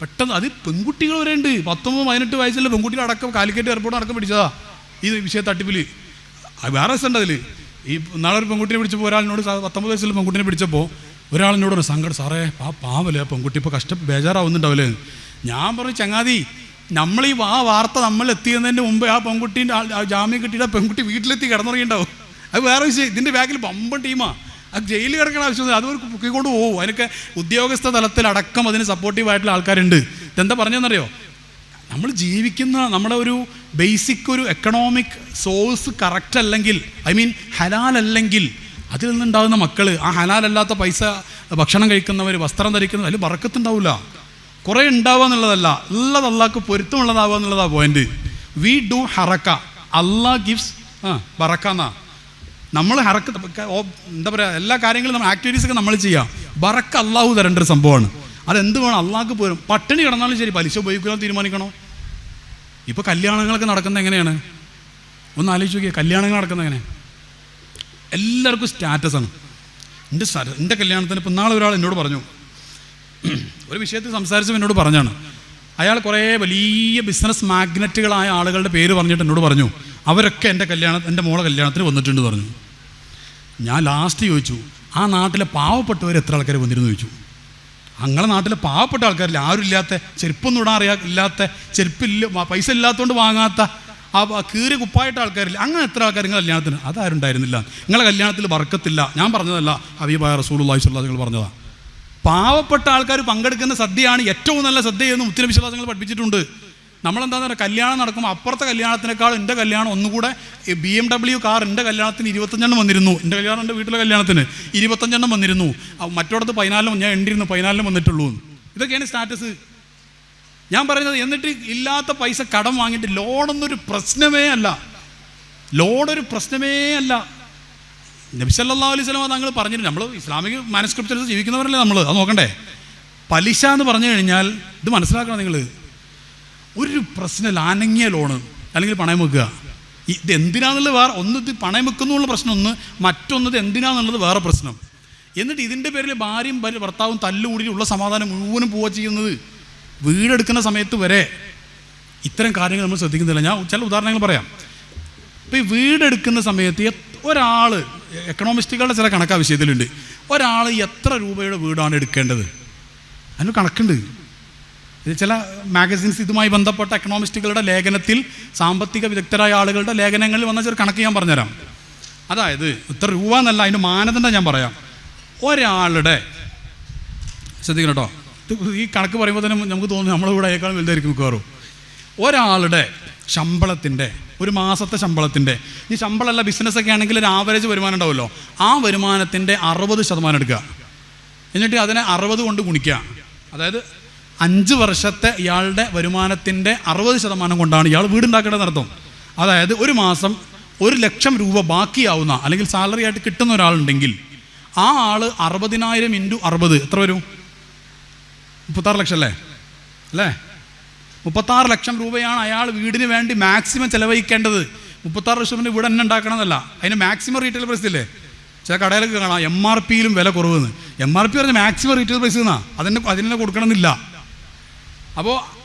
പെട്ടെന്ന് അത് പെൺകുട്ടികൾ വരെ ഉണ്ട്. 19-18 വയസ്സുള്ള പെൺകുട്ടികൾ അടക്കം കാലിക്കറ്റ് എയർപോർട്ട് അടക്കം പിടിച്ചതാ ഈ വിഷയ തട്ടിപ്പിൽ. വേറെ രസമുണ്ട് അതിൽ. ഈ നാളെ ഒരു പെൺകുട്ടിനെ പിടിച്ചപ്പോൾ ഒരാളിനോട് 19 വയസ്സുള്ള പെൺകുട്ടിനെ പിടിച്ചപ്പോൾ ഒരാളിനോട് ഒരു സങ്കടം, സാറേ പാവല്ലേ പെൺകുട്ടി ഇപ്പോൾ ബേജാറാവുന്നുണ്ടാവില്ലേ. ഞാൻ പറഞ്ഞു, ചങ്ങാതി നമ്മൾ ഈ വാർത്ത നമ്മൾ എത്തിയതിൻ്റെ മുമ്പ് ആ പെൺകുട്ടീൻ്റെ ജാമ്യം കിട്ടിയിട്ട് ആ പെൺകുട്ടി വീട്ടിലെത്തി കിടന്നുറങ്ങിയിട്ടുണ്ടാവും. അത് വേറെ വിഷയം. ഇതിൻ്റെ ബാക്കിൽ ബമ്പൻ ടീമാണ്. അത് ജയിലിൽ കിടക്കണ ആവശ്യമൊന്നും, അത് പൊക്കിക്കൊണ്ട് പോകും. അതിനൊക്കെ ഉദ്യോഗസ്ഥ തലത്തിലടക്കം അതിന് സപ്പോർട്ടീവായിട്ടുള്ള ആൾക്കാരുണ്ട്. ഇതെന്താ പറഞ്ഞതെന്നറിയോ, നമ്മൾ ജീവിക്കുന്ന നമ്മുടെ ഒരു ബേസിക് ഒരു എക്കണോമിക് സോഴ്സ് കറക്റ്റ് അല്ലെങ്കിൽ, ഹലാൽ അല്ലെങ്കിൽ അതിൽ നിന്നുണ്ടാകുന്ന മക്കൾ, ആ ഹലാലല്ലാത്ത പൈസ ഭക്ഷണം കഴിക്കുന്നവർ, വസ്ത്രം ധരിക്കുന്നവർ, അതിൽ ബറക്കത്തുണ്ടാവില്ല. കുറേ ഉണ്ടാവുക എന്നുള്ളതല്ല, ഉള്ളത് അള്ളാഹ്ക്ക് പൊരുത്തമുള്ളതാവുക എന്നുള്ളതാണ് പോയിന്റ്. വി ഡു ഹറക്ക, അള്ളാഹ് ഗിവ്സ് ബറക്ക എന്നാ. നമ്മൾ എന്താ പറയുക, എല്ലാ കാര്യങ്ങളും നമ്മൾ ആക്ടിവിറ്റീസൊക്കെ നമ്മൾ ചെയ്യാം. ബറക്ക അള്ളാഹു തരേണ്ട ഒരു സംഭവമാണ്. അതെന്ത് വേണം, അള്ളാഹ്ക്ക് പോരും. പട്ടിണി കിടന്നാലും ശരി, പലിശ ഉപയോഗിക്കാൻ തീരുമാനിക്കണോ? ഇപ്പോൾ കല്യാണങ്ങളൊക്കെ നടക്കുന്നത് എങ്ങനെയാണ്? ഒന്ന് ആലോചിച്ച് നോക്കിയാൽ കല്യാണങ്ങൾ നടക്കുന്നത് എങ്ങനെ? എല്ലാവർക്കും സ്റ്റാറ്റസാണ്. എൻ്റെ കല്യാണത്തിന് ഇപ്പം നാളെ ഒരാൾ എന്നോട് പറഞ്ഞു, ഒരു വിഷയത്തിൽ സംസാരിച്ചപ്പോൾ എന്നോട് പറഞ്ഞാണ്, അയാൾ കുറേ വലിയ ബിസിനസ് മാഗ്നറ്റുകളായ ആളുകളുടെ പേര് പറഞ്ഞിട്ട് എന്നോട് പറഞ്ഞു, അവരൊക്കെ എൻ്റെ മോളെ കല്യാണത്തിന് വന്നിട്ടുണ്ട് പറഞ്ഞു. ഞാൻ ലാസ്റ്റ് ചോദിച്ചു, ആ നാട്ടിലെ പാവപ്പെട്ടവർ എത്ര ആൾക്കാർ വന്നിരുന്നു ചോദിച്ചു. അങ്ങനെ നാട്ടിലെ പാവപ്പെട്ട ആൾക്കാരില്ല, ആരും ഇല്ലാത്ത, ചെരുപ്പൊന്നും ഇടാൻ ഇല്ലാത്ത, ചെരുപ്പില്ല, പൈസ ഇല്ലാത്തതുകൊണ്ട് വാങ്ങാത്ത, ആ കീറിയ കുപ്പായിട്ട ആൾക്കാരില്ല. അങ്ങനെ എത്ര ആൾക്കാർ നിങ്ങളുടെ കല്യാണത്തിന്? അതാരും ഉണ്ടായിരുന്നില്ല. നിങ്ങളുടെ കല്യാണത്തിൽ ബർക്കത്തില്ല. ഞാൻ പറഞ്ഞതല്ല, ഹബീബായ റസൂലുള്ളാഹി സ്വല്ലല്ലാഹു അലൈഹി വസല്ലം പറഞ്ഞതാണ്. പാവപ്പെട്ട ആൾക്കാർ പങ്കെടുക്കുന്ന സദ്യയാണ് ഏറ്റവും നല്ല സദ്യയെന്ന് മുത്തനബി വിശ്വാസങ്ങൾ പഠിപ്പിച്ചിട്ടുണ്ട്. നമ്മളെന്താണെന്ന് പറയുക, കല്യാണം നടക്കുമ്പോൾ അപ്പുറത്തെ കല്യാണത്തിനേക്കാൾ എൻ്റെ കല്യാണം ഒന്നുകൂടെ, BMW കാർ എൻ്റെ കല്യാണത്തിന് 25 വന്നിരുന്നു, എൻ്റെ കല്യാണം എൻ്റെ വീട്ടിലെ കല്യാണത്തിന് 25 വന്നിരുന്നു, മറ്റോടത്ത് 14, ഞാൻ എണ്ണിരുന്നു 14 വന്നിട്ടുള്ളൂ. ഇതൊക്കെയാണ് സ്റ്റാറ്റസ്. ഞാൻ പറയുന്നത്, എന്നിട്ട് ഇല്ലാത്ത പൈസ കടം വാങ്ങിയിട്ട് ലോണൊന്നൊരു പ്രശ്നമേ അല്ല, ലോണൊരു പ്രശ്നമേ അല്ല. നബി സല്ലല്ലാഹു അലൈഹി വസല്ലം തങ്ങൾ പറഞ്ഞിട്ട്, നമ്മൾ ഇസ്ലാമിക മാനസ്ക്രിപ്റ്റ് ജീവിക്കുന്നവരല്ലേ നമ്മൾ, അത് നോക്കണ്ടേ. പലിശ എന്ന് പറഞ്ഞു കഴിഞ്ഞാൽ ഇത് മനസ്സിലാക്കണം നിങ്ങൾ, ഒരു പ്രശ്നമില്ല. അനങ്ങിയ ലോണ് അല്ലെങ്കിൽ പണയം വെക്കുക, ഇത് എന്തിനാന്നുള്ളത് വേറെ ഒന്ന്. ഇത് പണയം വെക്കുന്നുള്ള പ്രശ്നം ഒന്ന്, മറ്റൊന്നത് എന്തിനാന്നുള്ളത് വേറെ പ്രശ്നം. എന്നിട്ട് ഇതിൻ്റെ പേരിൽ ഭാര്യയും ഭർത്താവും തല്ലുകൂടിയുള്ള സമാധാനം മുഴുവനും പോവുക ചെയ്യുന്നത്. വീടെടുക്കുന്ന സമയത്ത് വരെ ഇത്തരം കാര്യങ്ങൾ നമ്മൾ ശ്രദ്ധിക്കുന്നില്ല. ഞാൻ ചില ഉദാഹരണങ്ങൾ പറയാം. ഇപ്പോൾ ഈ വീടെടുക്കുന്ന സമയത്ത് ഒരാൾ, എക്കണോമിസ്റ്റുകളുടെ ചില കണക്കാ വിഷയത്തിലുണ്ട്, ഒരാൾ എത്ര രൂപയുടെ വീടാണ് എടുക്കേണ്ടത്, അതിന് കണക്കുണ്ട്. ചില മാഗസിൻസ് ഇതുമായി ബന്ധപ്പെട്ട എക്കണോമിസ്റ്റുകളുടെ ലേഖനത്തിൽ, സാമ്പത്തിക വിദഗ്ധരായ ആളുകളുടെ ലേഖനങ്ങളിൽ വന്ന ചെറിയ കണക്ക് ഞാൻ പറഞ്ഞുതരാം. അതായത് ഇത്ര രൂപ എന്നല്ല, അതിൻ്റെ മാനദണ്ഡം ഞാൻ പറയാം. ഒരാളുടെ, ശ്രദ്ധിക്കണം കേട്ടോ, ഈ കണക്ക് പറയുമ്പോൾ തന്നെ നമുക്ക് തോന്നുന്നു നമ്മളിവിടെ അയേക്കാളും വലുതായിരിക്കും മിക്കവാറും. ഒരാളുടെ ശമ്പളത്തിൻ്റെ ഒരു മാസത്തെ ശമ്പളത്തിൻ്റെ, ഈ ശമ്പളമല്ല ബിസിനസ്സൊക്കെ ആണെങ്കിൽ ഒരു ആവറേജ് വരുമാനം ഉണ്ടാവുമല്ലോ, ആ വരുമാനത്തിൻ്റെ 60% എടുക്കുക. എന്നിട്ട് അതിനെ 60 കൊണ്ട് ഗുണിക്കുക. അതായത് 5 വർഷത്തെ ഇയാളുടെ വരുമാനത്തിൻ്റെ 60% കൊണ്ടാണ് ഇയാൾ വീടുണ്ടാക്കേണ്ടത് നടത്തും. അതായത് ഒരു മാസം 1,00,000 രൂപ ബാക്കിയാവുന്ന അല്ലെങ്കിൽ സാലറി ആയിട്ട് കിട്ടുന്ന ഒരാളുണ്ടെങ്കിൽ ആ ആൾ 60,000 × 60 എത്ര വരും? 36 ലക്ഷം അല്ലേ? 36 ലക്ഷം രൂപയാണ് അയാൾ വീടിന് വേണ്ടി മാക്സിമം ചിലവഴിക്കേണ്ടത്. 36 ലക്ഷത്തിൻ്റെ വീട് തന്നെ ഉണ്ടാക്കണമെന്നല്ല, അതിന് മാക്സിമം റീറ്റെയിൽ പ്രൈസ് ഇല്ലേ? ചില കടയിലൊക്കെ കാണാം MRPയിലും വില കുറവെന്ന്. MRP പറഞ്ഞാൽ മാക്സിമം റീറ്റെയിൽ പ്രൈസ് എന്നാ, അതിനെ കൊടുക്കണമെന്നില്ല. അപ്പോൾ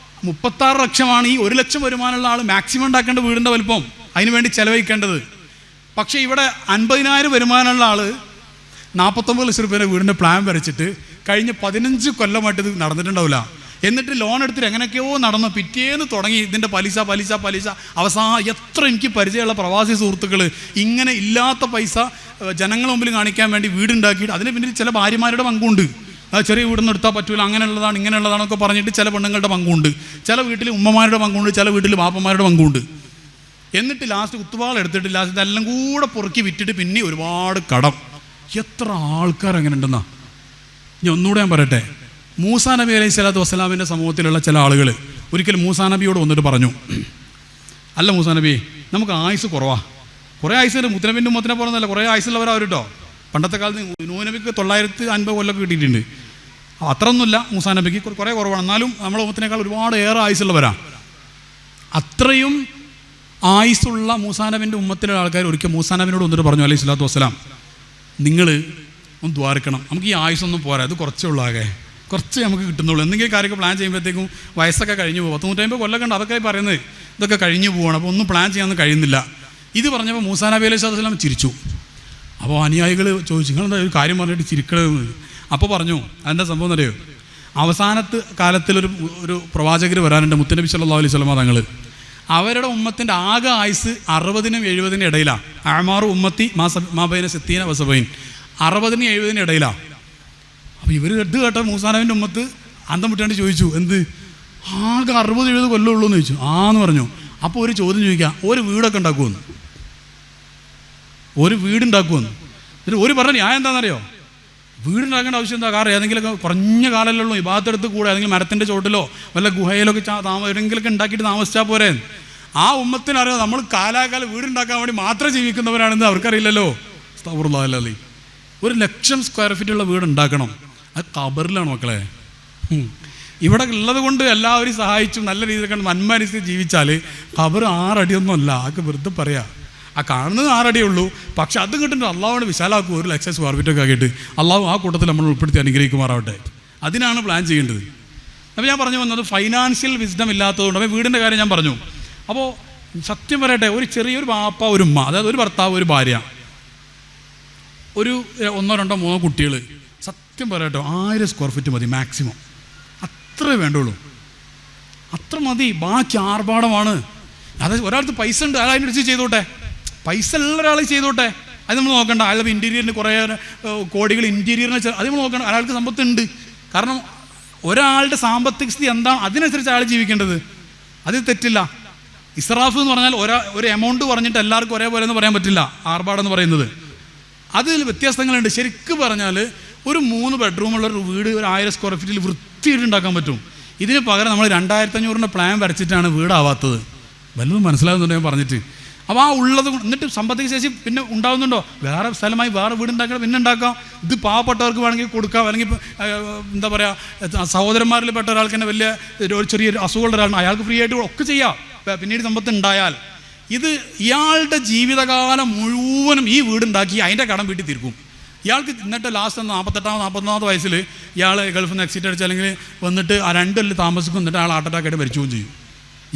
36 ലക്ഷമാണ് ഈ 1 ലക്ഷം വരുമാനമുള്ള ആൾ മാക്സിമം ഉണ്ടാക്കേണ്ട വീടിൻ്റെ വലുപ്പം, അതിന് വേണ്ടി ചിലവഴിക്കേണ്ടത്. പക്ഷേ ഇവിടെ 50,000 വരുമാനമുള്ള ആൾ 49 ലക്ഷം രൂപയുടെ വീടിൻ്റെ പ്ലാൻ വരച്ചിട്ട് കഴിഞ്ഞ 15 കൊല്ലമായിട്ട് ഇത് നടന്നിട്ടുണ്ടാവില്ല. എന്നിട്ട് ലോൺ എടുത്തിട്ട് എങ്ങനെയൊക്കെയോ നടന്നു, പിറ്റേന്ന് തുടങ്ങി ഇതിൻ്റെ പലിശ. അവസാനം എത്ര എനിക്ക് പരിചയമുള്ള പ്രവാസി സുഹൃത്തുക്കൾ ഇങ്ങനെ ഇല്ലാത്ത പൈസ ജനങ്ങളുടെ മുമ്പിൽ കാണിക്കാൻ വേണ്ടി വീടുണ്ടാക്കിയിട്ട് അതിന് പിന്നിൽ ചില ഭാര്യമാരുടെ പങ്കുണ്ട്. ചെറിയ വീടൊന്നും എടുത്താൽ പറ്റൂല, അങ്ങനെയുള്ളതാണ് ഇങ്ങനെയുള്ളതാണൊക്കെ പറഞ്ഞിട്ട് ചില പെണ്ണുങ്ങളുടെ പങ്കുണ്ട്, ചില വീട്ടിൽ ഉമ്മമാരുടെ പങ്കുണ്ട്, ചില വീട്ടിൽ ബാപ്പന്മാരുടെ പങ്കുണ്ട്. എന്നിട്ട് ലാസ്റ്റ് കുത്തുവാൾ എടുത്തിട്ട് ലാസ്റ്റ് ഇതെല്ലാം കൂടെ പൊറുക്കി വിറ്റിട്ട് പിന്നെ ഒരുപാട് കടം. എത്ര ആൾക്കാർ അങ്ങനെ ഉണ്ടെന്നാ. ഇനി ഒന്നുകൂടെ ഞാൻ പറയട്ടെ, മൂസാ നബി അലൈഹി സ്വലാത്തു വസ്സലാമിൻ്റെ സമൂഹത്തിലുള്ള ചില ആളുകൾ ഒരിക്കലും മൂസാ നബിയോട് വന്നിട്ട് പറഞ്ഞു, അല്ല മൂസാ നബി, നമുക്ക് ആയുസ് കുറവാ. കുറേ ആയുസ് മുത്തനബിൻ്റെ ഉമ്മത്തിനെ പോകുന്നതല്ല, കുറേ ആയുസുള്ളവരാ അവർ കേട്ടോ. പണ്ടത്തെ കാലത്ത് നൂഹ് നബിക്ക് 950 കൊല്ലമൊക്കെ കിട്ടിയിട്ടുണ്ട്. അത്രയൊന്നുമില്ല മൂസാ നബിക്ക്, കുറേ കുറവാണ്. എന്നാലും നമ്മളെ ഉമ്മത്തിനേക്കാൾ ഒരുപാട് ഏറെ ആയുസുള്ളവരാ. അത്രയും ആയുസുള്ള മൂസാ നബിൻ്റെ ഉമ്മത്തിലുള്ള ആൾക്കാർ ഒരിക്കൽ മൂസാ നബിനോട് വന്നിട്ട് പറഞ്ഞു അലൈഹി സ്വലാത്തു വസ്സലാം, നിങ്ങൾ ഒന്ന് ദ്വാരക്കണം, നമുക്ക് ഈ ആയുസൊന്നും പോരാ, ഇത് കുറച്ചേ ഉള്ളാകെ, കുറച്ച് നമുക്ക് കിട്ടുന്നുള്ളൂ. എന്തെങ്കിലും കാര്യമൊക്കെ പ്ലാൻ ചെയ്യുമ്പോഴത്തേക്കും വയസ്സൊക്കെ കഴിഞ്ഞു പോകും. 150 കൊല്ലമൊക്കെ ഉണ്ട്, അതൊക്കെ പറയുന്നത് ഇതൊക്കെ കഴിഞ്ഞു പോകണം. അപ്പോൾ ഒന്നും പ്ലാൻ ചെയ്യാനൊന്നും കഴിയുന്നില്ല. ഇത് പറഞ്ഞപ്പോൾ മൂസാ നബി അലൈഹി സ്വലാത്തു വസ്സലാം ചിരിച്ചു. അപ്പോൾ അനുയായികൾ ചോദിച്ചു, നിങ്ങളെന്താ ഒരു കാര്യം പറഞ്ഞിട്ട് ചിരിക്കണമെന്ന്. അപ്പോൾ പറഞ്ഞു, അതിൻ്റെ സംഭവം അറിയോ, അവസാനത്തെ കാലത്തിലൊരു പ്രവാചകർ വരാനുണ്ട്, മുത്തനബി സല്ലല്ലാഹു അലൈഹി വസല്ലം തങ്ങൾ. അവരുടെ ഉമ്മത്തിൻ്റെ ആകെ ആയുസ് 60-നും 70-നും ഇടയിലാണ്. അഅ്മാറു ഉമ്മത്തി മാബൈന 60 വസബൈൻ, 60-നും 70-നും ഇടയിലാണ്. അപ്പോൾ ഇവർ ഇത് കേട്ട മൂസാ നബിൻ്റെ ഉമ്മത്ത് അന്തം വിട്ടാണ്ട് ചോദിച്ചു, എന്ത് ആകെ 60-70 കൊല്ലം ഉള്ളൂ എന്ന് ചോദിച്ചു. ആന്ന് പറഞ്ഞു. അപ്പോൾ ഒരു ചോദ്യം ചോദിക്കുക, ഒരു വീടൊക്കെ ഉണ്ടാക്കുമെന്ന്, ഒരു വീടുണ്ടാക്കുമെന്ന്. എന്നിട്ട് ഒരു പറഞ്ഞു, ഞാൻ എന്താണെന്നറിയോ, വീടുണ്ടാക്കേണ്ട ആവശ്യം എന്താ? കാരണം ഏതെങ്കിലുമൊക്കെ കുറഞ്ഞ കാലമല്ലേ ഉള്ളൂ, ഇബാദത്തെടുത്ത് കൂടെ ഏതെങ്കിലും മരത്തിൻ്റെ ചോട്ടിലോ വല്ല ഗുഹയിലൊക്കെ എവിടെയെങ്കിലൊക്കെ ഉണ്ടാക്കിയിട്ട് താമസിച്ചാൽ പോരെ. ആ ഉമ്മത്തിനറിയാം നമ്മൾ കാലാകാലം വീടുണ്ടാക്കാൻ വേണ്ടി മാത്രം ജീവിക്കുന്നവരാണെന്ന് അവർക്കറിയില്ലല്ലോ. അസ്തഗ്ഫിറുല്ലാഹ്. 1,00,000 സ്ക്വയർ ഫീറ്റുള്ള വീട് ഉണ്ടാക്കണം, അത് ഖബറിലാണ് മക്കളെ. ഇവിടെ ഉള്ളത് കൊണ്ട് എല്ലാവരും സഹായിച്ചും നല്ല രീതിയിൽ കണ്ട് മന്മനസ്സിൽ ജീവിച്ചാൽ ഖബർ 6 അടിയൊന്നും അല്ല, ആൾക്ക് വെറുതെ പറയാം. ആ കാണുന്നത് 6 അടിയേ ഉള്ളൂ, പക്ഷെ അത് കിട്ടുന്നത് അള്ളാഹുവിനെ വിശാലാക്കും. 1,00,000 സ്ക്വയർ ഫീറ്റൊക്കെ ആക്കിയിട്ട് അള്ളാഹു ആ കൂട്ടത്തിൽ നമ്മൾ ഉൾപ്പെടുത്തി അനുഗ്രഹിക്കുമാറാവട്ടെ. അതിനാണ് പ്ലാൻ ചെയ്യേണ്ടത്. അപ്പോൾ ഞാൻ പറഞ്ഞു വന്നത് ഫൈനാൻഷ്യൽ വിസ്ഡം ഇല്ലാത്തതുകൊണ്ട്. അപ്പോൾ വീടിൻ്റെ കാര്യം ഞാൻ പറഞ്ഞു. അപ്പോൾ സത്യം പറയട്ടെ, ഒരു ചെറിയൊരു വാപ്പ ഒരു ഉമ്മ, അതായത് ഒരു ഭർത്താവ് ഒരു ഭാര്യ, ഒരു 1, 2, 3 കുട്ടികൾ, സത്യം പറയട്ടെ 1000 സ്ക്വയർ ഫീറ്റ് മതി മാക്സിമം. അത്രേ വേണ്ടുള്ളൂ, അത്ര മതി. ബാക്കി ആർഭാടമാണ്. അതായത് ഒരാൾക്ക് പൈസ ഉണ്ട്, അയാൾ അതിനനുസരിച്ച് ചെയ്തോട്ടെ, പൈസ ഉള്ള ഒരാൾ ചെയ്തോട്ടെ, അത് നമ്മൾ നോക്കണ്ട. അയാൾ ഇൻറ്റീരിയറിന് കുറേ കോടികൾ ഇൻറ്റീരിയറിന് അത് നമ്മൾ നോക്കണം. അയാൾക്ക് സമ്പത്തുണ്ട്. കാരണം ഒരാളുടെ സാമ്പത്തിക സ്ഥിതി എന്താണ് അതിനനുസരിച്ച് അയാൾ ജീവിക്കേണ്ടത്, അതിൽ തെറ്റില്ല. ഇസ്രാഫ് എന്ന് പറഞ്ഞാൽ ഒരു എമൗണ്ട് പറഞ്ഞിട്ട് എല്ലാവർക്കും ഒരേപോലെ എന്ന് പറയാൻ പറ്റില്ല. ആർഭാടെന്ന് പറയുന്നത് അതിൽ വ്യത്യാസങ്ങളുണ്ട്. ശരിക്കും പറഞ്ഞാൽ ഒരു 3 ബെഡ്റൂമുള്ള ഒരു വീട് ഒരു 1000 സ്ക്വയർ ഫീറ്റിൽ വൃത്തിയിട്ട് ഉണ്ടാക്കാൻ പറ്റും. ഇതിന് പകരം നമ്മൾ 2500 പ്ലാൻ വരച്ചിട്ടാണ് വീടാവാത്തത്. വല്ലതും മനസ്സിലാകുന്നുണ്ടോ ഞാൻ പറഞ്ഞിട്ട്? അപ്പോൾ ആ ഉള്ളത് എന്നിട്ട് സാമ്പത്തിക ശേഷി പിന്നെ ഉണ്ടാകുന്നുണ്ടോ? വേറെ സ്ഥലമായി വേറെ വീടുണ്ടാക്കണം, പിന്നെ ഉണ്ടാക്കാം. ഇത് പാവപ്പെട്ടവർക്ക് വേണമെങ്കിൽ കൊടുക്കാം. അല്ലെങ്കിൽ എന്താ പറയുക, സഹോദരന്മാരിൽ പെട്ട ഒരാൾക്ക് തന്നെ വലിയ ചെറിയൊരു അസുഖമുള്ള ഒരാളാണ്, അയാൾക്ക് ഫ്രീ ആയിട്ട് ഒക്കെ ചെയ്യാം പിന്നീട് സമ്പത്ത് ഉണ്ടായാൽ. ഇത് ഇയാളുടെ ജീവിതകാലം മുഴുവനും ഈ വീടുണ്ടാക്കി അതിൻ്റെ കടം വീട്ടിൽ തീർക്കും. ഇയാൾക്ക് എന്നിട്ട് ലാസ്റ്റ് 48-49 വയസ്സിൽ ഇയാൾ ഗൾഫിൽ നിന്ന് എക്സിറ്റ് അടിച്ച് അല്ലെങ്കിൽ വന്നിട്ട് ആ 2 കൊല്ലം താമസിക്കും. എന്നിട്ട് അയാൾ ഹാർട്ട് അറ്റാക്കായിട്ട് മരിച്ചുകയും ചെയ്യും.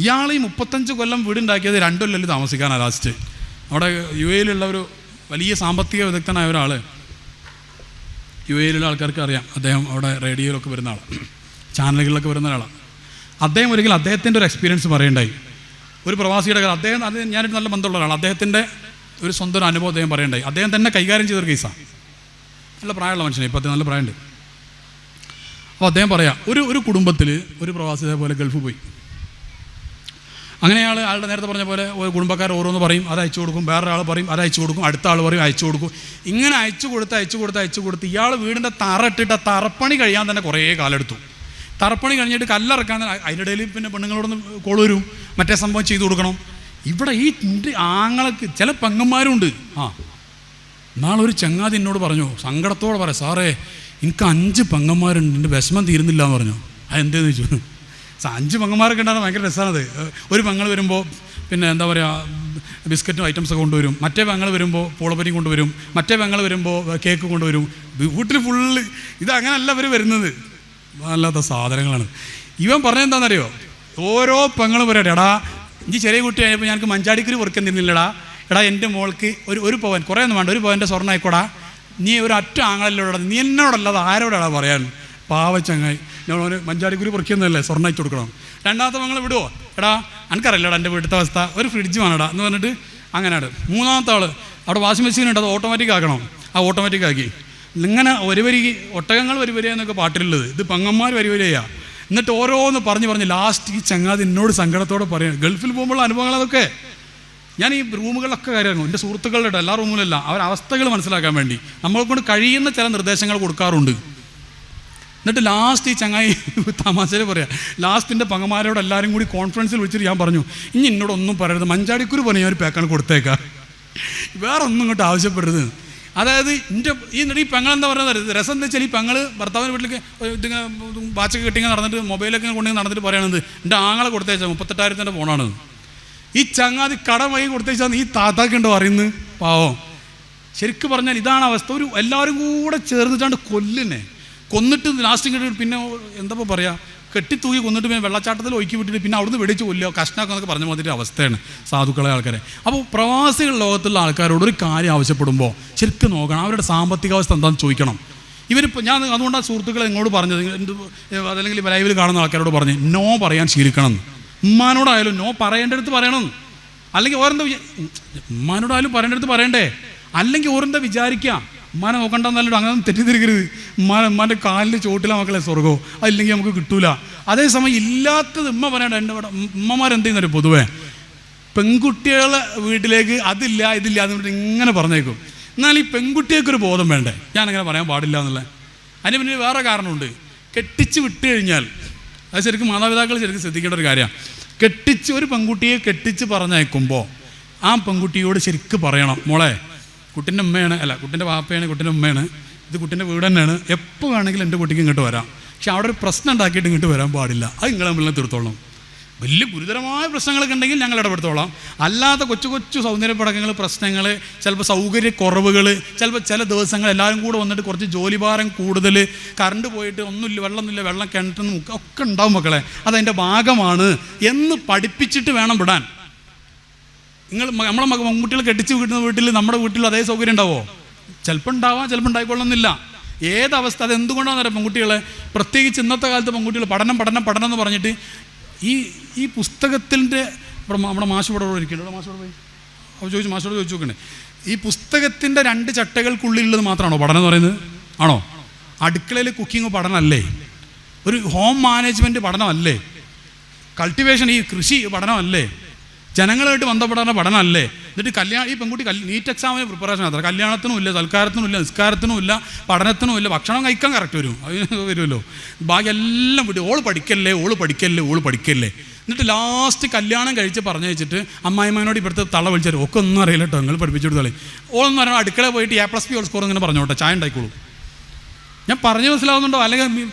ഇയാൾ ഈ 35 കൊല്ലം വീടുണ്ടാക്കിയത് 2 കൊല്ലം താമസിക്കാനാണ് ലാസ്റ്റ്. അവിടെ UAE ഒരു വലിയ സാമ്പത്തിക വിദഗ്ധനായ ഒരാൾ, UAE ആൾക്കാർക്ക് അറിയാം, അദ്ദേഹം അവിടെ റേഡിയോയിലൊക്കെ വരുന്ന ആളാണ്, ചാനലുകളിലൊക്കെ വരുന്ന ഒരാളാണ്. അദ്ദേഹം ഒരിക്കലും അദ്ദേഹത്തിൻ്റെ ഒരു എക്സ്പീരിയൻസ് പറയണ്ടായി. ഒരു പ്രവാസിയുടെ കഥ. അത് ഞാനൊരു നല്ല ബന്ധമുള്ള ഒരാളാണ്. അദ്ദേഹത്തിൻ്റെ ഒരു സ്വന്തം അനുഭവം അദ്ദേഹം പറയണ്ടായി. അദ്ദേഹം തന്നെ കൈകാര്യം ചെയ്തൊരു കേസാണ്. നല്ല പ്രായമുള്ള മനുഷ്യനെ, ഇപ്പോൾ അദ്ദേഹം നല്ല പ്രായമുണ്ട്. അപ്പോൾ അദ്ദേഹം പറയാം, ഒരു കുടുംബത്തിൽ ഒരു പ്രവാസി ഇതേപോലെ ഗൾഫ് പോയി. അങ്ങനെ ആളുടെ നേരത്തെ പറഞ്ഞ പോലെ ഒരു കുടുംബക്കാർ ഓരോന്ന് പറയും, അത് അയച്ചു കൊടുക്കും, വേറൊരാൾ പറയും അത് അയച്ചു കൊടുക്കും, അടുത്ത ആൾ പറയും അയച്ചു കൊടുക്കും. ഇങ്ങനെ അയച്ചു കൊടുത്ത് ഇയാൾ വീടിൻ്റെ തറ ഇട്ടിട്ട് തറപ്പണി കഴിയാൻ തന്നെ കുറേ കാലെടുത്തു. തറപ്പണി കഴിഞ്ഞിട്ട് കല്ലിറക്കാൻ അതിൻ്റെ ഇടയിൽ പിന്നെ പെണ്ണുങ്ങളോടൊന്ന് കോൾ വരും, മറ്റേ സംഭവം ചെയ്തു കൊടുക്കണം. ഇവിടെ ഈ ആങ്ങൾക്ക് ചില പെങ്ങന്മാരുണ്ട്. നാളെ ഒരു ചങ്ങാതി എന്നോട് പറഞ്ഞു, സങ്കടത്തോടെ പറയാം, സാറേ എനിക്ക് 5 പെങ്ങന്മാരുണ്ട്, എൻ്റെ വിഷമം തീരുന്നില്ല എന്ന് പറഞ്ഞു. അതെന്തേന്ന് ചോദിച്ചു. 5 പെങ്ങന്മാരൊക്കെ ഉണ്ടാകുന്ന ഭയങ്കര രസമാണത്. ഒരു പെങ്ങൾ വരുമ്പോൾ പിന്നെ എന്താ പറയുക, ബിസ്ക്കറ്റും ഐറ്റംസൊക്കെ കൊണ്ടുവരും, മറ്റേ പെങ്ങൾ വരുമ്പോൾ പൂളപ്പരി കൊണ്ടുവരും, മറ്റേ പെങ്ങൾ വരുമ്പോൾ കേക്ക് കൊണ്ടുവരും. വീട്ടിൽ ഫുള്ള് ഇതങ്ങനല്ല ഇവർ വരുന്നത്, അല്ലാത്ത സാധനങ്ങളാണ്. ഇവൻ പറഞ്ഞെന്താണെന്നറിയോ, ഓരോ പെങ്ങളും പറയട്ടെ, എടാ ഇഞ്ചി ചെറിയ കുട്ടി ആയപ്പോൾ ഞങ്ങൾക്ക് മഞ്ചാടിക്കുരി പൊറുക്കാൻ തരുന്നില്ലടാ, എടാ എൻ്റെ മോൾക്ക് ഒരു പവൻ, കുറേ ഒന്നും വേണ്ട, 1 പവൻ്റെ സ്വർണ്ണം ആയിക്കോടാ, നീ ഒരു ഒറ്റ ആങ്ങളല്ലോടാ, നീ എന്നോടല്ലാതെ ആരോടാ പറയാൻ, പാവച്ചങ്ങായി ഞങ്ങളോന് മഞ്ചാടിക്കുരി പൊറിക്കുന്നതല്ലേ, സ്വർണ്ണം അയച്ചു കൊടുക്കണം. രണ്ടാമത്തെ പെങ്ങൾ വിടുവോ, എടാ എനിക്കറിയില്ലടാ എൻ്റെ വീട്ടിലത്തെ അവസ്ഥ, ഒരു ഫ്രിഡ്ജ് വേണടാ എന്ന് പറഞ്ഞിട്ട് അങ്ങനെയാണ്. മൂന്നാമത്തെ ആൾ അവിടെ വാഷിംഗ് മെഷീൻ ഉണ്ട്, അത് ഓട്ടോമാറ്റിക് ആക്കണം, ആ ഓട്ടോമാറ്റിക് ആക്കി. ഇങ്ങനെ ഒരു വരി ഒട്ടകങ്ങൾ വരി വരികയെന്നൊക്കെ പാട്ടിലുള്ളത്, ഇത് പെങ്ങന്മാർ വരി വരികയാണ്. എന്നിട്ട് ഓരോന്ന് പറഞ്ഞ് ലാസ്റ്റ് ഈ ചങ്ങാതി എന്നോട് സങ്കടത്തോടെ പറയാം, ഗൾഫിൽ പോകുമ്പോഴുള്ള അനുഭവങ്ങൾ അതൊക്കെ. ഞാൻ ഈ റൂമുകളിലൊക്കെ കാര്യമായിരുന്നു, എൻ്റെ സുഹൃത്തുക്കളുടെ എല്ലാ റൂമിലല്ല, അവസ്ഥകൾ മനസ്സിലാക്കാൻ വേണ്ടി നമ്മളെ കൊണ്ട് കഴിയുന്ന ചില നിർദ്ദേശങ്ങൾ കൊടുക്കാറുണ്ട്. എന്നിട്ട് ലാസ്റ്റ് ഈ ചങ്ങായി തമാശയിൽ പറയാം, ലാസ്റ്റിൻ്റെ പെങ്ങന്മാരോട് എല്ലാവരും കൂടി കോൺഫറൻസിൽ വിളിച്ചിട്ട് ഞാൻ പറഞ്ഞു, ഇനി എന്നോടൊന്നും പറയരുത്, മഞ്ചാടിക്കുരു പറഞ്ഞ് ഞാൻ ഒരു പാക്കാണ് കൊടുത്തേക്കാം, വേറെ ഒന്നും ഇങ്ങോട്ട് ആവശ്യപ്പെടരുത്. അതായത് ഈ പെങ്ങളെന്താ പറയുന്നത്, രസം എന്താ വെച്ചാൽ ഈ പെങ്ങൾ ഭർത്താവിൻ്റെ വീട്ടിലേക്ക് ഇതിങ്ങനെ വാച്ചൊക്കെ കെട്ടിങ്ങനെ നടന്നിട്ട് മൊബൈലൊക്കെ കൊണ്ടെങ്കിൽ നടന്നിട്ട് പറയണത്, എൻ്റെ ആങ്ങളെ കൊടുത്തേച്ചാൽ 38,000 ഫോണാണ്. ഈ ചങ്ങാതി കടം വൈകി കൊടുത്തേച്ചാൽ ഈ താത്താക്കുണ്ടോ അറിയുന്നത്, പാവം. ശരിക്കും പറഞ്ഞാൽ ഇതാണ് അവസ്ഥ. എല്ലാവരും കൂടെ ചേർന്നിട്ടാണ്ട് കൊന്നിട്ട് ലാസ്റ്റ് കിട്ടിയിട്ട് പിന്നെ എന്താ പറയുക, കെട്ടിത്തൂക്കി കൊന്നിട്ട് പിന്നെ വെള്ളച്ചാട്ടത്തിൽ ഒഴുക്കി വിട്ടിട്ട് പിന്നെ അവിടുന്ന് വെടിച്ച് കൊല്ലുക, കഷ്ണാക്കുന്നൊക്കെ പറഞ്ഞ മാതിരി അവസ്ഥയാണ് സാധുക്കളെ ആൾക്കാരെ. അപ്പോൾ പ്രവാസികൾ ലോകത്തുള്ള ആൾക്കാരോട് ഒരു കാര്യം ആവശ്യപ്പെടുമ്പോൾ ശരിക്കും നോക്കണം, അവരുടെ സാമ്പത്തികാവസ്ഥ എന്താണെന്ന് ചോദിക്കണം. ഇവരിപ്പോൾ ഞാൻ അതുകൊണ്ടാണ് സുഹൃത്തുക്കളെ ഇങ്ങോട്ട് പറഞ്ഞത്, അതല്ലെങ്കിൽ ലൈവിൽ കാണുന്ന ആൾക്കാരോട് പറഞ്ഞ് നോ പറയാൻ ശീലിക്കണം. ഉമ്മാനോടായാലും നോ പറയേണ്ടടുത്ത് പറയണം, അല്ലെങ്കിൽ ഓരെന്താ ഉമ്മാനോടായാലും പറയേണ്ടടുത്ത് പറയണ്ടേ, അല്ലെങ്കിൽ ഓരെന്താ വിചാരിക്കുക, ഉമ്മാനെ നോക്കണ്ടെന്നല്ലോ, അങ്ങനെ തെറ്റിദ്ധരിക്കരുത്. ഉമ്മാൻ്റെ കാലിൻ്റെ ചോട്ടിലെ മക്കളെ സ്വർഗമോ, അതില്ലെങ്കിൽ നമുക്ക് കിട്ടൂല. അതേസമയം ഇല്ലാത്തത് ഉമ്മ പറയണ്ട. എൻ്റെ ഇവിടെ ഉമ്മമാരെന്ത് ചെയ്യുന്നവർ പൊതുവേ പെൺകുട്ടികളെ വീട്ടിലേക്ക് അതില്ല ഇതില്ല എന്ന് പറഞ്ഞിട്ട് ഇങ്ങനെ പറഞ്ഞേക്കും. എന്നാൽ ഈ പെൺകുട്ടികൾക്കൊരു ബോധം വേണ്ടേ, ഞാനങ്ങനെ പറയാൻ പാടില്ല എന്നുള്ളത്. അതിന് പിന്നെ വേറെ കാരണമുണ്ട്. കെട്ടിച്ച് വിട്ട് കഴിഞ്ഞാൽ അത് ശരിക്കും മാതാപിതാക്കൾ ശരിക്കും ശ്രദ്ധിക്കേണ്ട ഒരു കാര്യമാണ്. ഒരു പെൺകുട്ടിയെ കെട്ടിച്ച് പറഞ്ഞയക്കുമ്പോൾ ആ പെൺകുട്ടിയോട് ശരിക്കും പറയണം, മോളെ കുട്ടീൻ്റെ ഉമ്മയാണ്, അല്ല കുട്ടീൻ്റെ വാപ്പയാണ്, കുട്ടീൻ്റെ ഉമ്മയാണ്, ഇത് കുട്ടീൻ്റെ വീട് തന്നെയാണ്, എപ്പോൾ വേണമെങ്കിലും എൻ്റെ കുട്ടിക്ക് ഇങ്ങോട്ട് വരാം, പക്ഷെ അവിടെ ഒരു പ്രശ്നം ഉണ്ടാക്കിയിട്ട് ഇങ്ങോട്ട് വരാൻ പാടില്ല, അത് നിങ്ങൾ തമ്മിൽ തീർത്തോളണം. വലിയ ഗുരുതരമായ പ്രശ്നങ്ങളൊക്കെ ഉണ്ടെങ്കിൽ ഞങ്ങൾ ഇടപെടുത്തോളാം. അല്ലാത്ത കൊച്ചു സൗന്ദര്യപ്പടക്കങ്ങൾ, പ്രശ്നങ്ങൾ, ചിലപ്പോൾ സൗകര്യക്കുറവുകൾ, ചിലപ്പോൾ ചില ദിവസങ്ങൾ എല്ലാവരും കൂടെ വന്നിട്ട് കുറച്ച് ജോലിഭാരം കൂടുതൽ, കറണ്ട് പോയിട്ട് ഒന്നുമില്ല, വെള്ളമൊന്നുമില്ല, വെള്ളം കിണറ്റിന്ന് ഒക്കെ ഉണ്ടാവും മക്കളെ, അതതിൻ്റെ ഭാഗമാണ് എന്ന് പഠിപ്പിച്ചിട്ട് വേണം വിടാൻ. നമ്മളെ പെൺകുട്ടികൾ കെട്ടിച്ച് വീട്ടുന്ന വീട്ടിൽ നമ്മുടെ വീട്ടിൽ അതേ സൗകര്യം ഉണ്ടാവുമോ? ചിലപ്പോൾ ഉണ്ടാവാം, ചിലപ്പോൾ ഉണ്ടായിക്കൊള്ളുന്നില്ല. ഏതവസ്ഥ, അതെന്തുകൊണ്ടാണെന്ന് അറിയാം. പെൺകുട്ടികളെ പ്രത്യേകിച്ച് ഇന്നത്തെ കാലത്ത് പെൺകുട്ടികൾ പഠനം എന്ന് പറഞ്ഞിട്ട് ഈ പുസ്തകത്തിൻ്റെ നമ്മുടെ മാഷോട് ഇരിക്കുന്നുണ്ട്, മാഷോട് പോയി മാഷോട് ചോദിച്ചു നോക്കണേ, ഈ പുസ്തകത്തിൻ്റെ 2 ചട്ടകൾക്കുള്ളിലുള്ളത് മാത്രമാണോ പഠനം എന്ന് പറയുന്നത്? ആണോ? അടുക്കളയിൽ കുക്കിംഗ് പഠനമല്ലേ? ഒരു ഹോം മാനേജ്മെൻറ്റ് പഠനമല്ലേ? കൾട്ടിവേഷൻ, ഈ കൃഷി പഠനമല്ലേ? ജനങ്ങളായിട്ട് ബന്ധപ്പെടുന്ന പഠനമല്ലേ? എന്നിട്ട് ഈ പെൺകുട്ടി നീറ്റ് എക്സാമിന് പ്രിപ്പറേഷൻ അത്ര, കല്യാണത്തിനും ഇല്ല, സൽക്കാരത്തിനും ഇല്ല, നിസ്കാരത്തിനും ഇല്ല, പഠനത്തിനും ഇല്ല, ഭക്ഷണം കഴിക്കാൻ കറക്റ്റ് വരും, അതിന് വരുമല്ലോ, ബാക്കി എല്ലാം വിട്ട് ഓള് പഠിക്കല്ലേ. എന്നിട്ട് ലാസ്റ്റ് കല്യാണം കഴിച്ച് പറഞ്ഞു വെച്ചിട്ട് അമ്മായിമാനോട് ഇവിടുത്തെ തള്ള വിളിച്ചാൽ ഒക്കെ ഒന്നും അറിയില്ല കേട്ടോ, നിങ്ങൾ പഠിപ്പിച്ചു കൊടുത്താളേ. ഓളെന്ന് പറഞ്ഞാൽ അടുക്കള പോയിട്ട് A+B സ്കോർ ഇങ്ങനെ പറഞ്ഞോട്ടെ, ചായ ഉണ്ടായിക്കോളൂ. ഞാൻ പറഞ്ഞു മനസ്സിലാവുന്നുണ്ടോ? അല്ലെങ്കിൽ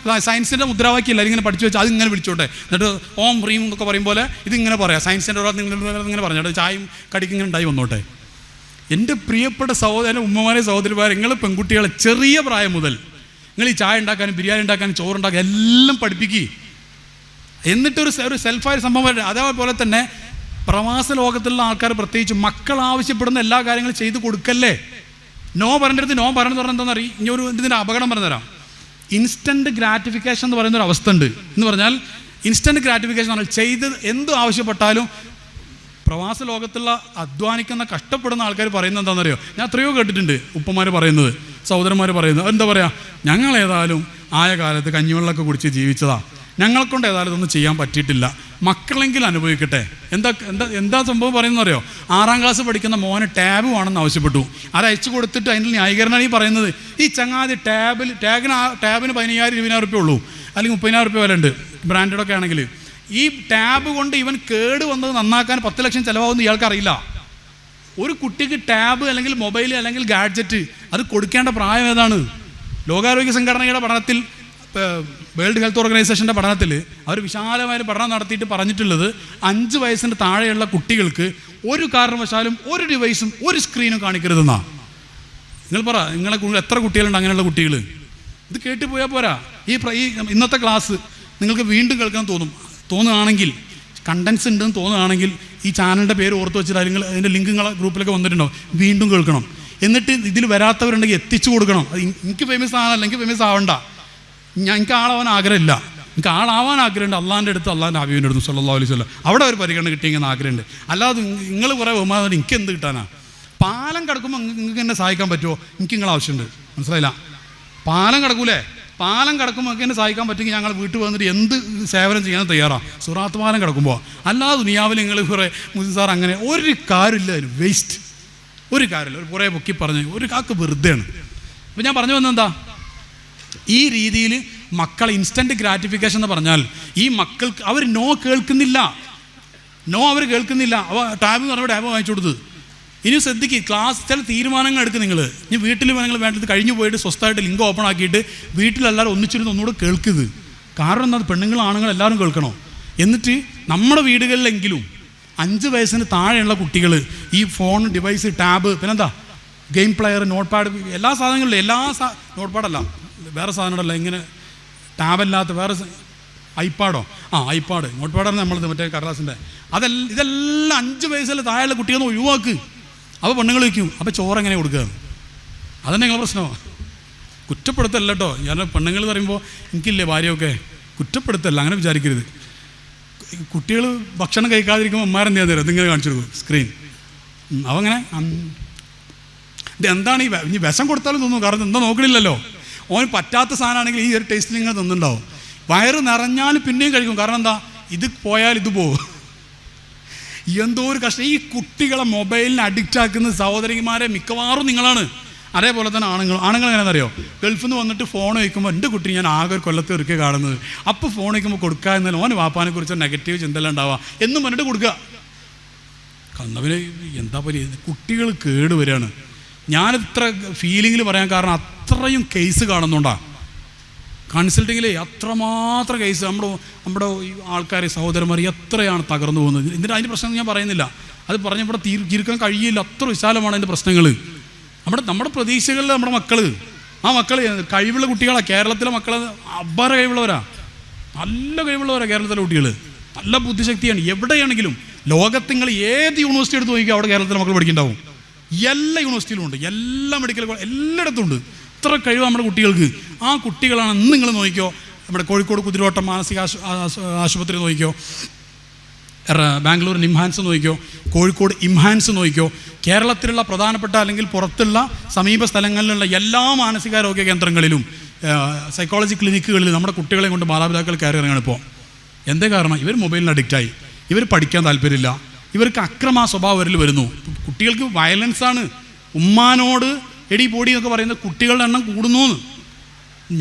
സയൻസിൻ്റെ മുദ്രാവാക്യം ഇല്ല, ഇങ്ങനെ പഠിച്ചു വെച്ചാൽ അതിങ്ങനെ വിളിച്ചോട്ടെ, എന്നിട്ട് ഓം റീം എന്നൊക്കെ പറയും പോലെ ഇതിങ്ങനെ പറയാം, സയൻസിൻ്റെ ഒരാൾ നിങ്ങളിങ്ങനെ പറഞ്ഞോട്ടെ, ചായയും കടിക്കിങ്ങനെ ഉണ്ടായി വന്നോട്ടെ. എൻ്റെ പ്രിയപ്പെട്ട ഉമ്മമാരെ സഹോദരിമാരെ, നിങ്ങൾ പെൺകുട്ടികളെ ചെറിയ പ്രായം മുതൽ നിങ്ങൾ ഈ ചായ ഉണ്ടാക്കാനും ബിരിയാണി ഉണ്ടാക്കാനും ചോറുണ്ടാക്കാനും എല്ലാം പഠിപ്പിക്കുക. എന്നിട്ടൊരു സെൽഫായ സംഭവം. അതേപോലെ തന്നെ പ്രവാസ ലോകത്തുള്ള ആൾക്കാർ പ്രത്യേകിച്ച് മക്കൾ ആവശ്യപ്പെടുന്ന എല്ലാ കാര്യങ്ങളും ചെയ്തു കൊടുക്കല്ലേ. നോ പറയേണ്ടടുത്ത് നോ പറയുന്നത് പറഞ്ഞാൽ എന്താണെന്ന് അറിയാം. ഇനി ഇതിൻ്റെ അപകടം പറഞ്ഞുതരാം. ഇൻസ്റ്റൻറ്റ് ഗ്രാറ്റിഫിക്കേഷൻ എന്ന് പറയുന്നൊരു അവസ്ഥ ഉണ്ട്. എന്ന് പറഞ്ഞാൽ ഇൻസ്റ്റൻറ്റ് ഗ്രാറ്റിഫിക്കേഷൻ പറഞ്ഞാൽ ചെയ്ത് എന്ത് ആവശ്യപ്പെട്ടാലും പ്രവാസ ലോകത്തുള്ള അധ്വാനിക്കുന്ന കഷ്ടപ്പെടുന്ന ആൾക്കാർ പറയുന്നത് എന്താണെന്നറിയോ? ഞാൻ എത്രയോ കേട്ടിട്ടുണ്ട് ഉപ്പമാർ പറയുന്നത്, സഹോദരന്മാർ പറയുന്നത്. എന്താ പറയുക, ഞങ്ങൾ ഏതായാലും ആയ കാലത്ത് കഞ്ഞിവെള്ളമൊക്കെ കുടിച്ച് ജീവിച്ചതാ, ഞങ്ങളെക്കൊണ്ട് ഏതായാലും ഇതൊന്നും ചെയ്യാൻ പറ്റിയിട്ടില്ല, മക്കളെങ്കിലും അനുഭവിക്കട്ടെ. എന്താ സംഭവം പറയുന്നറിയോ? 6ാം ക്ലാസ് പഠിക്കുന്ന മോന് ടാബ് വേണമെന്ന് ആവശ്യപ്പെട്ടു. അത് അയച്ചു കൊടുത്തിട്ട് അതിൻ്റെ ന്യായീകരണമാണ് ഈ പറയുന്നത്. ഈ ചങ്ങാതി ടാബിന് 15,000-20,000 രൂപ ഉള്ളൂ, അല്ലെങ്കിൽ 30,000 രൂപ വില ഉണ്ട് ബ്രാൻഡഡൊക്കെ ആണെങ്കിൽ. ഈ ടാബ് കൊണ്ട് ഇവൻ കേട് വന്നത് നന്നാക്കാൻ 10 ലക്ഷം ചിലവാകുമെന്ന് ഇയാൾക്കറിയില്ല. ഒരു കുട്ടിക്ക് ടാബ് അല്ലെങ്കിൽ മൊബൈൽ അല്ലെങ്കിൽ ഗാഡ്ജറ്റ് അത് കൊടുക്കേണ്ട പ്രായം ഏതാണ്? ലോകാരോഗ്യ സംഘടനയുടെ പഠനത്തിൽ, വേൾഡ് ഹെൽത്ത് ഓർഗനൈസേഷൻ്റെ പഠനത്തിൽ അവർ വിശാലമായ പഠനം നടത്തിയിട്ട് പറഞ്ഞിട്ടുള്ളത് 5 വയസ്സിന് താഴെയുള്ള കുട്ടികൾക്ക് ഒരു കാരണവശാലും ഒരു ഡിവൈസും ഒരു സ്ക്രീനും കാണിക്കരുതെന്നാണ്. നിങ്ങൾ പറ, നിങ്ങളെ എത്ര കുട്ടികളുണ്ട് അങ്ങനെയുള്ള കുട്ടികൾ? ഇത് കേട്ട് പോയാൽ പോരാ. ഈ ഇന്നത്തെ ക്ലാസ് നിങ്ങൾക്ക് വീണ്ടും കേൾക്കാൻ തോന്നുകയാണെങ്കിൽ, കണ്ടൻസ് ഉണ്ടെന്ന് തോന്നുകയാണെങ്കിൽ ഈ ചാനലിൻ്റെ പേര് ഓർത്ത് വെച്ചിട്ട് അല്ലെങ്കിൽ അതിൻ്റെ ലിങ്ക് നിങ്ങളെ ഗ്രൂപ്പിലൊക്കെ വന്നിട്ടുണ്ടാവും, വീണ്ടും കേൾക്കണം. എന്നിട്ട് ഇതിൽ വരാത്തവരുണ്ടെങ്കിൽ എത്തിച്ചു കൊടുക്കണം. അത് എനിക്ക് ഫേമസ് ആകാനല്ല, എനിക്ക് ഫേമസ് ആവണ്ട, എനിക്ക് ആളാവാൻ ആഗ്രഹമില്ല. എനിക്ക് ആളാവാൻ ആഗ്രഹമുണ്ട് അള്ളാൻ്റെ അടുത്ത്, അള്ളാൻ്റെ ഹബീബിൻ്റെ അടുത്ത് സല്ലല്ലാഹു അലൈഹി വസല്ലം, അവിടെ ഒരു പരിഗണന കിട്ടിയെങ്കിൽ ആഗ്രഹമുണ്ട്. അല്ലാതെ നിങ്ങൾ കുറേ ബഹുമാനം എനിക്ക് എന്ത് കിട്ടാനാ? പാലം കിടക്കുമ്പോൾ നിങ്ങൾക്ക് എന്നെ സഹായിക്കാൻ പറ്റുമോ? എനിക്ക് നിങ്ങളെ ആവശ്യമുണ്ട്, മനസ്സിലായില്ല? പാലം കിടക്കൂലേ, പാലം കിടക്കുമ്പോൾ ഒക്കെ എന്നെ സഹായിക്കാൻ പറ്റുമെങ്കിൽ ഞങ്ങൾ വീട്ടിൽ വന്നിട്ട് എന്ത് സേവനം ചെയ്യാൻ തയ്യാറാണ്, സുറാത്ത് പാലം കിടക്കുമ്പോൾ. അല്ലാതെ ദുനിയാവിൽ നിങ്ങൾ കുറേ മുസ്ലിം സാർ അങ്ങനെ ഒരു കാര്യമില്ല, അതിന് വേസ്റ്റ്, ഒരു കാര്യമില്ല. ഒരു കുറേ പൊക്കി പറഞ്ഞ് ഒരു കാക്ക് വെറുതെയാണ്. അപ്പോൾ ഞാൻ പറഞ്ഞു വന്നെന്താ, ഈ രീതിയിൽ മക്കൾ ഇൻസ്റ്റൻറ്റ് ഗ്രാറ്റിഫിക്കേഷൻ എന്ന് പറഞ്ഞാൽ ഈ മക്കൾക്ക് അവർ കേൾക്കുന്നില്ല. അവർ കേൾക്കുന്നില്ല. ടാബ് എന്ന് പറഞ്ഞാൽ ടാബ് വാങ്ങിച്ചു കൊടുത്ത്. ഇനി ശ്രദ്ധിക്കുക, ക്ലാസ് ചില തീരുമാനങ്ങൾ എടുക്കുക. നിങ്ങൾ ഇനി വീട്ടിൽ നിങ്ങൾ വേണ്ടത് കഴിഞ്ഞു പോയിട്ട് സ്വസ്ഥമായിട്ട് ലിങ്ക് ഓപ്പൺ ആക്കിയിട്ട് വീട്ടിലെല്ലാവരും ഒന്നിച്ചിരുന്ന് ഒന്നുകൂടെ കേൾക്കുന്നത്. കാരണം എന്താ, പെണ്ണുങ്ങൾ ആണുങ്ങൾ എല്ലാവരും കേൾക്കണോ? എന്നിട്ട് നമ്മുടെ വീടുകളിലെങ്കിലും 5 വയസ്സിന് താഴെയുള്ള കുട്ടികൾ ഈ ഫോൺ, ഡിവൈസ്, ടാബ്, പിന്നെന്താ ഗെയിം പ്ലെയർ, നോട്ട് പാഡ്, എല്ലാ സാധനങ്ങളിലും നോട്ട് പാഡല്ല, വേറെ സാധനങ്ങളല്ല, ഇങ്ങനെ ടാബല്ലാത്ത വേറെ ഐപാഡോ, ഐപാഡ്, നോട്ട് പാഡാണ് നമ്മളത് മറ്റേ കടലാസിൻ്റെ, ഇതെല്ലാം 5 വയസ്സിൽ താഴെയുള്ള കുട്ടികളൊന്ന് ഒഴിവാക്ക്. അപ്പോൾ പെണ്ണുങ്ങൾ വയ്ക്കും. അപ്പോൾ ചോറ് എങ്ങനെ കൊടുക്കുക? അതന്നെ നിങ്ങളെ പ്രശ്നമാണ്. കുറ്റപ്പെടുത്തല്ല കേട്ടോ, ഞാൻ പെണ്ണുങ്ങൾ പറയുമ്പോൾ എനിക്കില്ലേ ഭാര്യയൊക്കെ, കുറ്റപ്പെടുത്തല്ല, അങ്ങനെ വിചാരിക്കരുത്. കുട്ടികൾ ഭക്ഷണം കഴിക്കാതിരിക്കുമ്പോൾ അമ്മമാരെന്ത് ചെയ്യാൻ തരാം, ഇതിങ്ങനെ കാണിച്ചു കൊടുക്കും സ്ക്രീൻ. അവങ്ങനെ ഇതെന്താണ് ഈ വിഷം കൊടുത്താലും തോന്നുന്നു, കാരണം എന്താ നോക്കണില്ലല്ലോ. ഓന് പറ്റാത്ത സാധനമാണെങ്കിൽ ഈ ഒരു ടേസ്റ്റിൽ ഇങ്ങനെ തിന്നുണ്ടാവും. വയറ് നിറഞ്ഞാലും പിന്നെയും കഴിക്കും. കാരണം എന്താ, ഇത് പോയാൽ ഇത് പോകും. എന്തോ ഒരു കഷ്ടം. ഈ കുട്ടികളെ മൊബൈലിന് അഡിക്റ്റ് ആക്കുന്ന സഹോദരിമാരെ മിക്കവാറും നിങ്ങളാണ്. അതേപോലെ തന്നെ ആണുങ്ങൾ എങ്ങനെയാണെന്നറിയോ, ഗൾഫിൽ നിന്ന് വന്നിട്ട് ഫോൺ വയ്ക്കുമ്പോൾ എൻ്റെ കുട്ടി ഞാൻ ആകെ ഒരു കൊല്ലത്തെ ഒരിക്കൽ കാണുന്നത്, അപ്പോൾ ഫോൺ വയ്ക്കുമ്പോൾ കൊടുക്കുക എന്നാൽ ഓന് വാപ്പാനെ കുറിച്ച് നെഗറ്റീവ് ചിന്തയെല്ലാം ഉണ്ടാവുക എന്നും പറഞ്ഞിട്ട് കൊടുക്കുക. കന്നവന് എന്താ പറയുക, കുട്ടികൾ കേടുവരികയാണ്. ഞാനിത്ര ഫീലിങ്ങിൽ പറയാൻ കാരണം അത്രയും കേസ് കാണുന്നുണ്ടാണ് കൺസൾട്ടിങ്ങിൽ. അത്രമാത്രം കേസ് നമ്മുടെ ആൾക്കാർ, സഹോദരന്മാർ എത്രയാണ് തകർന്നു പോകുന്നത്. എന്നിട്ട് അതിൻ്റെ പ്രശ്നം ഞാൻ പറയുന്നില്ല, അത് പറഞ്ഞപ്പോൾ തീർക്കാൻ കഴിയില്ല, അത്ര വിശാലമാണ് അതിൻ്റെ പ്രശ്നങ്ങൾ. നമ്മുടെ പ്രതീക്ഷകളിൽ നമ്മുടെ മക്കൾ, കഴിവുള്ള കുട്ടികളാണ്. കേരളത്തിലെ മക്കൾ അപാര കഴിവുള്ളവരാണ്, നല്ല കഴിവുള്ളവരാണ് കേരളത്തിലെ കുട്ടികൾ, നല്ല ബുദ്ധിശക്തിയാണ്. എവിടെയാണെങ്കിലും ലോകത്ത് നിങ്ങൾ ഏത് യൂണിവേഴ്സിറ്റി എടുത്ത് നോക്കിയാൽ അവിടെ കേരളത്തിലെ മക്കൾ പഠിക്കുന്നുണ്ടാവും. എല്ലാ യൂണിവേഴ്സിറ്റിയിലും ഉണ്ട്, എല്ലാ മെഡിക്കൽ കോളേജ് എല്ലായിടത്തും ഉണ്ട്. ഇത്ര കഴിവ് നമ്മുടെ കുട്ടികൾക്ക്. ആ കുട്ടികളാണ് ഇന്ന് നിങ്ങൾ നോക്കിക്കോ, നമ്മുടെ കോഴിക്കോട് കുതിരോട്ടം മാനസിക ആശുപത്രി നോക്കിക്കോ, ബാംഗ്ലൂർ നിംഹാൻസ് നോക്കിക്കോ, കോഴിക്കോട് ഇംഹാൻസ് നോക്കിക്കോ, കേരളത്തിലുള്ള പ്രധാനപ്പെട്ട അല്ലെങ്കിൽ പുറത്തുള്ള സമീപ സ്ഥലങ്ങളിലുള്ള എല്ലാ മാനസികാരോഗ്യ കേന്ദ്രങ്ങളിലും സൈക്കോളജി ക്ലിനിക്കുകളിൽ നമ്മുടെ കുട്ടികളെ കൊണ്ട് മാതാപിതാക്കൾ കയറി ഇറങ്ങുകയാണ് ഇപ്പോൾ. എന്തേ കാരണം? ഇവർ മൊബൈലിന് അഡിക്റ്റായി, ഇവർ പഠിക്കാൻ താല്പര്യമില്ല, ഇവർക്ക് അക്രമ സ്വഭാവത്തിൽ വരുന്നു. കുട്ടികൾക്ക് വയലൻസാണ്. ഉമ്മാനോട് എടി പൊടി എന്നൊക്കെ പറയുന്നത് കുട്ടികളുടെ എണ്ണം കൂടുന്നു.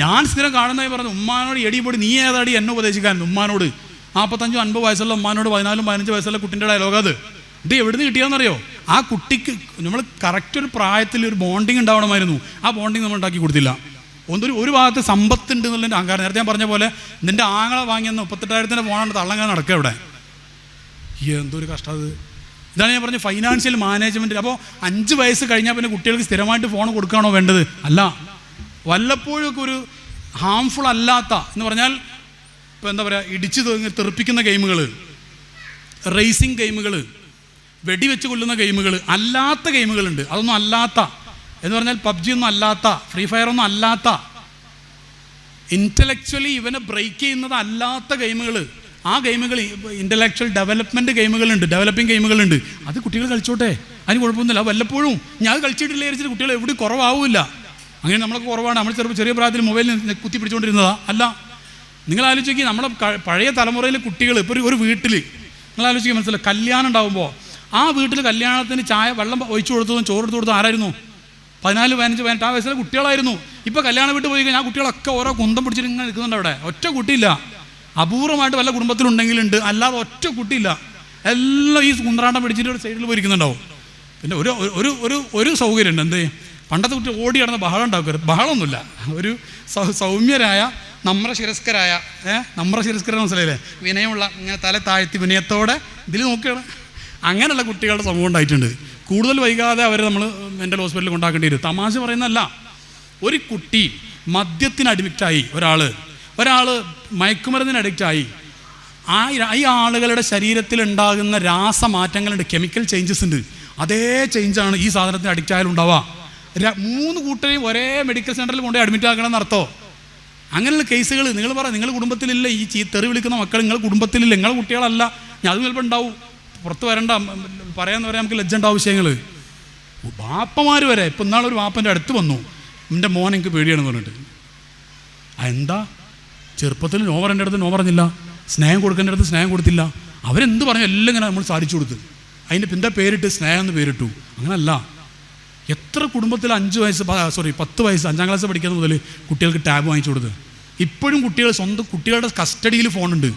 ഞാൻ സ്ഥിരം കാണുന്നതായി പറഞ്ഞു, ഉമ്മാനോട് എടി പൊടി, നീ ഏതാടി എന്നെ ഉപദേശിക്കാൻ? ഉമ്മാനോട് 45-50 വയസ്സുള്ള ഉമ്മാനോട് 14-15 വയസ്സുള്ള കുട്ടിൻ്റെ ഡയലോഗത്. ഇത് എവിടുന്ന് കിട്ടിയാന്നറിയോ? ആ കുട്ടിക്ക് നമ്മൾ കറക്റ്റ് ഒരു പ്രായത്തിൽ ഒരു ബോണ്ടിങ് ഉണ്ടാവണമായിരുന്നു. ആ ബോണ്ടിങ് നമ്മൾ ഉണ്ടാക്കി കൊടുത്തില്ല. ഒരു ഭാഗത്ത് സമ്പത്തുണ്ട് എന്നുള്ളതിൻ്റെ അഹങ്കാരം. നേരത്തെ ഞാൻ പറഞ്ഞ പോലെ നിൻ്റെ ആങ്ങളെ വാങ്ങിയെന്ന് 38,000 ഫോണാണ് തള്ളങ്ങനെ നടക്കുക ഇവിടെ. എന്തൊരു കഷ്ടം അത്. ഇതാണ് ഞാൻ പറഞ്ഞത്, ഫൈനാൻഷ്യൽ മാനേജ്മെൻറ്റ്. അപ്പോൾ 5 വയസ്സ് കഴിഞ്ഞാൽ പിന്നെ കുട്ടികൾക്ക് സ്ഥിരമായിട്ട് ഫോൺ കൊടുക്കുകയാണോ വേണ്ടത്? അല്ല, വല്ലപ്പോഴും ഒക്കെ ഒരു ഹാംഫുൾ അല്ലാത്ത എന്ന് പറഞ്ഞാൽ ഇപ്പോൾ എന്താ പറയുക, ഇടിച്ച് തെറിപ്പിക്കുന്ന ഗെയിമുകൾ, റേസിംഗ് ഗെയിമുകൾ, വെടിവെച്ച് കൊല്ലുന്ന ഗെയിമുകൾ, അല്ലാത്ത ഗെയിമുകളുണ്ട്. അതൊന്നും അല്ലാത്ത എന്ന് പറഞ്ഞാൽ പബ്ജി ഒന്നും അല്ലാത്ത, ഫ്രീ ഫയർ ഒന്നും അല്ലാത്ത, ഇൻ്റലക്ച്വലി ഇവനെ ബ്രേക്ക് ചെയ്യുന്നത് അല്ലാത്ത ഗെയിമുകൾ. ആ ഗെയിമുകൾ ഇൻ്റലക്ച്വൽ ഡെവലപ്മെൻറ്റ് ഗെയിമുകളുണ്ട്, ഡെവലപ്പിംഗ് ഗെയിമുകളുണ്ട്. അത് കുട്ടികൾ കളിച്ചോട്ടെ, അതിന് കുഴപ്പമൊന്നുമില്ല. വല്ലപ്പോഴും ഞാൻ കളിച്ചിട്ടില്ല വിചാരിച്ചിട്ട് കുട്ടികൾ എവിടെ കുറവാവില്ല. അങ്ങനെ നമ്മളൊക്കെ കുറവാണ്. നമ്മൾ ചെറിയ പ്രായത്തിൽ മൊബൈലിൽ കുത്തി പിടിച്ചുകൊണ്ടിരുന്നതാ? അല്ല, നിങ്ങൾ ആലോചിക്കുക, നമ്മുടെ പഴയ തലമുറയിലെ കുട്ടികൾ ഇപ്പോൾ ഒരു വീട്ടിൽ നിങ്ങൾ ആലോചിക്കുക, മനസ്സിലായി, കല്യാണം ഉണ്ടാകുമ്പോൾ ആ വീട്ടിൽ കല്യാണത്തിന് ചായ വെള്ളം ഒഴിച്ചു കൊടുത്തതും ചോറ് എടുത്തു കൊടുത്തതും ആരായിരുന്നു? 14, 15, 18 വയസ്സിലെ കുട്ടികളായിരുന്നു. ഇപ്പോൾ കല്യാണം വീട്ടിൽ പോയി കഴിഞ്ഞാൽ ആ കുട്ടികളൊക്കെ ഓരോ കുന്തം പിടിച്ചിട്ട് ഇങ്ങനെ നിൽക്കുന്നുണ്ട്. അവിടെ ഒറ്റ കുട്ടിയില്ല. അപൂർവമായിട്ട് വല്ല കുടുംബത്തിലുണ്ടെങ്കിലുണ്ട്, അല്ലാതെ ഒറ്റ കുട്ടിയില്ല. എല്ലാം ഈ കുന്ത്രാണ്ടം പിടിച്ചിട്ട് ഒരു സൈഡിൽ പോയിരിക്കുന്നുണ്ടാവും. പിന്നെ ഒരു ഒരു ഒരു ഒരു സൗകര്യമുണ്ട്. എന്ത്, പണ്ടത്തെ കുട്ടി ഓടി കിടന്ന് ബഹളം ഉണ്ടാക്കരുത്. ബഹളമൊന്നുമില്ല. ഒരു സൗമ്യരായ നമ്രശിരസ്കരായ നമ്രശിരസ്കരെന്ന് മനസ്സിലായില്ലേ, വിനയമുള്ള, ഇങ്ങനെ തല താഴ്ത്തി വിനയത്തോടെ ഇതിൽ നോക്കുകയാണ്. അങ്ങനെയുള്ള കുട്ടികളുടെ സമൂഹം ഉണ്ടായിട്ടുണ്ട്. കൂടുതൽ വൈകാതെ അവർ നമ്മൾ മെൻ്റൽ ഹോസ്പിറ്റലിൽ കൊണ്ടാക്കേണ്ടി വരും. തമാശ പറയുന്നതല്ല. ഒരു കുട്ടി മദ്യത്തിന് അഡിക്റ്റായി, ഒരാൾ മയക്കുമരുന്നിന് അഡിക്റ്റായി, ഈ ആളുകളുടെ ശരീരത്തിൽ ഉണ്ടാകുന്ന രാസമാറ്റങ്ങളുണ്ട്, കെമിക്കൽ ചേഞ്ചസ് ഉണ്ട്. അതേ ചേഞ്ചാണ് ഈ സാധനത്തിന് അഡിക്റ്റ് ആയാലും ഉണ്ടാവുക. 3 കൂട്ടരെയും ഒരേ മെഡിക്കൽ സെൻ്ററിൽ കൊണ്ടുപോയി അഡ്മിറ്റ് ആക്കണമെന്ന് അർത്ഥം. അങ്ങനെയുള്ള കേസുകൾ നിങ്ങൾ പറ, നിങ്ങളുടെ കുടുംബത്തിലില്ല ഈ തെറി വിളിക്കുന്ന മക്കൾ, നിങ്ങളുടെ കുടുംബത്തിലില്ല, നിങ്ങളുടെ കുട്ടികളല്ല. ഞാൻ അത് ചിലപ്പോൾ ഉണ്ടാവും, പുറത്ത് വരണ്ട, പറയാമെന്ന് പറയാൻ നമുക്ക് ലജ്ജ ഉണ്ടാവും വിഷയങ്ങൾ. വാപ്പമാർ വരെ. ഇപ്പം ഇന്നാളൊരു വാപ്പൻ്റെ അടുത്ത് വന്നു, എൻ്റെ മോൻ എനിക്ക് പേടിയാണെന്ന് പറഞ്ഞിട്ട്. എന്താ, ചെറുപ്പത്തിൽ നോ പറയേണ്ട അടുത്ത് നോ പറഞ്ഞില്ല, സ്നേഹം കൊടുക്കേണ്ട അടുത്ത് സ്നേഹം കൊടുത്തില്ല. അവരെന്ത് പറഞ്ഞു എല്ലാം ഇങ്ങനെ നമ്മൾ സാധിച്ചു കൊടുത്ത്, അതിൻ്റെ പിന്നെ പേരിട്ട് സ്നേഹം എന്ന് പേരിട്ടു. അങ്ങനല്ല. എത്ര കുടുംബത്തിൽ 10 വയസ്സ് 5ാം ക്ലാസ് പഠിക്കുന്നത് മുതൽ കുട്ടികൾക്ക് ടാബ് വാങ്ങിച്ചു കൊടുത്ത്. ഇപ്പോഴും കുട്ടികൾ സ്വന്തം കുട്ടികളുടെ കസ്റ്റഡിയിൽ ഫോണുണ്ട്.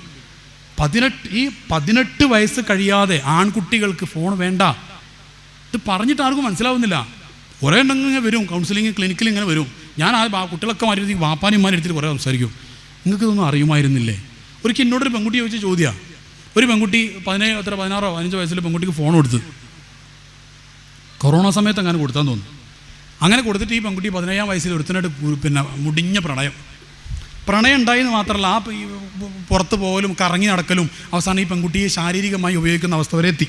18 വയസ്സ് കഴിയാതെ ആൺകുട്ടികൾക്ക് ഫോൺ വേണ്ട. ഇത് പറഞ്ഞിട്ട് ആർക്കും മനസ്സിലാവുന്നില്ല. കുറേ ഉണ്ടെങ്കിൽ ഇങ്ങനെ വരും, കൗൺസിലിങ് ക്ലിനിക്കിൽ ഇങ്ങനെ വരും. ഞാൻ കുട്ടികളൊക്കെ മാറ്റി വാപ്പാനിമാരെ എടുത്തിട്ട് കുറേ സംസാരിക്കും. നിങ്ങൾക്ക് ഇതൊന്നും അറിയുമായിരുന്നില്ലേ? ഒരിക്കൽ എന്നോടൊരു പെൺകുട്ടി ചോദിച്ച ചോദ്യമാണ്. ഒരു പെൺകുട്ടി 16 15 വയസ്സിൽ പെൺകുട്ടിക്ക് ഫോൺ കൊടുത്ത്, കൊറോണ സമയത്ത് അങ്ങനെ കൊടുത്താന്ന് തോന്നുന്നു. അങ്ങനെ കൊടുത്തിട്ട് ഈ പെൺകുട്ടി 17ാം വയസ്സിൽ ഒരുത്തനായിട്ട് പിന്നെ മുടിഞ്ഞ പ്രണയം ഉണ്ടായെന്ന് മാത്രമല്ല, ആ പുറത്ത് പോകലും കറങ്ങി നടക്കലും അവസാനം ഈ പെൺകുട്ടിയെ ശാരീരികമായി ഉപയോഗിക്കുന്ന അവസ്ഥ വരെ എത്തി.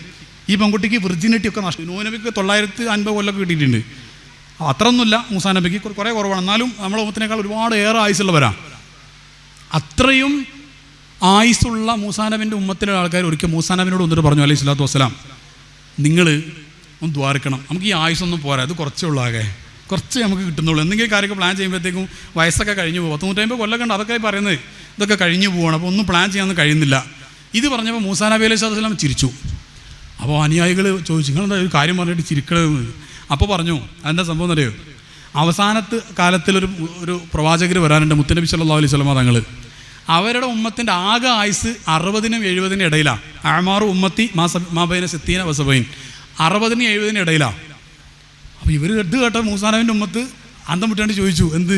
ഈ പെൺകുട്ടിക്ക് വിർജിനിറ്റി ഒക്കെ നഷ്ടം. നൂഹ് നബിക്ക് 950 കൊല്ലമൊക്കെ കിട്ടിയിട്ടുണ്ട്. അത്രയൊന്നുമില്ല, മൂസാ നബിക്ക് കുറേ കുറവാണ്. എന്നാലും നമ്മളെ ഉമ്മത്തിനേക്കാൾ ഒരുപാട് ഏറെ ആയുസുള്ളവരാണ്. അത്രയും ആയുസുള്ള മൂസാ നബിൻ്റെ ഉമ്മത്തിലെ ആൾക്കാർ ഒരിക്കൽ മൂസാ നബിനോട് വന്നിട്ട് പറഞ്ഞു, അലൈഹി സ്വലാത്തു വസ്സലാം, നിങ്ങൾ ഒന്ന് ദ്വാരക്കണം, നമുക്ക് ഈ ആയുസൊന്നും പോരാ, ഇത് കുറച്ചേ ഉള്ളൂ, ആകെ കുറച്ച് നമുക്ക് കിട്ടുന്നുള്ളൂ. എന്തെങ്കിലും കാര്യമൊക്കെ പ്ലാൻ ചെയ്യുമ്പോഴത്തേക്കും വയസ്സൊക്കെ കഴിഞ്ഞു പോകും. 150 കൊല്ലമൊക്കെ ഉണ്ട്, അതൊക്കെ പറയുന്നത് ഇതൊക്കെ കഴിഞ്ഞു പോകണം. അപ്പോൾ ഒന്നും പ്ലാൻ ചെയ്യാനൊന്നും കഴിയുന്നില്ല. ഇത് പറഞ്ഞപ്പോൾ മൂസാ നബി അലൈഹി സ്വലാത്തു വസ്സലാം ചിരിച്ചു. അപ്പോൾ അനുയായികൾ ചോദിച്ചു, നിങ്ങളെന്താ ഒരു കാര്യം പറഞ്ഞിട്ട് ചിരിക്കണമെന്ന്. അപ്പോൾ പറഞ്ഞു, അതിൻ്റെ സംഭവം എന്നറിയോ, അവസാനത്തെ കാലത്തിലൊരു പ്രവാചകർ വരാനുണ്ട്, മുത്തനബി സല്ലല്ലാഹു അലൈഹി വസല്ലം തങ്ങൾ. അവരുടെ ഉമ്മത്തിൻ്റെ ആകെ ആയുസ് 60-നും 70-നും ഇടയിലാണ്. അഅ്മാറു ഉമ്മത്തി മാബൈന 60 വസബൈൻ, 60-നും 70-നും ഇടയിലാണ്. അപ്പോൾ ഇവർ ഇത് കേട്ട മൂസാ നബിൻ്റെ ഉമ്മത്ത് അന്തം വിട്ടാണ്ട് ചോദിച്ചു, എന്ത്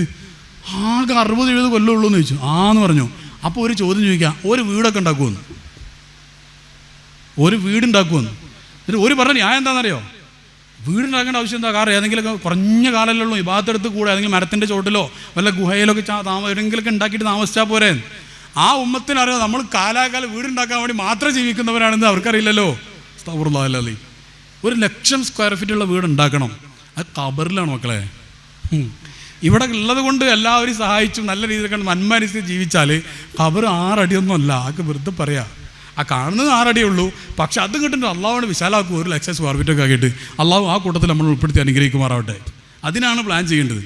ആകെ 60-70 കൊല്ലം ഉള്ളൂ എന്ന് ചോദിച്ചു. ആന്ന് പറഞ്ഞു. അപ്പോൾ ഒരു ചോദ്യം ചോദിക്കാം, ഒരു വീടൊക്കെ ഉണ്ടാക്കുമെന്ന്, ഒരു വീടുണ്ടാക്കുമെന്ന്. എന്നിട്ട് ഒരു പറഞ്ഞു, ഞാൻ എന്താണെന്നറിയോ, വീടുണ്ടാക്കേണ്ട ആവശ്യം എന്താ? കാരണം ഏതെങ്കിലുമൊക്കെ കുറഞ്ഞ കാലമല്ലോ ഇബാദത്തെടുത്ത് കൂടെ ഏതെങ്കിലും മരത്തിൻ്റെ ചോട്ടിലോ വല്ല ഗുഹയിലൊക്കെ എവിടെയെങ്കിലൊക്കെ ഉണ്ടാക്കിയിട്ട് താമസിച്ചാൽ പോരെ. ആ ഉമ്മത്തിനറിയാം നമ്മൾ കാലാകാലം വീടുണ്ടാക്കാൻ വേണ്ടി മാത്രം ജീവിക്കുന്നവരാണെന്ന് അവർക്കറിയില്ലല്ലോ. അസ്തഗ്ഫിറുല്ലാഹ്. 1,00,000 സ്ക്വയർ ഫീറ്റുള്ള വീട് ഉണ്ടാക്കണം, അത് ഖബറിലാണ് മക്കളെ. ഇവിടെ ഉള്ളത് കൊണ്ട് എല്ലാവരും സഹായിച്ചു നല്ല രീതിയിൽ കണ്ട് നന്മനുസരിച്ച് ജീവിച്ചാൽ ഖബർ 6 അടിയൊന്നും അല്ല, ആൾക്ക് വെറുതെ പറയാം. ആ കാണുന്നത് 6 അടിയേ ഉള്ളൂ. പക്ഷെ അത് കിട്ടുന്നുണ്ട് അള്ളാഹുവിന് വിശാലാക്കും 1,00,000 സ്ക്വയർ ഫീറ്റൊക്കെ ആക്കിയിട്ട്. അള്ളാഹു ആ കൂട്ടത്തിൽ നമ്മൾ ഉൾപ്പെടുത്തി അനുഗ്രഹിക്കുമാറാവട്ടെ. അതിനാണ് പ്ലാൻ ചെയ്യേണ്ടത്.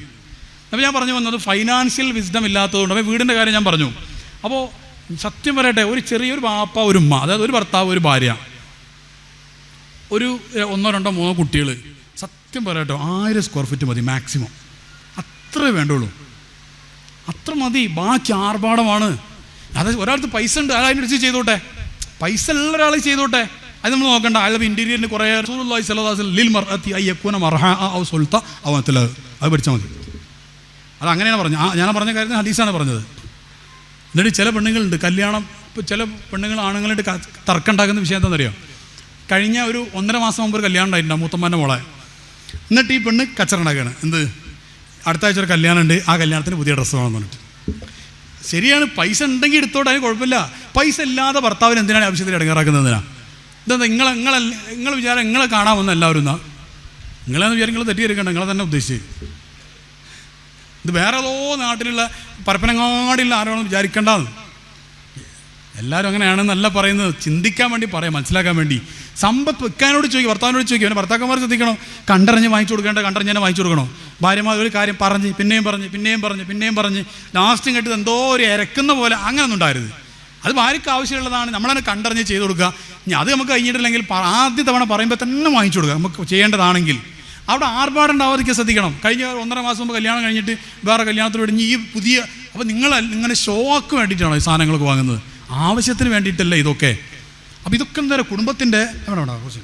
അപ്പോൾ ഞാൻ പറഞ്ഞു വന്നത് ഫൈനാൻഷ്യൽ വിസ്ഡം ഇല്ലാത്തതുകൊണ്ട്. അപ്പോൾ വീടിൻ്റെ കാര്യം ഞാൻ പറഞ്ഞു. അപ്പോൾ സത്യം പറയട്ടെ, ഒരു ചെറിയൊരു വാപ്പ, ഒരു ഉമ്മ, അതായത് ഒരു ഭർത്താവ്, ഒരു ഭാര്യ, ഒരു 1, 2, 3 കുട്ടികൾ, സത്യം പറയട്ടോ 1000 സ്ക്വയർ ഫീറ്റ് മതി മാക്സിമം. അത്രേ വേണ്ടുള്ളൂ, അത്ര മതി. ബാക്കി ആർഭാടമാണ്. അതായത് ഒരാൾക്ക് പൈസ ഉണ്ട്, അതിനനുസരിച്ച് ചെയ്തോട്ടെ, പൈസ ഉള്ള ഒരാൾ ചെയ്തോട്ടെ, അത് നമ്മൾ നോക്കണ്ട. അയാൾ ഇൻറ്റീരിയറിന് കുറേ റസൂലുള്ളാഹി സ്വല്ലല്ലാഹു അലൈഹി വസല്ലം ലിൽ മർഅതി അയ്യകൂന മർഹാ ഔ സുൽത്ത ഔ അത്ല, അത് പഠിച്ചാൽ മതി. അത് അങ്ങനെയാണ് പറഞ്ഞത്. ഞാൻ പറഞ്ഞ കാര്യം ഹദീസാണ് പറഞ്ഞത്. എന്നിട്ട് ചില പെണ്ണുങ്ങളുണ്ട് കല്യാണം, ഇപ്പോൾ ചില പെണ്ണുങ്ങൾ ആണുങ്ങളായിട്ട് തർക്കം ഉണ്ടാക്കുന്ന വിഷയം എന്താണെന്നറിയാം. കഴിഞ്ഞ ഒരു 1.5 മാസം മുമ്പ് ഒരു കല്യാണം ഉണ്ടായിട്ടുണ്ടാകും മൂത്തമ്മൻ്റെ മോളെ. എന്നിട്ട് ഈ പെണ്ണ് കച്ചറുണ്ടാക്കുകയാണ്, എന്ത് അടുത്ത ആഴ്ച ഒരു കല്യാണം ഉണ്ട്, ആ കല്യാണത്തിന് പുതിയ ഡ്രസ്സ് വേണമെന്ന് പറഞ്ഞിട്ട്. ശരിയാണ്, പൈസ ഉണ്ടെങ്കിൽ എടുത്തോട്ടെ, അതിന് കുഴപ്പമില്ല. പൈസ ഇല്ലാതെ ഭർത്താവിന് എന്തിനാണ് ആവശ്യത്തിൽ ഇടങ്ങാറാക്കുന്നതിനാ? ഇതെന്താ നിങ്ങൾ വിചാരം നിങ്ങളെ കാണാമെന്ന് എല്ലാവരും എന്നാ? നിങ്ങളെന്ന് വിചാരിക്കും തെറ്റിയിരിക്കണ്ട, നിങ്ങളെ തന്നെ ഉദ്ദേശിച്ച്. ഇത് വേറെ ഏതോ നാട്ടിലുള്ള പരപ്പനങ്ങാടിയുള്ള ആരോന്നും വിചാരിക്കേണ്ടതെന്ന്. എല്ലാവരും അങ്ങനെയാണെന്നല്ല പറയുന്നത്, ചിന്തിക്കാൻ വേണ്ടി പറയാം, മനസ്സിലാക്കാൻ വേണ്ടി. സമ്പത്ത് വെക്കാനോട് ചോദിക്കും, ഭർത്താവിനോട് ചോദിക്കും. അവനെ ഭർത്താക്കന്മാർ ശ്രദ്ധിക്കണം, കണ്ടറിഞ്ഞ് വാങ്ങിച്ചു കൊടുക്കേണ്ട കണ്ടറിഞ്ഞ് തന്നെ വാങ്ങിച്ചു കൊടുക്കണോ. ഭാര്യമാർ ഒരു കാര്യം പറഞ്ഞ് പിന്നെയും പറഞ്ഞ് ലാസ്റ്റും കേട്ടത് എന്തോ ഒരു ഇരക്കുന്ന പോലെ അങ്ങനെയൊന്നും ഉണ്ടായിരുന്നു. അത് ഭാര്യയ്ക്ക് ആവശ്യമുള്ളതാണ്, നമ്മളതിനെ കണ്ടറിഞ്ഞ് ചെയ്ത് കൊടുക്കുക. ഇനി അത് നമുക്ക് കഴിഞ്ഞിട്ടില്ലെങ്കിൽ ആദ്യ തവണ പറയുമ്പോൾ തന്നെ വാങ്ങിച്ചു കൊടുക്കുക, നമുക്ക് ചെയ്യേണ്ടതാണെങ്കിൽ. അവിടെ ആർഭാടുണ്ടാവാതിരിക്കാൻ ശ്രദ്ധിക്കണം. കഴിഞ്ഞ 1.5 മാസം മുമ്പ് കല്യാണം കഴിഞ്ഞിട്ട് വേറെ കല്യാണത്തിന് വേണ്ടി ഈ പുതിയ, അപ്പോൾ നിങ്ങളുടെ ഷോക്ക് വേണ്ടിയിട്ടാണോ ഈ സാധനങ്ങളൊക്കെ വാങ്ങുന്നത്? ആവശ്യത്തിന് വേണ്ടിയിട്ടല്ലേ ഇതൊക്കെ. അപ്പോൾ ഇതൊക്കെ എന്താ പറയുക,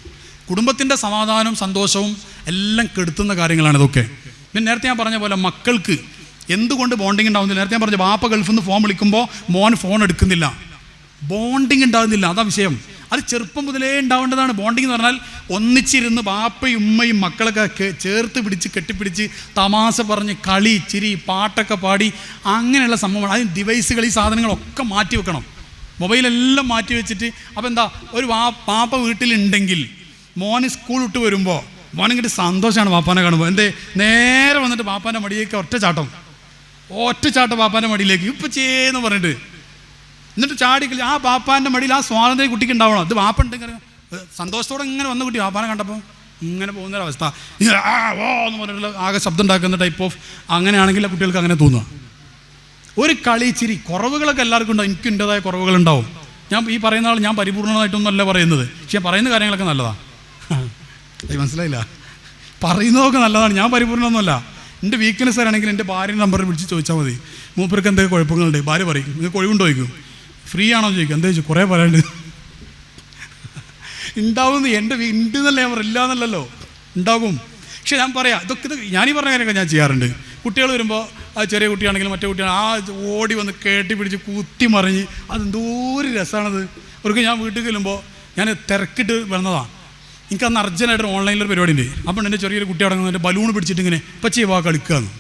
കുടുംബത്തിൻ്റെ സമാധാനവും സന്തോഷവും എല്ലാം കെടുത്തുന്ന കാര്യങ്ങളാണ് ഇതൊക്കെ. പിന്നെ നേരത്തെ ഞാൻ പറഞ്ഞ പോലെ മക്കൾക്ക് എന്തുകൊണ്ട് ബോണ്ടിങ് ഉണ്ടാകുന്നില്ല? നേരത്തെ ഞാൻ പറഞ്ഞു, ബാപ്പ ഗൾഫിൽ നിന്ന് ഫോൺ വിളിക്കുമ്പോൾ മോൻ ഫോൺ എടുക്കുന്നില്ല, ബോണ്ടിങ് ഉണ്ടാകുന്നില്ല. അതാ വിഷയം. അത് ചെറുപ്പം മുതലേ ഉണ്ടാവേണ്ടതാണ്. ബോണ്ടിങ് എന്ന് പറഞ്ഞാൽ ഒന്നിച്ചിരുന്ന് ബാപ്പയും ഉമ്മയും മക്കളൊക്കെ ചേർത്ത് പിടിച്ച് കെട്ടിപ്പിടിച്ച് തമാശ പറഞ്ഞ് കളി ചിരി പാട്ടൊക്കെ പാടി അങ്ങനെയുള്ള സംഭവമാണ്. അതിന് ഡിവൈസുകൾ ഈ സാധനങ്ങളൊക്കെ മാറ്റി വെക്കണം, മൊബൈലെല്ലാം മാറ്റി വെച്ചിട്ട്. അപ്പോൾ എന്താ, ഒരു പാപ്പ വീട്ടിലുണ്ടെങ്കിൽ മോന് സ്കൂൾ വിട്ട് വരുമ്പോൾ മോനിങ്ങിട്ട് സന്തോഷമാണ് പാപ്പാനെ കാണുമ്പോൾ. എന്തേ, നേരെ വന്നിട്ട് പാപ്പാൻ്റെ മടിയിലേക്ക് ഒറ്റ ചാട്ടം പാപ്പാൻ്റെ മടിയിലേക്ക് ഇപ്പം ചെയ്യുന്നു പറഞ്ഞിട്ട്, എന്നിട്ട് ചാടിക്കളി. ആ പാപ്പാൻ്റെ മടിയിൽ ആ സ്വാതന്ത്ര്യം കുട്ടിക്ക് ഉണ്ടാവണം. അത് പാപ്പ ഉണ്ടെങ്കിൽ സന്തോഷത്തോടെ ഇങ്ങനെ വന്ന കുട്ടി പാപ്പാനെ കണ്ടപ്പോൾ ഇങ്ങനെ പോകുന്നൊരവസ്ഥ, ഓ എന്ന് പറഞ്ഞിട്ടുള്ള ആകെ ശബ്ദം ഉണ്ടാക്കുന്ന ടൈപ്പ് ഓഫ്, അങ്ങനെയാണെങ്കിൽ കുട്ടികൾക്ക് അങ്ങനെ തോന്നുക. ഒരു കളി ചിരി, കുറവുകളൊക്കെ എല്ലാവർക്കും ഉണ്ടാവും. എനിക്ക് എൻ്റെതായ കുറവുകളുണ്ടാവും. ഞാൻ ഈ പറയുന്ന ആൾ ഞാൻ പരിപൂർണമായിട്ടൊന്നും അല്ല പറയുന്നത്, പക്ഷേ പറയുന്ന കാര്യങ്ങളൊക്കെ നല്ലതാണ്. അത് മനസ്സിലായില്ല, പറയുന്നതൊക്കെ നല്ലതാണ്, ഞാൻ പരിപൂർണ്ണമൊന്നുമല്ല. എൻ്റെ വീക്ക്നെസ് ആണെങ്കിൽ എൻ്റെ ഭാര്യയുടെ നമ്പറിൽ വിളിച്ച് ചോദിച്ചാൽ മതി, മൂപ്പർക്ക് എന്തൊക്കെ കുഴപ്പങ്ങളുണ്ട്. ഭാര്യ പറയും, നിങ്ങൾക്ക് ഒഴിവുണ്ടോ ചോദിക്കും, ഫ്രീ ആണോ ചോദിക്കും, എന്താ ചോദിച്ചു, കുറേ പറയാണ്ട് ഉണ്ടാവുമെന്ന്. എൻ്റെ ഉണ്ടെന്നല്ല ഞാൻ പറയില്ല എന്നല്ലല്ലോ, ഉണ്ടാകും. പക്ഷെ ഞാൻ പറയാം, ഇതൊക്കെ ഞാനീ പറഞ്ഞ കാര്യമൊക്കെ ഞാൻ ചെയ്യാറുണ്ട്. കുട്ടികൾ വരുമ്പോൾ, അത് ചെറിയ കുട്ടിയാണെങ്കിലും മറ്റേ കുട്ടിയാണെങ്കിൽ ആ ഓടി വന്ന് കെട്ടി പിടിച്ച് കുത്തി മറിഞ്ഞ് അതെന്തോ ഒരു രസമാണത്. അവർക്ക് ഞാൻ വീട്ടിൽ ചെല്ലുമ്പോൾ ഞാൻ തിരക്കിട്ട് വന്നതാണ്. എനിക്കന്ന് അർജൻറ്റായിട്ട് ഓൺലൈനിലൊരു പരിപാടി ഉണ്ട്. അപ്പോൾ എൻ്റെ ചെറിയൊരു കുട്ടി അടങ്ങുന്നതിൻ്റെ ബലൂൺ പിടിച്ചിട്ട് ഇങ്ങനെ പച്ചി വാ കളിക്കുകയെന്ന്.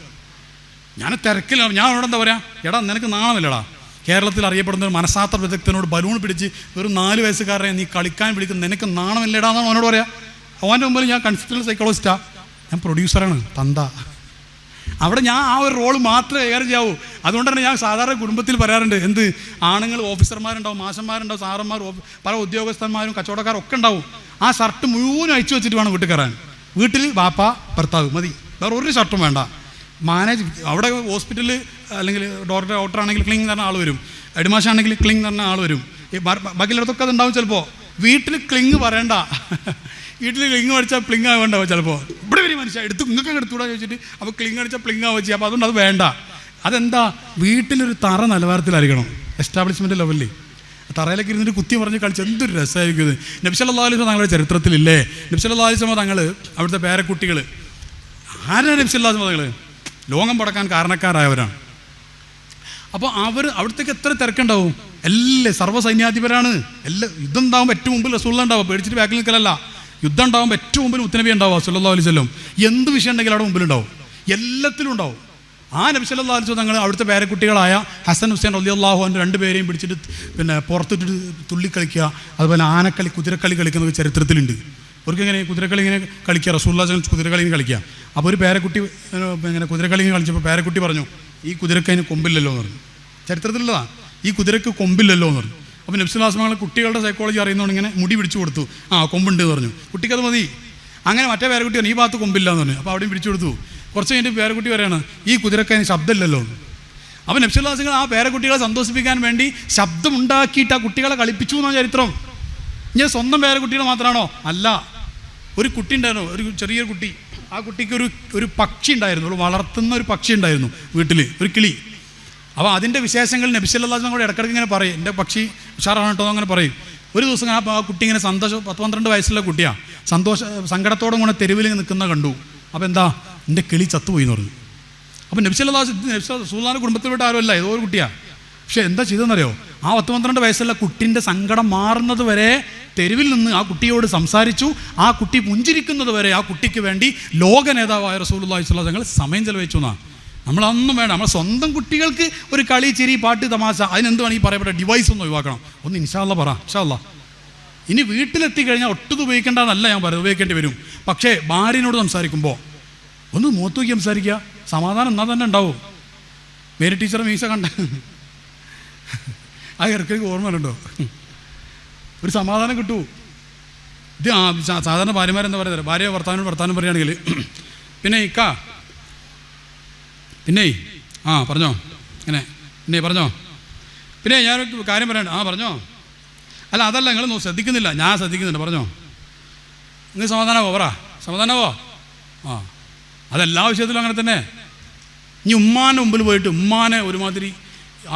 ഞാൻ തിരക്കിലാണ്. ഞാൻ അവനോട് എന്താ പറയുക, എടാ നിനക്ക് നാണമില്ലടാ, കേരളത്തിൽ അറിയപ്പെടുന്ന ഒരു മനഃശാസ്ത്ര വിദഗ്ധനോട് ബലൂൺ പിടിച്ച് വെറും 4 വയസ്സുകാരനെ നീ കളിക്കാൻ വിളിക്കുന്ന നിനക്ക് നാണമില്ലടാ എന്നാണ് അവനോട് പറയാം. അവൻ്റെ മുമ്പിൽ ഞാൻ കൺസൾട്ടൻ്റ് സൈക്കോളജിസ്റ്റാണ്, ഞാൻ പ്രൊഡ്യൂസറാണ്, തന്ത. അവിടെ ഞാൻ ആ ഒരു റോൾ മാത്രമേ കൈകാര്യം ചെയ്യാവൂ. അതുകൊണ്ട് തന്നെ ഞാൻ സാധാരണ കുടുംബത്തിൽ പറയാറുണ്ട്, എന്ത് ആണുങ്ങൾ ഓഫീസർമാരുണ്ടാവും, മാഷന്മാരുണ്ടാവും, സാറന്മാർ, പല ഉദ്യോഗസ്ഥന്മാരും കച്ചവടക്കാരും ഒക്കെ ഉണ്ടാവും. ആ ഷർട്ട് മുഴുവൻ അയച്ചു വെച്ചിട്ട് വേണം വീട്ടിൽ കയറാൻ. വീട്ടിൽ വാപ്പ ഭർത്താവ് മതി, വേറെ ഒരു ഷർട്ടും വേണ്ട. അവിടെ ഹോസ്പിറ്റലിൽ അല്ലെങ്കിൽ ഡോക്ടർ ആണെങ്കിൽ ക്ലിങ് എന്ന് പറഞ്ഞ ആൾ വരും, എഡ്മാഷാണെങ്കിൽ ക്ലിങ് എന്ന് പറഞ്ഞ ആൾ വരും. ഈ ബാക്കിയുള്ളതൊക്കെ അത് ഉണ്ടാവും. ചിലപ്പോൾ വീട്ടിൽ ക്ലിങ് പറയണ്ട, വീട്ടിൽ ക്ലിങ് അടിച്ചാൽ പ്ലിങ് ആവേണ്ടാവും. ചിലപ്പോൾ ഇവിടെ വരും മനുഷ്യ എടുത്ത് നിങ്ങൾക്ക് എടുത്തുകൂടാ ചോദിച്ചിട്ട്, അപ്പോൾ ക്ലിങ് അടിച്ചാൽ പ്ലിങ് ആവുക ചെയ്യുക. അപ്പോൾ അതുകൊണ്ട് അത് വേണ്ട. അതെന്താ, വീട്ടിലൊരു തറ നിലവാരത്തിലായിരിക്കണം, എസ്റ്റാബ്ലിഷ്മെൻറ്റ് ലെവലിൽ. തറയിലേക്ക് ഇരുന്നിട്ട് കുത്തി പറഞ്ഞ് കളിച്ച് എന്തൊരു രസമായിരിക്കും ഇത്. നബി സല്ലല്ലാഹു അലൈഹി വസല്ലം തങ്ങളുടെ ചരിത്രത്തിലില്ലേ, നബി സല്ലല്ലാഹു അലൈഹി വസല്ലം തങ്ങൾ അവിടുത്തെ പേരക്കുട്ടികൾ ആരാണ് നബി സല്ലല്ലാഹു അലൈഹി വസല്ലം തങ്ങൾ ലോകം പടക്കാൻ കാരണക്കാരായവരാണ്. അപ്പോൾ അവിടത്തേക്ക് എത്ര തിരക്കുണ്ടാവും, എല്ലാം സർവ്വസൈന്യാധിപരാണ്. എല്ലാം യുദ്ധം ഉണ്ടാകുമ്പോൾ ഏറ്റവും മുമ്പിൽ റസൂലുള്ളാഹി ഉണ്ടാവും, പേടിച്ചിട്ട് ബാക്കിൽ നിൽക്കലല്ല. യുദ്ധം ഉണ്ടാകുമ്പോൾ ഏറ്റവും മുമ്പിൽ മുത്തനബി ഉണ്ടാവുക സല്ലല്ലാഹു അലൈഹി വസല്ലം. എന്ത് വിഷയം ഉണ്ടെങ്കിലും അവിടെ മുമ്പിലുണ്ടാവും, എല്ലാത്തിലും ഉണ്ടാവും. ആ നബി സല്ലല്ലാഹു അലൈഹി വസല്ലം തങ്ങൾ അവിടുത്തെ പേരക്കുട്ടികളായ ഹസൻ ഹുസൈൻ റളിയല്ലാഹു അൻഹു 2 പേരെയും പിടിച്ചിട്ട് പുറത്തിട്ടിട്ട് തുള്ളിക്കളിക്കുക, അതുപോലെ ആനക്കളി കുതിരക്കളി കളിക്കുന്നത് ചരിത്രത്തിലുണ്ട്. അവർക്കിങ്ങനെ കുതിരക്കളി ഇങ്ങനെ കളിക്കുക, റസൂലുള്ളാഹി കുതിരക്കളി ഇങ്ങനെ കളിക്കുക. അപ്പോൾ ഒരു പേരക്കുട്ടി ഇങ്ങനെ കുതിരക്കളി ഇങ്ങനെ കളിച്ചപ്പോൾ പേരക്കുട്ടി പറഞ്ഞു, ഈ കുതിരക്ക് അതിന് കൊമ്പില്ലല്ലോ എന്ന് പറഞ്ഞു. ചരിത്രത്തിലുള്ളതാണ്, ഈ കുതിരക്ക് കൊമ്പില്ലല്ലോ എന്ന് പറഞ്ഞു. അപ്പോൾ നബി സല്ലല്ലാഹു അലൈഹി വസല്ലം കുട്ടികളുടെ സൈക്കോളജി അറിയുന്നതുകൊണ്ട് ഇങ്ങനെ മുടി പിടിച്ചു കൊടുത്തു, കൊമ്പുണ്ട് എന്ന് പറഞ്ഞു. കുട്ടിക്കത് മതി. അങ്ങനെ മറ്റേ പേരക്കുട്ടി പറഞ്ഞു, ഈ ഭാഗത്ത് കൊമ്പില്ല എന്ന് പറഞ്ഞു. അപ്പോൾ അവിടെയും പിടിച്ചു കൊടുത്തു. കുറച്ച് കഴിഞ്ഞിട്ട് പേരക്കുട്ടി പറയാണ്, ഈ കുതിരക്ക് അതിന് ശബ്ദമില്ലല്ലോ എന്ന്. അപ്പോൾ നബി സല്ലല്ലാഹു അലൈഹി വസല്ലം ആ പേരക്കുട്ടികളെ സന്തോഷിപ്പിക്കാൻ വേണ്ടി ശബ്ദമുണ്ടാക്കിയിട്ട് ആ കുട്ടികളെ കളിപ്പിച്ചു എന്നാണ് ചരിത്രം. ഞാൻ സ്വന്തം പേരക്കുട്ടികൾ മാത്രമാണോ? അല്ല, ഒരു കുട്ടി ഉണ്ടായിരുന്നു, ഒരു ചെറിയൊരു കുട്ടി. ആ കുട്ടിക്ക് ഒരു പക്ഷി ഉണ്ടായിരുന്നു, ഒരു വളർത്തുന്ന ഒരു പക്ഷി ഉണ്ടായിരുന്നു വീട്ടിൽ, ഒരു കിളി. അപ്പോൾ അതിൻ്റെ വിശേഷങ്ങൾ നബി സല്ലല്ലാഹു അലൈഹി വസല്ലം കൂടെ ഇടയ്ക്കിടയ്ക്ക് ഇങ്ങനെ പറയും, എൻ്റെ പക്ഷി ഉഷാറാണ് കേട്ടോ അങ്ങനെ പറയും. ഒരു ദിവസം ആ കുട്ടി ഇങ്ങനെ സന്തോഷം, 10-12 വയസ്സുള്ള കുട്ടിയാണ്, സങ്കടത്തോടും കൂടെ തെരുവിൽ നിൽക്കുന്ന കണ്ടു. അപ്പോൾ എന്താ, എൻ്റെ കിളി ചത്തുപോയി എന്ന് പറഞ്ഞു. അപ്പോൾ നബി സല്ലല്ലാഹു അലൈഹി വസല്ലം റസൂലുള്ളാഹിയുടെ കുടുംബത്തിൽപ്പെട്ട ആരുമല്ല, ഏതോ ഒരു കുട്ടിയാണ്. പക്ഷേ എന്താ ചെയ്തെന്നറിയോ, ആ 10-12 വയസ്സുള്ള കുട്ടിൻ്റെ സങ്കടം മാറുന്നത് വരെ തെരുവിൽ നിന്ന് ആ കുട്ടിയോട് സംസാരിച്ചു. ആ കുട്ടി പുഞ്ചിരിക്കുന്നത് വരെ ആ കുട്ടിക്ക് വേണ്ടി ലോക നേതാവായ റസൂലുള്ളാഹി സ്വല്ലല്ലാഹു അലൈഹി വസല്ലം സമയം ചെലവഴിച്ചു എന്നാണ്. നമ്മളൊന്നും വേണ്ട, നമ്മൾ സ്വന്തം കുട്ടികൾക്ക് ഒരു കളി ചിരി പാട്ട് തമാശ അതിനെന്ത് വേണമെങ്കിൽ പറയപ്പെട്ട ഡിവൈസ് ഒന്ന് ഒഴിവാക്കണം. ഒന്ന് ഇൻഷാ അല്ലാഹ് പറ, ഇൻഷാ അല്ലാഹ്. ഇനി വീട്ടിലെത്തി കഴിഞ്ഞാൽ ഒട്ടും ഉപയോഗിക്കേണ്ടതെന്നല്ല ഞാൻ പറയുന്നത്, ഉപയോഗിക്കേണ്ടി വരും. പക്ഷേ ഭാര്യനോട് സംസാരിക്കുമ്പോൾ ഒന്ന് മുഖത്ത് നോക്കി സംസാരിക്കുക, സമാധാനം എന്നാൽ തന്നെ ഉണ്ടാവും. മേരി ടീച്ചർ മീശ കണ്ട ആ ഇറക്കിലേക്ക് ഓർമ്മ ഉണ്ടോ? ഒരു സമാധാനം കിട്ടൂ. ഇത് സാധാരണ ഭാര്യമാരെന്താ പറയുന്നത്, ഭാര്യ വർത്താനം പറയുകയാണെങ്കിൽ പിന്നെ പിന്നെ പറഞ്ഞോ ഇങ്ങനെ പിന്നെ പറഞ്ഞോ പിന്നെ ഞാനൊരു കാര്യം പറയണ്ട. പറഞ്ഞോ. അല്ല അതല്ല, നിങ്ങൾ ശ്രദ്ധിക്കുന്നില്ല. ഞാൻ ശ്രദ്ധിക്കുന്നുണ്ട്, പറഞ്ഞോ. നിങ്ങൾ സമാധാനമാവോ? അതെല്ലാ വിഷയത്തിലും അങ്ങനെ തന്നെ. ഇനി ഉമ്മാൻ്റെ മുമ്പിൽ പോയിട്ട് ഉമ്മാനെ ഒരുമാതിരി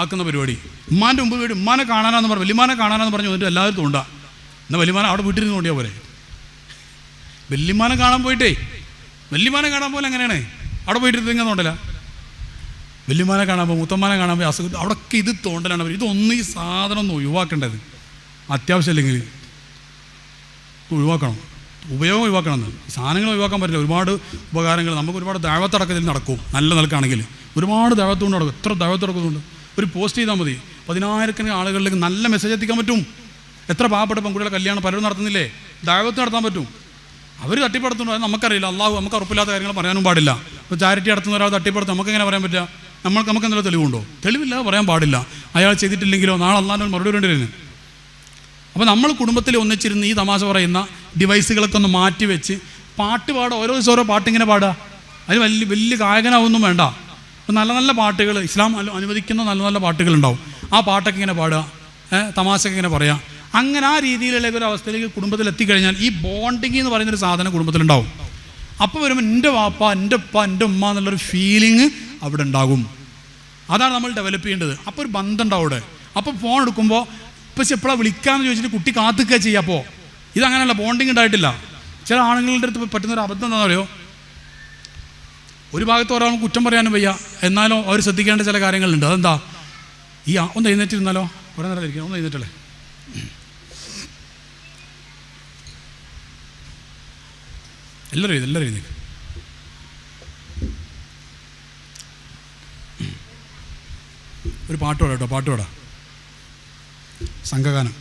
ആക്കുന്ന പരിപാടി. ഉമ്മാൻ്റെ മുമ്പിൽ പോയിട്ട് ഉമ്മാനെ കാണാനാന്ന് പറഞ്ഞു, വലിയമാനെ കാണാനാന്ന് പറഞ്ഞു വന്നിട്ട് എല്ലാവരും തോണ്ടാ. എന്നാൽ വലിയമാനെ അവിടെ വീട്ടിൽ തോണ്ടിയാൽ പോലെ. വലിയമാനെ കാണാൻ പോലെ എങ്ങനെയാണ് അവിടെ പോയിട്ട് ഇങ്ങനെ തോണ്ടല. വലിയമാനെ കാണാൻ പോകും, മുത്തമ്മാനെ കാണാൻ പോയി, അസുഖം അവിടെയൊക്കെ ഇത് തോണ്ടലാണ്. ഇതൊന്നും ഈ സാധനം ഒന്ന് ഒഴിവാക്കേണ്ടത് അത്യാവശ്യം. അല്ലെങ്കിൽ ഒഴിവാക്കണം, ഉപയോഗം ഒഴിവാക്കണം. ഈ സാധനങ്ങൾ ഒഴിവാക്കാൻ പറ്റില്ല. ഒരുപാട് ഉപകാരങ്ങൾ നമുക്ക് ഒരുപാട് ദൈവത്തടക്കത്തിൽ നടക്കും. നല്ല നിലക്കാണെങ്കിൽ ഒരുപാട് ദൈവത്തുകൊണ്ട് നടക്കും. എത്ര ദൈവത്തടക്കുന്നുണ്ട്. ഒരു പോസ്റ്റ് ചെയ്താൽ മതി, 10,000 ആളുകളിലേക്ക് നല്ല മെസ്സേജ് എത്തിക്കാൻ പറ്റും. എത്ര പാവപ്പെട്ട പെൺകുട്ടികളെ കല്യാണം പലരും നടത്തുന്നില്ലേ? ദൈവത്ത് നടത്താൻ പറ്റും. അവർ തട്ടിപ്പടത്തുണ്ടോ അത് നമുക്കറിയില്ല. അള്ളാഹു നമുക്ക് ഉറപ്പില്ലാത്ത കാര്യങ്ങൾ പറയാനും പാടില്ല. ഇപ്പോൾ ചാരിറ്റി നടത്തുന്ന ഒരാൾ തട്ടിപ്പടത്തും നമുക്ക് എങ്ങനെ പറയാൻ പറ്റുക? നമുക്ക് എന്തെങ്കിലും തെളിവുണ്ടോ? തെളിവില്ലാതെ പറയാൻ പാടില്ല. അയാൾ ചെയ്തിട്ടില്ലെങ്കിലോ നാളെ അള്ളാഹിനോട് മറുപടി വേണ്ടിയിരുന്നു. അപ്പോൾ നമ്മൾ കുടുംബത്തിൽ ഒന്നിച്ചിരുന്ന് ഈ തമാശ പറയുന്ന ഡിവൈസുകളൊക്കെ ഒന്ന് മാറ്റി വെച്ച് പാട്ട് പാടുക. ഓരോ ദിവസം ഓരോ പാട്ടിങ്ങനെ പാടുക. അതിന് വലിയ ഗായകനാവൊന്നും വേണ്ട. അപ്പോൾ നല്ല നല്ല പാട്ടുകൾ, ഇസ്ലാം അനുവദിക്കുന്ന നല്ല നല്ല പാട്ടുകളുണ്ടാവും. ആ പാട്ടൊക്കെ ഇങ്ങനെ പാടുക, തമാശയൊക്കെ ഇങ്ങനെ പറയുക. അങ്ങനെ ആ രീതിയിലുള്ള ഒരു അവസ്ഥയിലേക്ക് കുടുംബത്തിൽ എത്തിക്കഴിഞ്ഞാൽ ഈ ബോണ്ടിങ് എന്ന് പറയുന്നൊരു സാധനം കുടുംബത്തിലുണ്ടാവും. അപ്പോൾ വരുമ്പോൾ എൻ്റെ വാപ്പ, എൻ്റെ ഉപ്പ, എൻ്റെ ഉമ്മ എന്നുള്ളൊരു ഫീലിംഗ് അവിടെ ഉണ്ടാകും. അതാണ് നമ്മൾ ഡെവലപ്പ് ചെയ്യേണ്ടത്. അപ്പോൾ ഒരു ബന്ധം ഉണ്ടാവും അവിടെ. അപ്പോൾ ഫോൺ എടുക്കുമ്പോൾ പക്ഷെ എപ്പോഴാണ് വിളിക്കാമെന്ന് ചോദിച്ചിട്ട് കുട്ടി കാത്തുക ചെയ്യുക. അപ്പോൾ ഇതങ്ങനെയല്ല, ബോണ്ടിങ് ഉണ്ടായിട്ടില്ല. ചില ആണുങ്ങളുടെ അടുത്ത് പറ്റുന്നൊരു അബദ്ധം എന്താണെന്ന് പറയുമോ? ഒരു ഭാഗത്ത് ഒരാൾ കുറ്റം പറയാനും വയ്യ, എന്നാലും അവർ ശ്രദ്ധിക്കേണ്ട ചില കാര്യങ്ങളുണ്ട്. അതെന്താ? ഒന്ന് എഴുന്നേറ്റിരുന്നാലോ? കുറേ നേരം ഇരിക്കണം, ഒന്ന് എഴുന്നേറ്റല്ലേ. എല്ലാവരും എഴുന്നേക്ക്. ഒരു പാട്ട് പാടാം കേട്ടോ, പാട്ട് പാടാം. സംഘഗാനം.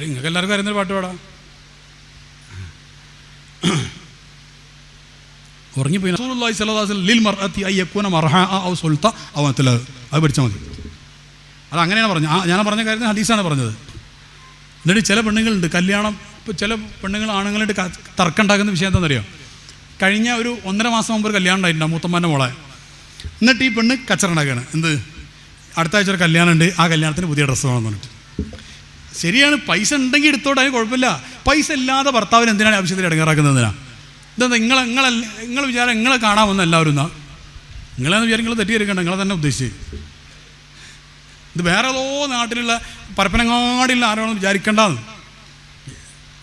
നിങ്ങൾക്ക് എല്ലാവർക്കും അറിയുന്നൊരു പാട്ട് പാടാം. ഉറങ്ങിപ്പോയി. റസൂലുള്ളാഹി സ്വല്ലല്ലാഹു അലൈഹി വസല്ലം ലിൽ മർഅതി അയ്യകൂന മർഹാ ഔ സുൽത്ത ഔ അത്ല. അത് പഠിച്ചാൽ മതി. അത് അങ്ങനെയാണ് പറഞ്ഞത്. ഞാൻ പറഞ്ഞ കാര്യം ഹദീസാണ് പറഞ്ഞത്. എന്നിട്ട് ചില പെണ്ണുങ്ങളുണ്ട് കല്യാണം, ഇപ്പോൾ ചില പെണ്ണുങ്ങൾ ആണുങ്ങളായിട്ട് തർക്കം ഉണ്ടാക്കുന്ന വിഷയം എന്താണെന്നറിയോ? കഴിഞ്ഞ ഒരു 1.5 മാസം മുമ്പ് ഒരു കല്യാണം ഉണ്ടായിട്ടുണ്ടാവും മൂത്തമ്മാൻ്റെ മോളെ. എന്നിട്ട് ഈ പെണ്ണ് കച്ചറ ഉണ്ടാക്കുകയാണ്. എന്ത്? അടുത്ത ആഴ്ച ഒരു കല്യാണം ഉണ്ട്, ആ കല്യാണത്തിന് പുതിയ ഡ്രസ്സ് വേണമെന്ന് പറഞ്ഞിട്ട്. ശരിയാണ്, പൈസ ഉണ്ടെങ്കിൽ എടുത്തോട്ടെ, അതിന് കുഴപ്പമില്ല. പൈസ ഇല്ലാതെ ഭർത്താവിന് എന്തിനാണ് ആവശ്യത്തിൽ ഇടങ്ങാറാക്കുന്നതിനാ? ഇതെന്താ നിങ്ങൾ വിചാരം നിങ്ങളെ കാണാമെന്ന് എല്ലാവരും എന്നാ? നിങ്ങളെന്ന് വിചാരിക്കും തെറ്റിയിരിക്കണ്ട, നിങ്ങളെ തന്നെ ഉദ്ദേശിച്ച്. ഇത് വേറെ ഏതോ നാട്ടിലുള്ള പരപ്പനങ്ങാടിയുള്ള ആരോടും വിചാരിക്കേണ്ടതെന്ന്.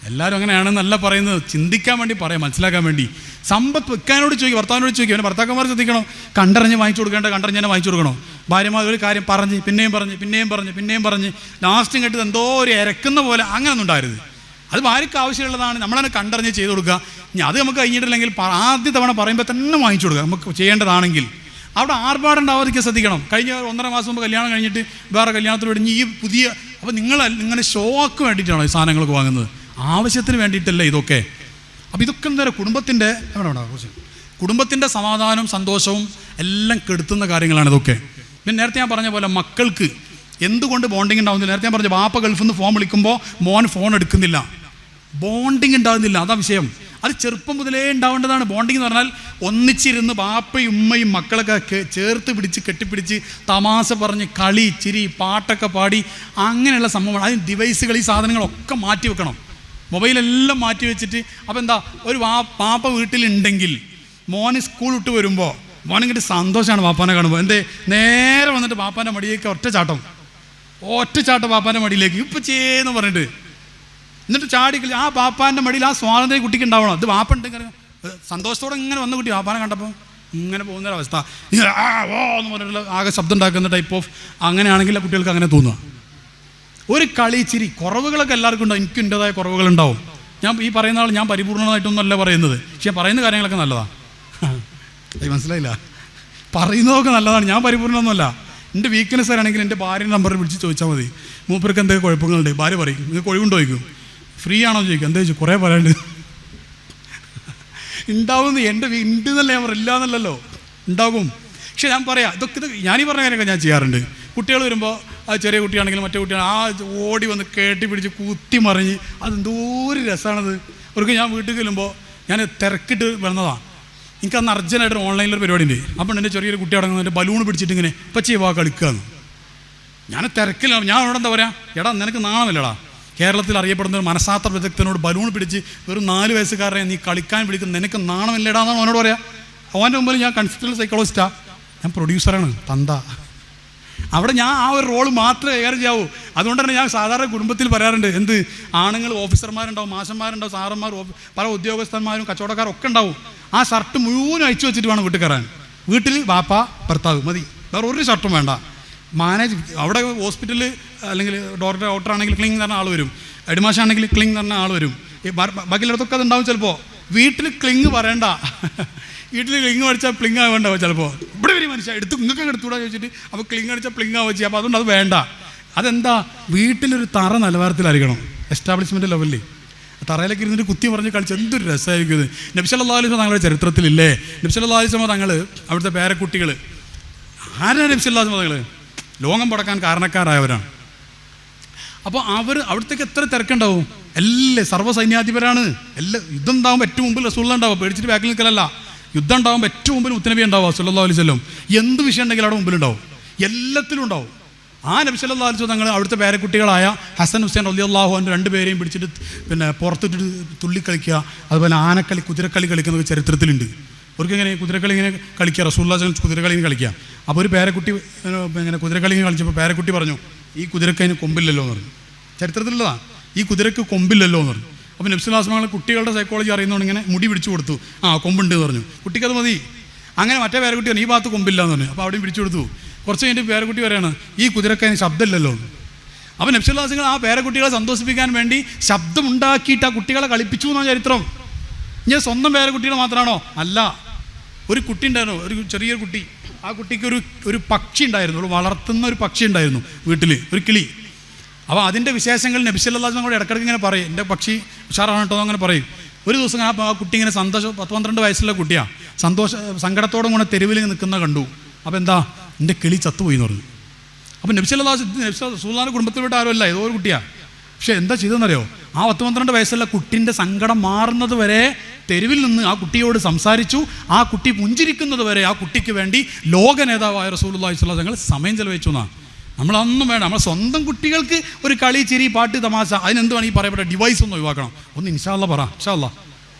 എല്ലാവരും അങ്ങനെയാണെന്നല്ല പറയുന്നത്, ചിന്തിക്കാൻ വേണ്ടി പറയാം, മനസ്സിലാക്കാൻ വേണ്ടി. സമ്പത്ത് വെക്കാനോട് ചോദിക്കും, ഭർത്താവിനോട് ചോദിക്കും. അവന് ഭർത്താക്കന്മാർ ശ്രദ്ധിക്കണം. കണ്ടറിഞ്ഞ് വാങ്ങിച്ചു കൊടുക്കേണ്ട കണ്ടറിഞ്ഞ് വാങ്ങിച്ചു കൊടുക്കണം. ഭാര്യമാർ ഒരു കാര്യം പറഞ്ഞ് പിന്നെയും പറഞ്ഞ് ലാസ്റ്റും കേട്ടത് എന്തോ ഒരു ഇരക്കുന്ന പോലെ അങ്ങനെയൊന്നും ഉണ്ടായിരുന്നു. അത് ഭാര്യയ്ക്ക് ആവശ്യമുള്ളതാണ്, നമ്മളതിനെ കണ്ടറിഞ്ഞ് ചെയ്ത് കൊടുക്കുക. ഇനി അത് നമുക്ക് കഴിഞ്ഞിട്ടില്ലെങ്കിൽ ആദ്യ തവണ പറയുമ്പോൾ തന്നെ വാങ്ങിച്ചു കൊടുക്കുക, നമുക്ക് ചെയ്യേണ്ടതാണെങ്കിൽ. അവിടെ ആർഭാടുണ്ടാവാതിരിക്കാൻ ശ്രദ്ധിക്കണം. കഴിഞ്ഞ 1.5 മാസം മുമ്പ് കല്യാണം കഴിഞ്ഞിട്ട് വേറെ കല്യാണത്തിന് വേണ്ടി ഈ പുതിയ, അപ്പോൾ നിങ്ങളിങ്ങനെ ഷോക്ക് വേണ്ടിയിട്ടാണോ ഈ സാധനങ്ങളൊക്കെ വാങ്ങുന്നത്? ആവശ്യത്തിന് വേണ്ടിയിട്ടല്ലേ ഇതൊക്കെ? അപ്പോൾ ഇതൊക്കെ എന്താ കുടുംബത്തിൻ്റെ സമാധാനവും സന്തോഷവും എല്ലാം കെടുത്തുന്ന കാര്യങ്ങളാണ് ഇതൊക്കെ. പിന്നെ നേരത്തെ ഞാൻ പറഞ്ഞ പോലെ മക്കൾക്ക് എന്തുകൊണ്ട് ബോണ്ടിങ് ഉണ്ടാവുന്നില്ല? നേരത്തെ ഞാൻ പറഞ്ഞു, വാപ്പ ഗൾഫിൽ നിന്ന് ഫോൺ വിളിക്കുമ്പോൾ മോൻ ഫോൺ എടുക്കുന്നില്ല, ബോണ്ടിങ് ഉണ്ടാകുന്നില്ല. അതാ വിഷയം. അത് ചെറുപ്പം മുതലേ ഉണ്ടാവേണ്ടതാണ്. ബോണ്ടിങ് എന്ന് പറഞ്ഞാൽ ഒന്നിച്ചിരുന്ന് ബാപ്പയും ഉമ്മയും മക്കളൊക്കെ ചേർത്ത് പിടിച്ച് കെട്ടിപ്പിടിച്ച് തമാശ പറഞ്ഞ് കളി ചിരി പാട്ടൊക്കെ പാടി അങ്ങനെയുള്ള സംഭവമാണ്. അതിന് ഡിവൈസുകൾ, ഈ സാധനങ്ങളൊക്കെ മാറ്റി വെക്കണം. മൊബൈലെല്ലാം മാറ്റി വെച്ചിട്ട്, അപ്പോൾ എന്താ, ഒരു പാപ്പ വീട്ടിലുണ്ടെങ്കിൽ മോന് സ്കൂൾ വിട്ട് വരുമ്പോൾ മോനിങ്ങിട്ട് സന്തോഷമാണ് പാപ്പാനെ കാണുമ്പോൾ. എന്തേ, നേരെ വന്നിട്ട് പാപ്പാൻ്റെ മടിയിലേക്ക് ഒറ്റ ചാട്ടം പാപ്പാൻ്റെ മടിയിലേക്ക് ഇപ്പം ചെയ്യുന്നു പറഞ്ഞിട്ട്, എന്നിട്ട് ചാടി ആ പാപ്പാൻ്റെ മടിയിൽ ആ സ്വാതന്ത്ര്യം കുട്ടിക്ക് ഉണ്ടാവണം. അത് പാപ്പ ഉണ്ടെങ്കിൽ സന്തോഷത്തോടെ ഇങ്ങനെ വന്ന കുട്ടി പാപ്പാനെ കണ്ടപ്പോൾ ഇങ്ങനെ പോകുന്നൊരവസ്ഥ, ഓ എന്ന് പറഞ്ഞിട്ടുള്ള ആകെ ശബ്ദം ഉണ്ടാക്കുന്ന ടൈപ്പ് ഓഫ്. അങ്ങനെയാണെങ്കിൽ കുട്ടികൾക്ക് അങ്ങനെ തോന്നുക. ഒരു കളി ചിരി, കുറവുകളൊക്കെ എല്ലാവർക്കും ഉണ്ടാവും. എനിക്ക് എൻ്റെതായ കുറവുകളുണ്ടാവും. ഞാൻ ഈ പറയുന്ന ആൾ ഞാൻ പരിപൂർണമായിട്ടൊന്നും അല്ല പറയുന്നത്, പക്ഷേ പറയുന്ന കാര്യങ്ങളൊക്കെ നല്ലതാണ്. മനസ്സിലായില്ല? പറയുന്നതൊക്കെ നല്ലതാണ്, ഞാൻ പരിപൂർണ്ണമൊന്നുമല്ല. എൻ്റെ വീക്ക്നെസ് ആണെങ്കിൽ എൻ്റെ ഭാര്യയുടെ നമ്പർ വിളിച്ച് ചോദിച്ചാൽ മതി, മൂപ്പർക്ക് എന്തൊക്കെ കുഴപ്പങ്ങളുണ്ട്. ഭാര്യ പറയും, നിങ്ങൾക്ക് ഒഴിവുണ്ടോ ചോദിക്കും, ഫ്രീ ആണോ ചോദിക്കും, എന്താ ചോദിച്ചു, കുറേ പറയാണ്ട് ഉണ്ടാവുമെന്ന്. എൻ്റെ ഉണ്ടെന്നല്ല ഞാൻ പറയില്ല എന്നല്ലല്ലോ, ഉണ്ടാകും. പക്ഷെ ഞാൻ പറയാം, ഇതൊക്കെ ഞാനീ പറഞ്ഞ കാര്യമൊക്കെ ഞാൻ ചെയ്യാറുണ്ട്. കുട്ടികൾ വരുമ്പോൾ ആ ചെറിയ കുട്ടിയാണെങ്കിലും മറ്റേ കുട്ടിയാണെങ്കിൽ ആ ഓടി വന്ന് കെട്ടി പിടിച്ച് കുത്തി മറിഞ്ഞ് അതെന്തോ ഒരു രസമാണത്. അവർക്ക് ഞാൻ വീട്ടിൽ ചെല്ലുമ്പോൾ ഞാൻ തിരക്കിട്ട് വന്നതാണ്. എനിക്ക് അന്ന് അർജൻറ്റായിട്ട് ഓൺലൈനിലൊരു പരിപാടി ഉണ്ട്. അപ്പം എൻ്റെ ചെറിയൊരു കുട്ടി അടങ്ങുന്ന ബലൂൺ പിടിച്ചിട്ട് ഇങ്ങനെ പച്ചി വാ കളിക്കുകയെന്ന്. ഞാൻ തിരക്കിലാണ്. ഞാൻ അവിടെ എന്താ പറയുക, എടാ നിനക്ക് നാണമില്ലടാ, കേരളത്തിൽ അറിയപ്പെടുന്ന ഒരു മനഃശാസ്ത്ര വിദഗ്ധനോട് ബലൂൺ പിടിച്ച് വെറും 4 വയസ്സുകാരനെ നീ കളിക്കാൻ വിളിക്കുന്ന നിനക്ക് നാണമില്ലടാ എന്നാണ് അവനോട് പറയാം. അവൻ്റെ മുമ്പിൽ ഞാൻ കൺസൾട്ടൻ്റ് സൈക്കോളജിസ്റ്റാണ്, ഞാൻ പ്രൊഡ്യൂസറാണ്, തന്ത. അവിടെ ഞാൻ ആ ഒരു റോള് മാത്രമേ കൈകാര്യം ചെയ്യാവൂ. അതുകൊണ്ട് തന്നെ ഞാൻ സാധാരണ കുടുംബത്തിൽ പറയാറുണ്ട്, എന്ത് ആണുങ്ങൾ ഓഫീസർമാരുണ്ടാവും, മാഷന്മാരുണ്ടാവും, സാറന്മാർ, പല ഉദ്യോഗസ്ഥന്മാരും കച്ചവടക്കാരും ഒക്കെ ഉണ്ടാവും. ആ ഷർട്ട് മുഴുവനും അയച്ചു വെച്ചിട്ട് വേണം വീട്ടിൽ കയറാൻ. വീട്ടിൽ ബാപ്പ ഭർത്താവ് മതി, വേറെ ഒരു ഷർട്ടും വേണ്ട. മാനേജ് അവിടെ ഹോസ്പിറ്റലിൽ അല്ലെങ്കിൽ ഡോക്ടർ ആണെങ്കിൽ ക്ലീൻ പറഞ്ഞ ആൾ വരും, ഹെഡ്മാഷാണെങ്കിൽ ക്ലീൻ പറഞ്ഞ ആൾ വരും. ബാക്കിയുള്ളതൊക്കെ അതുണ്ടാവും. ചിലപ്പോൾ വീട്ടിൽ ക്ലിങ് പറയണ്ട, വീട്ടിൽ ക്ലിങ് അടിച്ചാൽ പ്ലിങ് ആവേണ്ടാവും. ചിലപ്പോൾ ഇവിടെ വരും മനുഷ്യ എടുത്ത് നിങ്ങൾക്ക് എടുത്തുകൂടാ ചോദിച്ചിട്ട് അപ്പോൾ ക്ലിങ് അടിച്ചാൽ പ്ലിങ് ആവുക ചെയ്യുക. അപ്പോൾ അതുകൊണ്ട് അത് വേണ്ട. അതെന്താ, വീട്ടിലൊരു തറ നിലവാരത്തിലായിരിക്കണം, എസ്റ്റാബ്ലിഷ്മെൻറ്റ് ലെവലിൽ. തറയിലേക്ക് ഇരുന്നിട്ട് കുത്തി പറഞ്ഞ് കളിച്ച് എന്തൊരു രസമായിരിക്കും ഇത്. നബി സല്ലല്ലാഹു അലൈഹി വസല്ലം തങ്ങളുടെ ചരിത്രത്തിലില്ലേ, നബി സല്ലല്ലാഹു അലൈഹി വസല്ലം തങ്ങൾ അവിടുത്തെ പേരക്കുട്ടികൾ ആരാണ് നബി സല്ലല്ലാഹു അലൈഹി വസല്ലം തങ്ങൾ ലോകം പടക്കാൻ കാരണക്കാരായവരാണ്. അപ്പോൾ അവിടത്തേക്ക് എത്ര തിരക്കുണ്ടാവും, സർവ്വസൈന്യാധിപരാണ്. യുദ്ധം ഉണ്ടാകുമ്പോൾ ഏറ്റവും മുമ്പിൽ റസൂലുള്ളാഹി ഉണ്ടാവുക, പേടിച്ചിട്ട് ബാക്കിൽ നിൽക്കലല്ല. യുദ്ധം ഉണ്ടാകുമ്പോൾ ഏറ്റവും മുമ്പിൽ മുത്തനബി ഉണ്ടാവുക സല്ലല്ലാഹു അലൈഹി വസല്ലം. എന്ത് വിഷയം ഉണ്ടെങ്കിലും അവിടെ മുമ്പിലുണ്ടാവും, എല്ലാത്തിലും ഉണ്ടാവും. ആ നബി സല്ലല്ലാഹു അലൈഹി വസല്ലം തങ്ങൾ അവിടുത്തെ പേരക്കുട്ടികളായ ഹസൻ ഹുസൈൻ റളിയല്ലാഹു അൻഹു 2 പേരെയും പിടിച്ചിട്ട് പുറത്തിട്ടിട്ട് തുള്ളിക്കളിക്കുക, അതുപോലെ ആനക്കളി, കുതിരക്കളി കളിക്കുന്നത് ചരിത്രത്തിലുണ്ട്. അവർക്കിങ്ങനെ കുതിരക്കളി ഇങ്ങനെ കളിക്കുക, റസൂലുള്ളാഹി കുതിരക്കളി ഇങ്ങനെ കളിക്കുക. അപ്പോൾ ഒരു പേരക്കുട്ടി ഇങ്ങനെ കുതിരക്കളി ഇങ്ങനെ കളിച്ചപ്പോൾ പേരക്കുട്ടി പറഞ്ഞു, ഈ കുതിരക്കതിന് കൊമ്പില്ലല്ലോ എന്ന് പറഞ്ഞു. ചരിത്രത്തിലുള്ളതാണ്, ഈ കുതിരക്ക് കൊമ്പില്ലല്ലോ എന്ന് പറഞ്ഞു. അപ്പോൾ നബി സല്ലല്ലാഹു അലൈഹി വസല്ലം കുട്ടികളുടെ സൈക്കോളജി അറിയുന്നതുകൊണ്ട് ഇങ്ങനെ മുടി പിടിച്ചു കൊടുത്തു, കൊമ്പുണ്ട് എന്ന് പറഞ്ഞു. കുട്ടിക്കത് മതി. അങ്ങനെ മറ്റേ പേരക്കുട്ടി പറഞ്ഞു, ഈ ഭാഗത്ത് കൊമ്പില്ല എന്ന് പറഞ്ഞു. അപ്പോൾ അവിടെയും പിടിച്ചു കൊടുത്തു. കുറച്ച് കഴിഞ്ഞിട്ട് പേരക്കുട്ടി പറയാണ്, ഈ കുതിരക്കതിന് ശബ്ദമില്ലല്ലോ എന്ന്. അപ്പോൾ നബി സല്ലല്ലാഹു അലൈഹി വസല്ലം ആ പേരക്കുട്ടികളെ സന്തോഷിപ്പിക്കാൻ വേണ്ടി ശബ്ദമുണ്ടാക്കിയിട്ട് ആ കുട്ടികളെ കളിപ്പിച്ചു എന്നാണ് ചരിത്രം. ഞാൻ സ്വന്തം പേരക്കുട്ടികളെ മാത്രമാണോ? അല്ല, ഒരു കുട്ടി ഉണ്ടായിരുന്നു, ഒരു ചെറിയൊരു കുട്ടി. ആ കുട്ടിക്ക് ഒരു പക്ഷി ഉണ്ടായിരുന്നു, ഒരു വളർത്തുന്ന ഒരു പക്ഷി ഉണ്ടായിരുന്നു വീട്ടിൽ, ഒരു കിളി. അപ്പോൾ അതിൻ്റെ വിശേഷങ്ങൾ നബി സല്ലല്ലാഹു അലൈഹി വസല്ലം കൂടെ ഇടയ്ക്കിടയ്ക്ക് ഇങ്ങനെ പറയും, എൻ്റെ പക്ഷി ഉഷാറാണ് കേട്ടോ അങ്ങനെ പറയും. ഒരു ദിവസം ആ കുട്ടി ഇങ്ങനെ 10-12 വയസ്സുള്ള കുട്ടിയാണ്, സങ്കടത്തോടും കൂടെ തെരുവിൽ നിൽക്കുന്ന കണ്ടു. അപ്പോൾ എന്താ, എൻ്റെ കിളി ചത്തുപോയി എന്ന് പറഞ്ഞു. അപ്പോൾ നബി സല്ലല്ലാഹു അലൈഹി വസല്ലം റസൂലുള്ളാഹിയുടെ കുടുംബത്തിൽപ്പെട്ട ആരുമല്ല, ഏതോ ഒരു കുട്ടിയാണ്. പക്ഷേ എന്താ ചെയ്തതെന്നറിയോ, ആ 10-12 വയസ്സുള്ള കുട്ടിൻ്റെ സങ്കടം മാറുന്നത് വരെ തെരുവിൽ നിന്ന് ആ കുട്ടിയോട് സംസാരിച്ചു. ആ കുട്ടി പുഞ്ചിരിക്കുന്നത് വരെ ആ കുട്ടിക്ക് വേണ്ടി ലോക നേതാവായ റസൂലുള്ളാഹി സ്വല്ലല്ലാഹു അലൈഹി വസല്ലം സമയം ചെലവഴിച്ചു എന്നാണ്. നമ്മളൊന്നും വേണ്ട, നമ്മളെ സ്വന്തം കുട്ടികൾക്ക് ഒരു കളി, ചിരി, പാട്ട്, തമാശ, അതിനെന്തുവാണ് ഈ പറയപ്പെട്ട ഡിവൈസ് ഒന്ന് ഒഴിവാക്കണം. ഒന്ന് ഇൻഷാ അല്ലാഹ് പറ, ഇൻഷാ അല്ലാഹ്.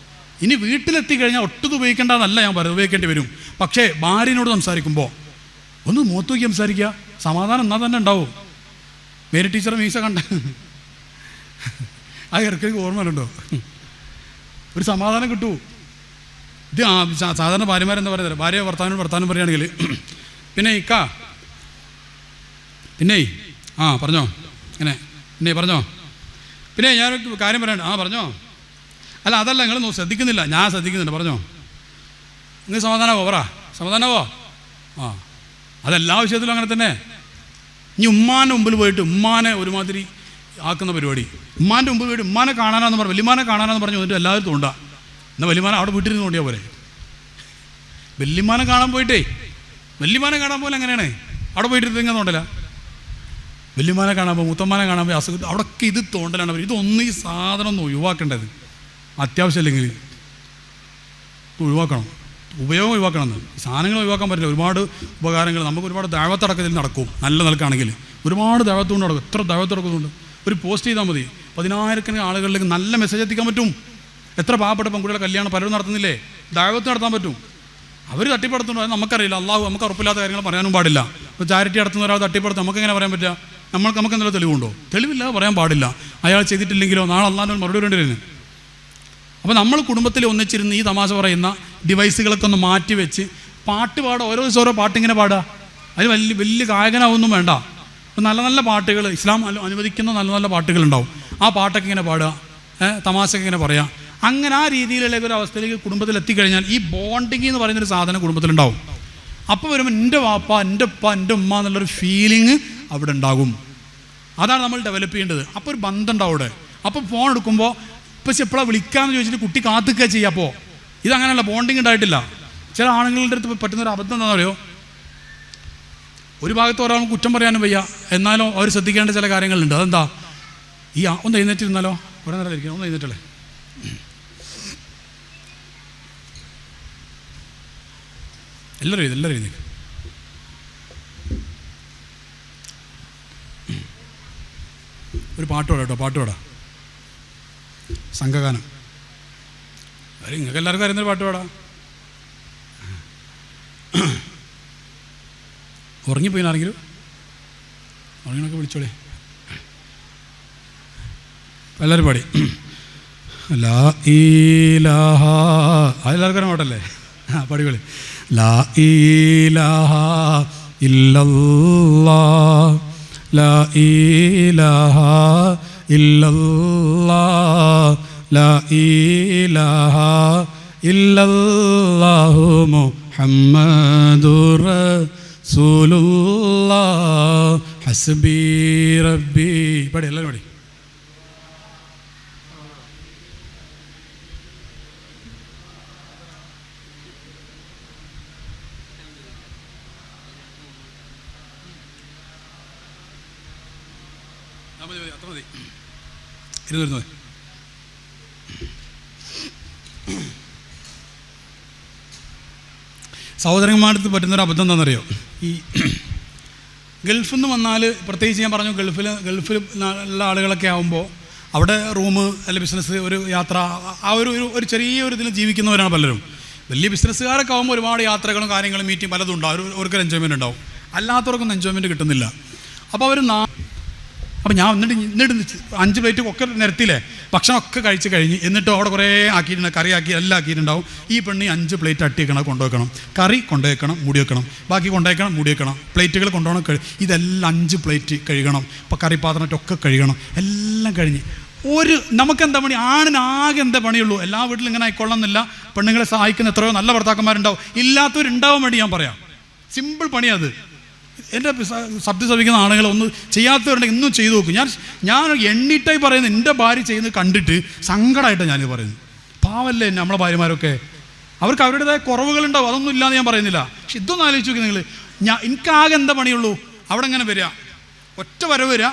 ഇനി വീട്ടിലെത്തിക്കഴിഞ്ഞാൽ ഒട്ടും ഉപയോഗിക്കേണ്ടതെന്നല്ല ഞാൻ പറയുന്നത്, ഉപയോഗിക്കേണ്ടി വരും. പക്ഷേ ഭാര്യനോട് സംസാരിക്കുമ്പോൾ ഒന്ന് മുഖത്ത് നോക്കി സംസാരിക്കുക, സമാധാനം എന്നാൽ തന്നെ ഉണ്ടാവും. മേരി ടീച്ചർ മീശ കണ്ട ആ ഇറക്കി ഓർമ്മയുണ്ടോ, ഒരു സമാധാനം കിട്ടൂ. ഇത് സാധാരണ ഭാര്യമാരെന്താ പറയുന്നത്, ഭാര്യ വർത്താനം പറയുകയാണെങ്കിൽ പിന്നെ പറഞ്ഞോ ഇങ്ങനെ പിന്നെ പറഞ്ഞോ, പിന്നെ ഞാനൊരു കാര്യം പറയണ്ട, പറഞ്ഞോ. അല്ല അതല്ല, നിങ്ങൾ ശ്രദ്ധിക്കുന്നില്ല, ഞാൻ ശ്രദ്ധിക്കുന്നുണ്ട്, പറഞ്ഞോ. നിങ്ങൾ സമാധാനമാവോ? അതെല്ലാ വിഷയത്തിലും അങ്ങനെ തന്നെ. ഇനി ഉമ്മാൻ്റെ മുമ്പിൽ പോയിട്ട് ഉമ്മാനെ ഒരുമാതിരി ആക്കുന്ന പരിപാടി, ഉമ്മാൻ്റെ മുമ്പ് പോയിട്ട് ഉമ്മാനെ കാണാനാന്ന് പറഞ്ഞു, വലിയമാനെ കാണാനാന്ന് പറഞ്ഞു എന്നിട്ട് എല്ലാവരും തോണ്ടാ. എന്നാൽ വലിയമാനെ അവിടെ വീട്ടിൽ നിന്ന് തോണ്ടിയാൽ പോരെ. വലിയമാനെ കാണാൻ പോയിട്ടേ, വലിയമാനെ കാണാൻ പോലെ എങ്ങനെയാണ് അവിടെ പോയിട്ട് ഇങ്ങനെ തോണ്ടല. വലിയമാനെ കാണാൻ പോകും, മുത്തമ്മാനെ കാണാൻ പോയി, അസുഖം അവിടെയൊക്കെ ഇത് തോണ്ടലാണ്. ഇതൊന്നും ഈ സാധനം ഒന്ന് ഒഴിവാക്കേണ്ടത് അത്യാവശ്യം, അല്ലെങ്കിൽ ഉപയോഗം ഒഴിവാക്കണം. സാധനങ്ങൾ ഒഴിവാക്കാൻ പറ്റില്ല. ഒരുപാട് ഉപകാരങ്ങൾ നമുക്ക്, ഒരുപാട് ദഅവത്തടക്കത്തിൽ നടക്കും. നല്ല നിലക്കാണെങ്കിൽ ഒരുപാട് ദഅവത്തുകൊണ്ട് നടക്കും. എത്ര ദഅവത്തടക്കുന്നുണ്ട്. ഒരു പോസ്റ്റ് ചെയ്താൽ മതി, 10,000 ആളുകളിലേക്ക് നല്ല മെസ്സേജ് എത്തിക്കാൻ പറ്റും. എത്ര പാവപ്പെട്ട പെൺകുട്ടികളെ കല്യാണം പലരും നടത്തുന്നില്ലേ, ദഅവത്ത് നടത്താൻ പറ്റും. അവർ തട്ടിപ്പടത്തുന്നത് നമുക്കറിയില്ല, അള്ളാഹു നമുക്ക് ഉറപ്പില്ലാത്ത കാര്യങ്ങൾ പറയാനും പാടില്ല. ഇപ്പോൾ ചാരിറ്റി നടത്തുന്ന ഒരാൾ തട്ടിപ്പടത്ത് നമുക്ക് എങ്ങനെ പറയാൻ പറ്റുക? നമുക്ക് എന്തെങ്കിലും തെളിവുണ്ടോ? തെളിവില്ലാതെ പറയാൻ പാടില്ല. അയാൾ ചെയ്തിട്ടില്ലെങ്കിലോ നാളെ അള്ളാഹുവിന് മറുപടി വേണ്ടിയിരുന്നു. അപ്പോൾ നമ്മൾ കുടുംബത്തിൽ ഒന്നിച്ചിരുന്ന് ഈ തമാശ പറയുന്ന ഡിവൈസുകളൊക്കെ ഒന്ന് മാറ്റി വെച്ച് പാട്ട് പാടുക. ഓരോ ദിവസം ഓരോ പാട്ടിങ്ങനെ പാടുക. അതിന് വലിയ ഗായകനാവൊന്നും വേണ്ട. നല്ല നല്ല പാട്ടുകൾ, ഇസ്ലാം അനുവദിക്കുന്ന നല്ല നല്ല പാട്ടുകളുണ്ടാവും. ആ പാട്ടൊക്കെ ഇങ്ങനെ പാടുക, തമാശയൊക്കെ ഇങ്ങനെ പറയാം. അങ്ങനെ ആ രീതിയിലുള്ള ഒരു അവസ്ഥയിലേക്ക് കുടുംബത്തിൽ എത്തിക്കഴിഞ്ഞാൽ ഈ ബോണ്ടിങ് എന്ന് പറയുന്നൊരു സാധനം കുടുംബത്തിലുണ്ടാവും. അപ്പോൾ വരുമ്പോൾ എൻ്റെ വാപ്പ, എൻ്റെ ഉപ്പ, എൻ്റെ ഉമ്മ എന്നുള്ളൊരു ഫീലിംഗ് അവിടെ ഉണ്ടാകും. അതാണ് നമ്മൾ ഡെവലപ്പ് ചെയ്യേണ്ടത്. അപ്പോൾ ഒരു ബന്ധം ഉണ്ടാവും അവിടെ. അപ്പോൾ ഫോൺ എടുക്കുമ്പോൾ ഇപ്പം എപ്പോഴാണ് വിളിക്കാമെന്ന് ചോദിച്ചിട്ട് കുട്ടി കാത്തുക്കുക ചെയ്യുക. അപ്പോൾ ഇതങ്ങനെയല്ല, ബോണ്ടിങ് ഉണ്ടായിട്ടില്ല. ചില ആണുങ്ങളുടെ അടുത്ത് പറ്റുന്നൊരു അബദ്ധം എന്താണെന്ന് പറയുമോ, ഒരു ഭാഗത്ത് ഒരാൾ കുറ്റം പറയാനും വയ്യ, എന്നാലും അവർ ശ്രദ്ധിക്കേണ്ട ചില കാര്യങ്ങളുണ്ട്. അതെന്താ? ഒന്ന് എഴുന്നേറ്റിരുന്നാലോ? കുറേ നേരം ഇരിക്കണം, ഒന്ന് എഴുന്നേറ്റല്ലേ. എല്ലാവരും എഴുന്നേക്ക്. ഒരു പാട്ട് പാടാം കേട്ടോ, പാട്ട് പാടാം, സംഘഗാനം. നിങ്ങൾക്ക് എല്ലാവർക്കും അറിയുന്നൊരു പാട്ട് പാടാം. ഉറങ്ങിപ്പോയിനാണെങ്കിലും ഉറങ്ങിനൊക്കെ വിളിച്ചോളേ. എല്ലാവരും പാടി ലാ ഇലാഹ, അതെല്ലാവർക്കും പാട്ടല്ലേ? പാടിക്കോളി. ലാ ഇലാഹ ഇല്ലല്ലാഹ്, ലാ ഇലാഹ ഇല്ലല്ലാഹ്, ലാ ഇലാഹ ഇല്ലല്ലാഹു മുഹമ്മദുർ റസൂലുള്ളാഹ് ഹസ്ബി റബ്ബി. പാടി, എല്ലാവരും പാടി. അത്ര മതി, ഇരുന്ന്. സഹോദരന്മാരുടെ പറ്റുന്നൊരു അബദ്ധം എന്താണെന്നറിയോ? ഈ ഗൾഫിൽ നിന്ന് വന്നാൽ, പ്രത്യേകിച്ച് ഞാൻ പറഞ്ഞു ഗൾഫിൽ ഉള്ള ആളുകളൊക്കെ ആകുമ്പോൾ അവിടെ റൂം അല്ല ബിസിനസ്, ഒരു യാത്ര, ആ ഒരു ചെറിയൊരു ഇതിൽ ജീവിക്കുന്നവരാണ് പലരും. വലിയ ബിസിനസ്സുകാരൊക്കെ ആകുമ്പോൾ ഒരുപാട് യാത്രകളും കാര്യങ്ങളും മീറ്റിംഗ് പലതും ഉണ്ടാവും, അവർക്കൊരു എൻജോയ്മെൻറ്റ് ഉണ്ടാവും. അല്ലാത്തവർക്കൊന്നും എൻജോയ്മെൻറ്റ് കിട്ടുന്നില്ല. അപ്പോൾ അപ്പോൾ ഞാൻ എന്നിട്ട് 5 പ്ലേറ്റ് ഒക്കെ നിരത്തിയില്ലേ, ഭക്ഷണമൊക്കെ കഴിച്ച് കഴിഞ്ഞ്, എന്നിട്ട് അവിടെ കുറേ ആക്കിയിട്ടുണ്ട്, കറി ആക്കി എല്ലാം ആക്കിയിട്ടുണ്ടാവും. ഈ പെണ്ണ് 5 പ്ലേറ്റ് അട്ടിവെക്കണം, കൊണ്ടുവെക്കണം, കറി കൊണ്ടുവയ്ക്കണം, മൂടി വെക്കണം, ബാക്കി കൊണ്ടുവയ്ക്കണം, മൂടി വെക്കണം, പ്ലേറ്റുകൾ കൊണ്ടുപോകണം, ഇതെല്ലാം 5 പ്ലേറ്റ് കഴുകണം, ഇപ്പോൾ കറി പാത്രമൊക്കെ കഴുകണം. എല്ലാം കഴിഞ്ഞ് നമുക്കെന്താ പണി? ആണിനാകെ എന്താ പണിയുള്ളൂ? എല്ലാ വീട്ടിലും ഇങ്ങനെ ആയിക്കൊള്ളണമെന്നില്ല. പെണ്ണുങ്ങളെ സഹായിക്കുന്ന എത്രയോ നല്ല ഭർത്താക്കന്മാരുണ്ടാവും, ഇല്ലാത്തവരുണ്ടാവാൻ വേണ്ടി ഞാൻ പറയാം. സിമ്പിൾ പണിയത്. എൻ്റെ ശബ്ദം ശ്രവിക്കുന്ന ആളുകൾ ഒന്ന് ചെയ്യാത്തവരുണ്ടെങ്കിൽ ഇന്നും ചെയ്തു നോക്കും. ഞാൻ എണ്ണിട്ടായി പറയുന്നത്, എൻ്റെ ഭാര്യ ചെയ്യുന്നത് കണ്ടിട്ട് സങ്കടമായിട്ടാണ് ഞാനിത് പറയുന്നത്. പാവല്ലേ നമ്മളെ ഭാര്യമാരൊക്കെ, അവർക്ക് അവരുടേതായ കുറവുകളുണ്ടാവും, അതൊന്നും ഇല്ലയെന്ന് ഞാൻ പറയുന്നില്ല. പക്ഷെ ഇതൊന്നും ആലോചിച്ച് നോക്കി നിങ്ങൾ. എനിക്കാകെ എന്താ പണിയുള്ളൂ? അവിടെ ഇങ്ങനെ വരിക, ഒറ്റ വരവ് വരിക,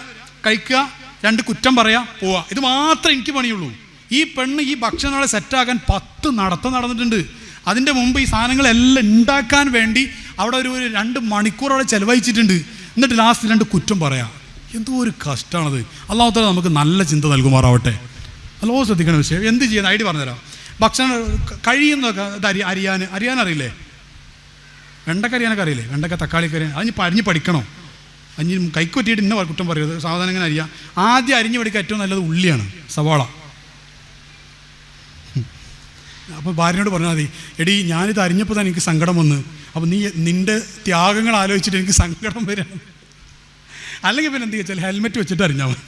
കഴിക്കുക, 2 കുറ്റം പറയുക, പോവുക. ഇത് മാത്രമേ എനിക്ക് പണിയുള്ളൂ. ഈ പെണ്ണ് ഈ ഭക്ഷണങ്ങളെ സെറ്റാക്കാൻ 10 നടത്തം നടന്നിട്ടുണ്ട്. അതിൻ്റെ മുമ്പ് ഈ സാധനങ്ങളെല്ലാം ഉണ്ടാക്കാൻ വേണ്ടി അവിടെ ഒരു 2 മണിക്കൂർ അവിടെ ചിലവഴിച്ചിട്ടുണ്ട്. എന്നിട്ട് ലാസ്റ്റ് 2 കുറ്റം പറയാം. എന്തോ ഒരു കഷ്ടമാണത്. അല്ലാഹു തആല നമുക്ക് നല്ല ചിന്ത നൽകുമാറാവട്ടെ. നല്ലോ ശ്രദ്ധിക്കണ വിഷയം. എന്ത് ചെയ്യുന്ന ഐഡിയ പറഞ്ഞുതരാം. ഭക്ഷണം കഴിയുന്നതൊക്കെ അറിയാനറിയില്ലേ? വെണ്ടക്ക അറിയാനൊക്കെ അറിയില്ലേ? വെണ്ടക്ക, തക്കാളി കറി അരിഞ്ഞ് പഠിക്കണോ? കൈക്ക് പറ്റിയിട്ട് ഇന്ന കുറ്റം പറയരുത്. സാധാരണ ഇങ്ങനെ അറിയാം. ആദ്യം അരിഞ്ഞ് പഠിക്കാൻ ഏറ്റവും നല്ലത് ഉള്ളിയാണ്, സവാള. അപ്പോൾ ഭാര്യനോട് പറഞ്ഞാൽ മതി, എടി ഞാനിത് അരിഞ്ഞപ്പോൾ തന്നെ എനിക്ക് സങ്കടം വന്ന്, അപ്പോൾ നിൻ്റെ ത്യാഗങ്ങൾ ആലോചിച്ചിട്ട് എനിക്ക് സങ്കടം വരാണ്. അല്ലെങ്കിൽ പിന്നെ എന്ത് വെച്ചാൽ ഹെൽമെറ്റ് വെച്ചിട്ട് അറിഞ്ഞാൽ മതി.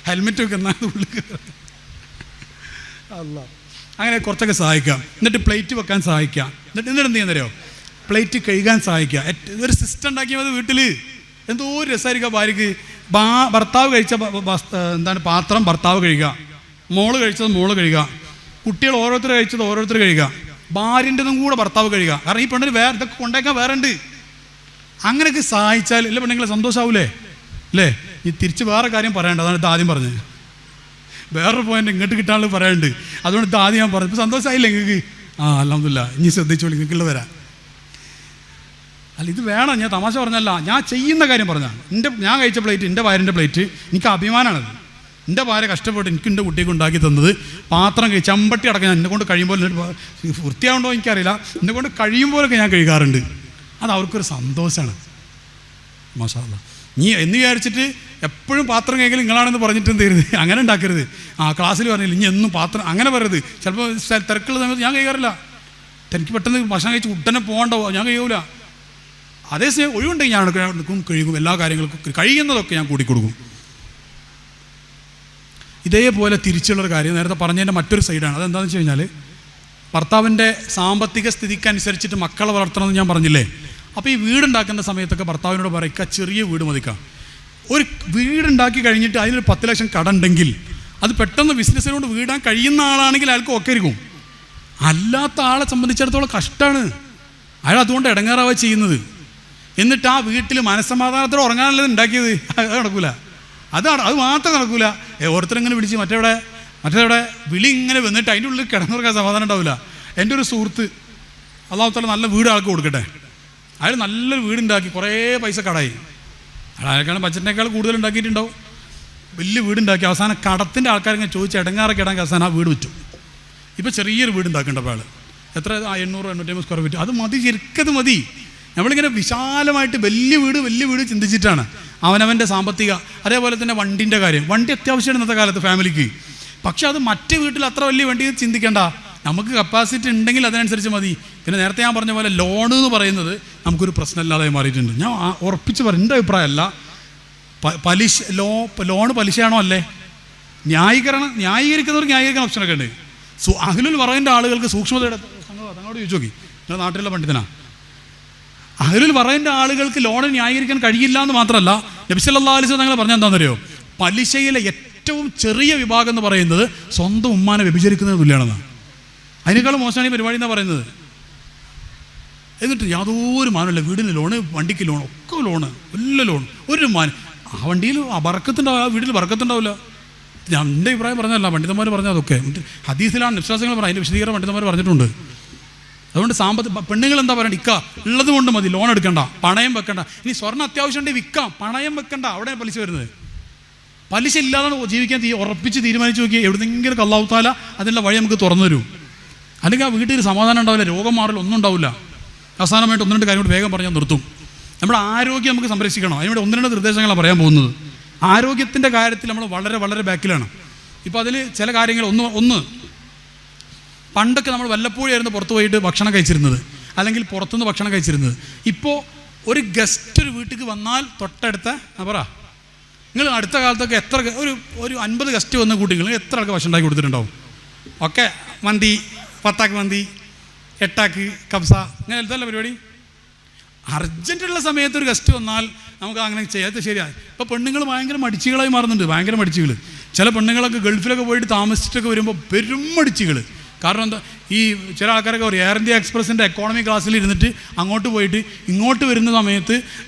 ഹെൽമെറ്റ് ഒക്കെ എന്നാൽ ഉള്ളിൽ അല്ല. അങ്ങനെ കുറച്ചൊക്കെ സഹായിക്കാം. എന്നിട്ട് പ്ലേറ്റ് വെക്കാൻ സഹായിക്കാം. എന്നിട്ട് എന്ത് ചെയ്യുന്നറിയോ? പ്ലേറ്റ് കഴുകാൻ സഹായിക്കുക. ഒരു സിസ്റ്റം ഉണ്ടാക്കിയാൽ മതി വീട്ടിൽ. എന്തോ ഒരു രസമായിരിക്കുക ഭാര്യക്ക്. ഭർത്താവ് കഴിച്ച പാത്രം ഭർത്താവ് കഴുകുക, മോള് കഴിച്ചത് മോള് കഴുകുക, കുട്ടികൾ ഓരോരുത്തർ കഴിച്ചത് ഓരോരുത്തർ കഴുകുക, ഭാര്യൻ്റെതും കൂടെ ഭർത്താവ് കഴുകുക. കാരണം ഈ പെണ്ണിന് ഇതൊക്കെ കൊണ്ടേക്കാൻ വേറെ ഉണ്ട്. അങ്ങനെയൊക്കെ സഹായിച്ചാൽ എല്ലാ പെണ്ണുങ്ങളെ സന്തോഷമാവൂലേ? അല്ലേ? ഈ തിരിച്ച് വേറെ കാര്യം പറയണ്ട, അതാണ് ഇത് ആദ്യം പറഞ്ഞത്. വേറൊരു പോയിന്റ് ഇങ്ങോട്ട് കിട്ടാനുള്ള പറയാനുണ്ട്, അതുകൊണ്ട് ഇത് ആദ്യം ഞാൻ പറഞ്ഞു. ഇപ്പോൾ സന്തോഷമായില്ലേ നിങ്ങൾക്ക്? അൽഹംദുലില്ലാ. ഇനി ശ്രദ്ധിച്ചോളി, നിങ്ങൾക്കുള്ള വരാം. അല്ല, ഇത് വേണം. ഞാൻ തമാശ പറഞ്ഞല്ല, ഞാൻ ചെയ്യുന്ന കാര്യം പറഞ്ഞാണ്. ഞാൻ കഴിച്ച പ്ലേറ്റ്, എൻ്റെ ഭാര്യൻ്റെ പ്ലേറ്റ്, എനിക്ക് അഭിമാനമാണത്. എൻ്റെ ഭാര്യ കഷ്ടപ്പെട്ട് എനിക്ക് എൻ്റെ കുട്ടിക്ക് ഉണ്ടാക്കി തന്നത്. പാത്രം ചമ്പട്ടി അടക്കം എന്നെ കൊണ്ട് കഴിയുമ്പോൾ, വൃത്തിയാവുണ്ടോ എനിക്കറിയില്ല, എന്നെ കൊണ്ട് കഴിയുമ്പോഴൊക്കെ ഞാൻ കഴുകാറുണ്ട്. അത് അവർക്കൊരു സന്തോഷമാണ്. മാഷാ അല്ലാഹ്. നീ എന്ന് വിചാരിച്ചിട്ട് എപ്പോഴും പാത്രം കഴുകൽ നിങ്ങളാണെന്ന് പറഞ്ഞിട്ട് എന്ത് ചെയ്യരുത്, അങ്ങനെ ഉണ്ടാക്കരുത്. ക്ലാസ്സിൽ പറഞ്ഞില്ല ഇനി എന്നും പാത്രം അങ്ങനെ പറയരുത്. ചിലപ്പോൾ തിരക്കുള്ള സമയത്ത് ഞാൻ കഴുകാറില്ല. എനിക്ക് പെട്ടെന്ന് ഭക്ഷണം കഴിച്ച് ഉടനെ പോകണ്ടോ, ഞാൻ കഴിയൂല. അതേസമയം ഒഴിവുണ്ടെങ്കിൽ ഞാൻ കഴുകും. എല്ലാ കാര്യങ്ങൾക്കും കഴിയുന്നതൊക്കെ ഞാൻ കൂടിക്കൊടുക്കും. ഇതേപോലെ തിരിച്ചുള്ളൊരു കാര്യം നേരത്തെ പറഞ്ഞതിൻ്റെ മറ്റൊരു സൈഡാണ്. അതെന്താണെന്ന് വെച്ച് കഴിഞ്ഞാൽ, ഭർത്താവിൻ്റെ സാമ്പത്തിക സ്ഥിതിക്കനുസരിച്ചിട്ട് മക്കളെ വളർത്തണമെന്ന് ഞാൻ പറഞ്ഞില്ലേ. അപ്പോൾ ഈ വീടുണ്ടാക്കുന്ന സമയത്തൊക്കെ ഭർത്താവിനോട് പറയുക, ചെറിയ വീട് മതിക്കാം. ഒരു വീടുണ്ടാക്കി കഴിഞ്ഞിട്ട് അതിനൊരു 10 ലക്ഷം കടമുണ്ടെങ്കിൽ അത് പെട്ടെന്ന് ബിസിനസ്സിനോട് വീടാൻ കഴിയുന്ന ആളാണെങ്കിൽ അയാൾക്ക് ഒക്കെ ഇരിക്കും. അല്ലാത്ത ആളെ സംബന്ധിച്ചിടത്തോളം കഷ്ടമാണ്. അയാൾ അതുകൊണ്ട് ഇടങ്ങേറാവുക ചെയ്യുന്നത്. എന്നിട്ട് ആ വീട്ടിൽ മനസ്സമാധാനത്തോടെ ഉറങ്ങാനല്ലത് ഉണ്ടാക്കിയത്. അത് നടക്കൂല. അത് മാത്രം നടക്കൂല. ഓരോരുത്തരിങ്ങനെ വിളിച്ച് മറ്റേവിടെ വിളി ഇങ്ങനെ വന്നിട്ട് അതിൻ്റെ ഉള്ളിൽ കിടന്നുറക്കാൻ സമാധാനം ഉണ്ടാവില്ല. എൻ്റെ ഒരു സുഹൃത്ത്, അല്ലാഹു തആല നല്ല വീട് ആൾക്ക് കൊടുക്കട്ടെ, അയാൾ നല്ലൊരു വീടുണ്ടാക്കി, കുറേ പൈസ കടായി. അയാൾക്കാണ് ബജറ്റിനേക്കാൾ കൂടുതൽ ഉണ്ടാക്കിയിട്ടുണ്ടാവും. വലിയ വീടുണ്ടാക്കി അവസാനം കടത്തിൻ്റെ ആൾക്കാരിങ്ങനെ ചോദിച്ച് ഇടങ്ങാറൊക്കെ ഇടാൻ അവസാനം ആ വീട് വിറ്റു. ഇപ്പോൾ ചെറിയൊരു വീട് ഉണ്ടാക്കേണ്ട അപ്പോൾ ആൾ എത്ര 800-850 സ്ക്വയർ ഫീറ്റ്. അത് മതി, ശരിക്കത് മതി. നമ്മളിങ്ങനെ വിശാലമായിട്ട് വലിയ വീട് ചിന്തിച്ചിട്ടാണ്. അവനവൻ്റെ സാമ്പത്തിക, അതേപോലെ തന്നെ വണ്ടിൻ്റെ കാര്യം. വണ്ടി അത്യാവശ്യമാണ് ഇന്നത്തെ കാലത്ത് ഫാമിലിക്ക്. പക്ഷെ അത് മറ്റു വീട്ടിൽ അത്ര വലിയ വണ്ടി ചിന്തിക്കേണ്ട. നമുക്ക് കപ്പാസിറ്റി ഉണ്ടെങ്കിൽ അതിനനുസരിച്ച് മതി. പിന്നെ നേരത്തെ ഞാൻ പറഞ്ഞ പോലെ ലോൺ എന്ന് പറയുന്നത് നമുക്കൊരു പ്രശ്നമില്ലാതെ മാറിയിട്ടുണ്ട്. ഞാൻ ഉറപ്പിച്ച് പറയും, എൻ്റെ അഭിപ്രായമല്ല. ലോണ് പലിശയാണോ അല്ലേ? ന്യായീകരിക്കുന്നവർക്ക് ന്യായീകരിക്കുന്ന ഓപ്ഷനൊക്കെ ഉണ്ട്. അഹ്ലുൽ വറയിൻ്റെ ആളുകൾക്ക് സൂക്ഷ്മതയുടെ തങ്ങളോട് ചോദിച്ചു നോക്കി, നിങ്ങളുടെ നാട്ടിലുള്ള പണ്ഡിതനാ. അഹ്ലുൽ വറയിൻ്റെ ആളുകൾക്ക് ലോൺ ന്യായീകരിക്കാൻ കഴിയില്ല എന്ന് മാത്രമല്ല, നബി സല്ലല്ലാഹു അലൈഹി വസല്ലം തങ്ങൾ പറഞ്ഞാൽ എന്താണെന്നറിയോ? പലിശയിലെ ഏറ്റവും ചെറിയ വിഭാഗം എന്ന് പറയുന്നത് സ്വന്തം ഉമ്മാനെ വ്യഭിചരിക്കുന്നത് തുല്യമാണെന്നാണ്. അതിനേക്കാളും മോശമാണ് ഈ പരിപാടി എന്നാണ് പറയുന്നത്. എന്നിട്ട് യാതൊരു മാനമില്ല, വീടിന് ലോണ്, വണ്ടിക്ക് ലോൺ, ഒക്കെ ലോണ്, എല്ലാ ലോൺ, ഒരു ആ വണ്ടിയിൽ ബർക്കത്തുണ്ടാവില്ല, ആ വീട്ടിൽ ബർക്കത്തുണ്ടാവില്ല. ഞാൻ എൻ്റെ അഭിപ്രായം പറഞ്ഞതല്ല, പണ്ഡിതന്മാർ പറഞ്ഞാൽ അതൊക്കെ ഹദീസിലാണ്, വിശ്വാസങ്ങൾ പറഞ്ഞാൽ അതിൻ്റെ വിശദീകരണം പണ്ഡിതന്മാർ പറഞ്ഞിട്ടുണ്ട്. അതുകൊണ്ട് പെണ്ണുങ്ങൾ എന്താ പറയണ്ട, ഇക്ക ഉള്ളത് കൊണ്ട് മതി, ലോൺ എടുക്കണ്ട, പണയം വെക്കണ്ട. ഇനി സ്വർണ്ണം അത്യാവശ്യം ഉണ്ടെങ്കിൽ വിൽക്കാം, പണയം വെക്കണ്ട. അവിടെ പലിശ വരുന്നത്. പലിശ ഇല്ലാതെ ജീവിക്കാൻ ഉറപ്പിച്ച് തീരുമാനിച്ച് നോക്കിയാൽ എവിടെന്നെങ്കിലും അല്ലാഹു തആല അതിനുള്ള വഴി നമുക്ക് തുറന്നു തരും. അല്ലെങ്കിൽ ആ വീട്ടിൽ സമാധാനം ഉണ്ടാവില്ല, രോഗം മാറില്ല, ഒന്നും ഉണ്ടാവില്ല. അവസാനമായിട്ട് 1-2 കാര്യം കൂടി വേഗം പറഞ്ഞാൽ നിർത്തും. നമ്മുടെ ആരോഗ്യം നമുക്ക് സംരക്ഷിക്കണം. അതിനുവേണ്ടി 1-2 നിർദ്ദേശങ്ങളാണ് പറയാൻ പോകുന്നത്. ആരോഗ്യത്തിൻ്റെ കാര്യത്തിൽ നമ്മൾ വളരെ വളരെ ബാക്കിലാണ്. ഇപ്പോൾ അതിൽ ചില കാര്യങ്ങൾ ഒന്ന് പണ്ടൊക്കെ നമ്മൾ വല്ലപ്പോഴായിരുന്നു പുറത്ത് പോയിട്ട് ഭക്ഷണം കഴിച്ചിരുന്നത്, അല്ലെങ്കിൽ പുറത്തുനിന്ന് ഭക്ഷണം കഴിച്ചിരുന്നത്. ഇപ്പോൾ ഒരു ഗസ്റ്റ് ഒരു വീട്ടിലേക്ക് വന്നാൽ തൊട്ടടുത്ത നിങ്ങൾ അടുത്ത കാലത്തൊക്കെ ഒരു 50 ഗസ്റ്റ് വന്ന് കൂട്ടി നിങ്ങൾ എത്ര ആൾക്ക് ഭക്ഷണം ഉണ്ടാക്കി കൊടുത്തിട്ടുണ്ടാവും? ഒക്കെ മന്തി, 10 ആക്ക് മന്തി, 8 ആക്ക് കബ്സ, അങ്ങനെ എഴുതല്ല പരിപാടി. അർജൻറ്റുള്ള സമയത്ത് ഒരു ഗസ്റ്റ് വന്നാൽ നമുക്ക് അങ്ങനെ ചെയ്യാത്ത ശരിയായി. ഇപ്പോൾ പെണ്ണുങ്ങൾ ഭയങ്കര മടിച്ചുകളായി മാറുന്നുണ്ട്, ഭയങ്കര മടിച്ചുകൾ. ചില പെണ്ണുങ്ങളൊക്കെ ഗൾഫിലൊക്കെ പോയിട്ട് താമസിച്ചിട്ടൊക്കെ വരുമ്പോൾ പെരും മടിച്ചുകൾ. കാരണം എന്താ, ഈ ചില ആൾക്കാരൊക്കെ പറയും എയർ ഇന്ത്യ എക്സ്പ്രസിൻ്റെ എക്കോണമി ക്ലാസ്സിൽ ഇരുന്നിട്ട് അങ്ങോട്ട് പോയിട്ട് ഇങ്ങോട്ട് വരുന്ന സമയത്ത്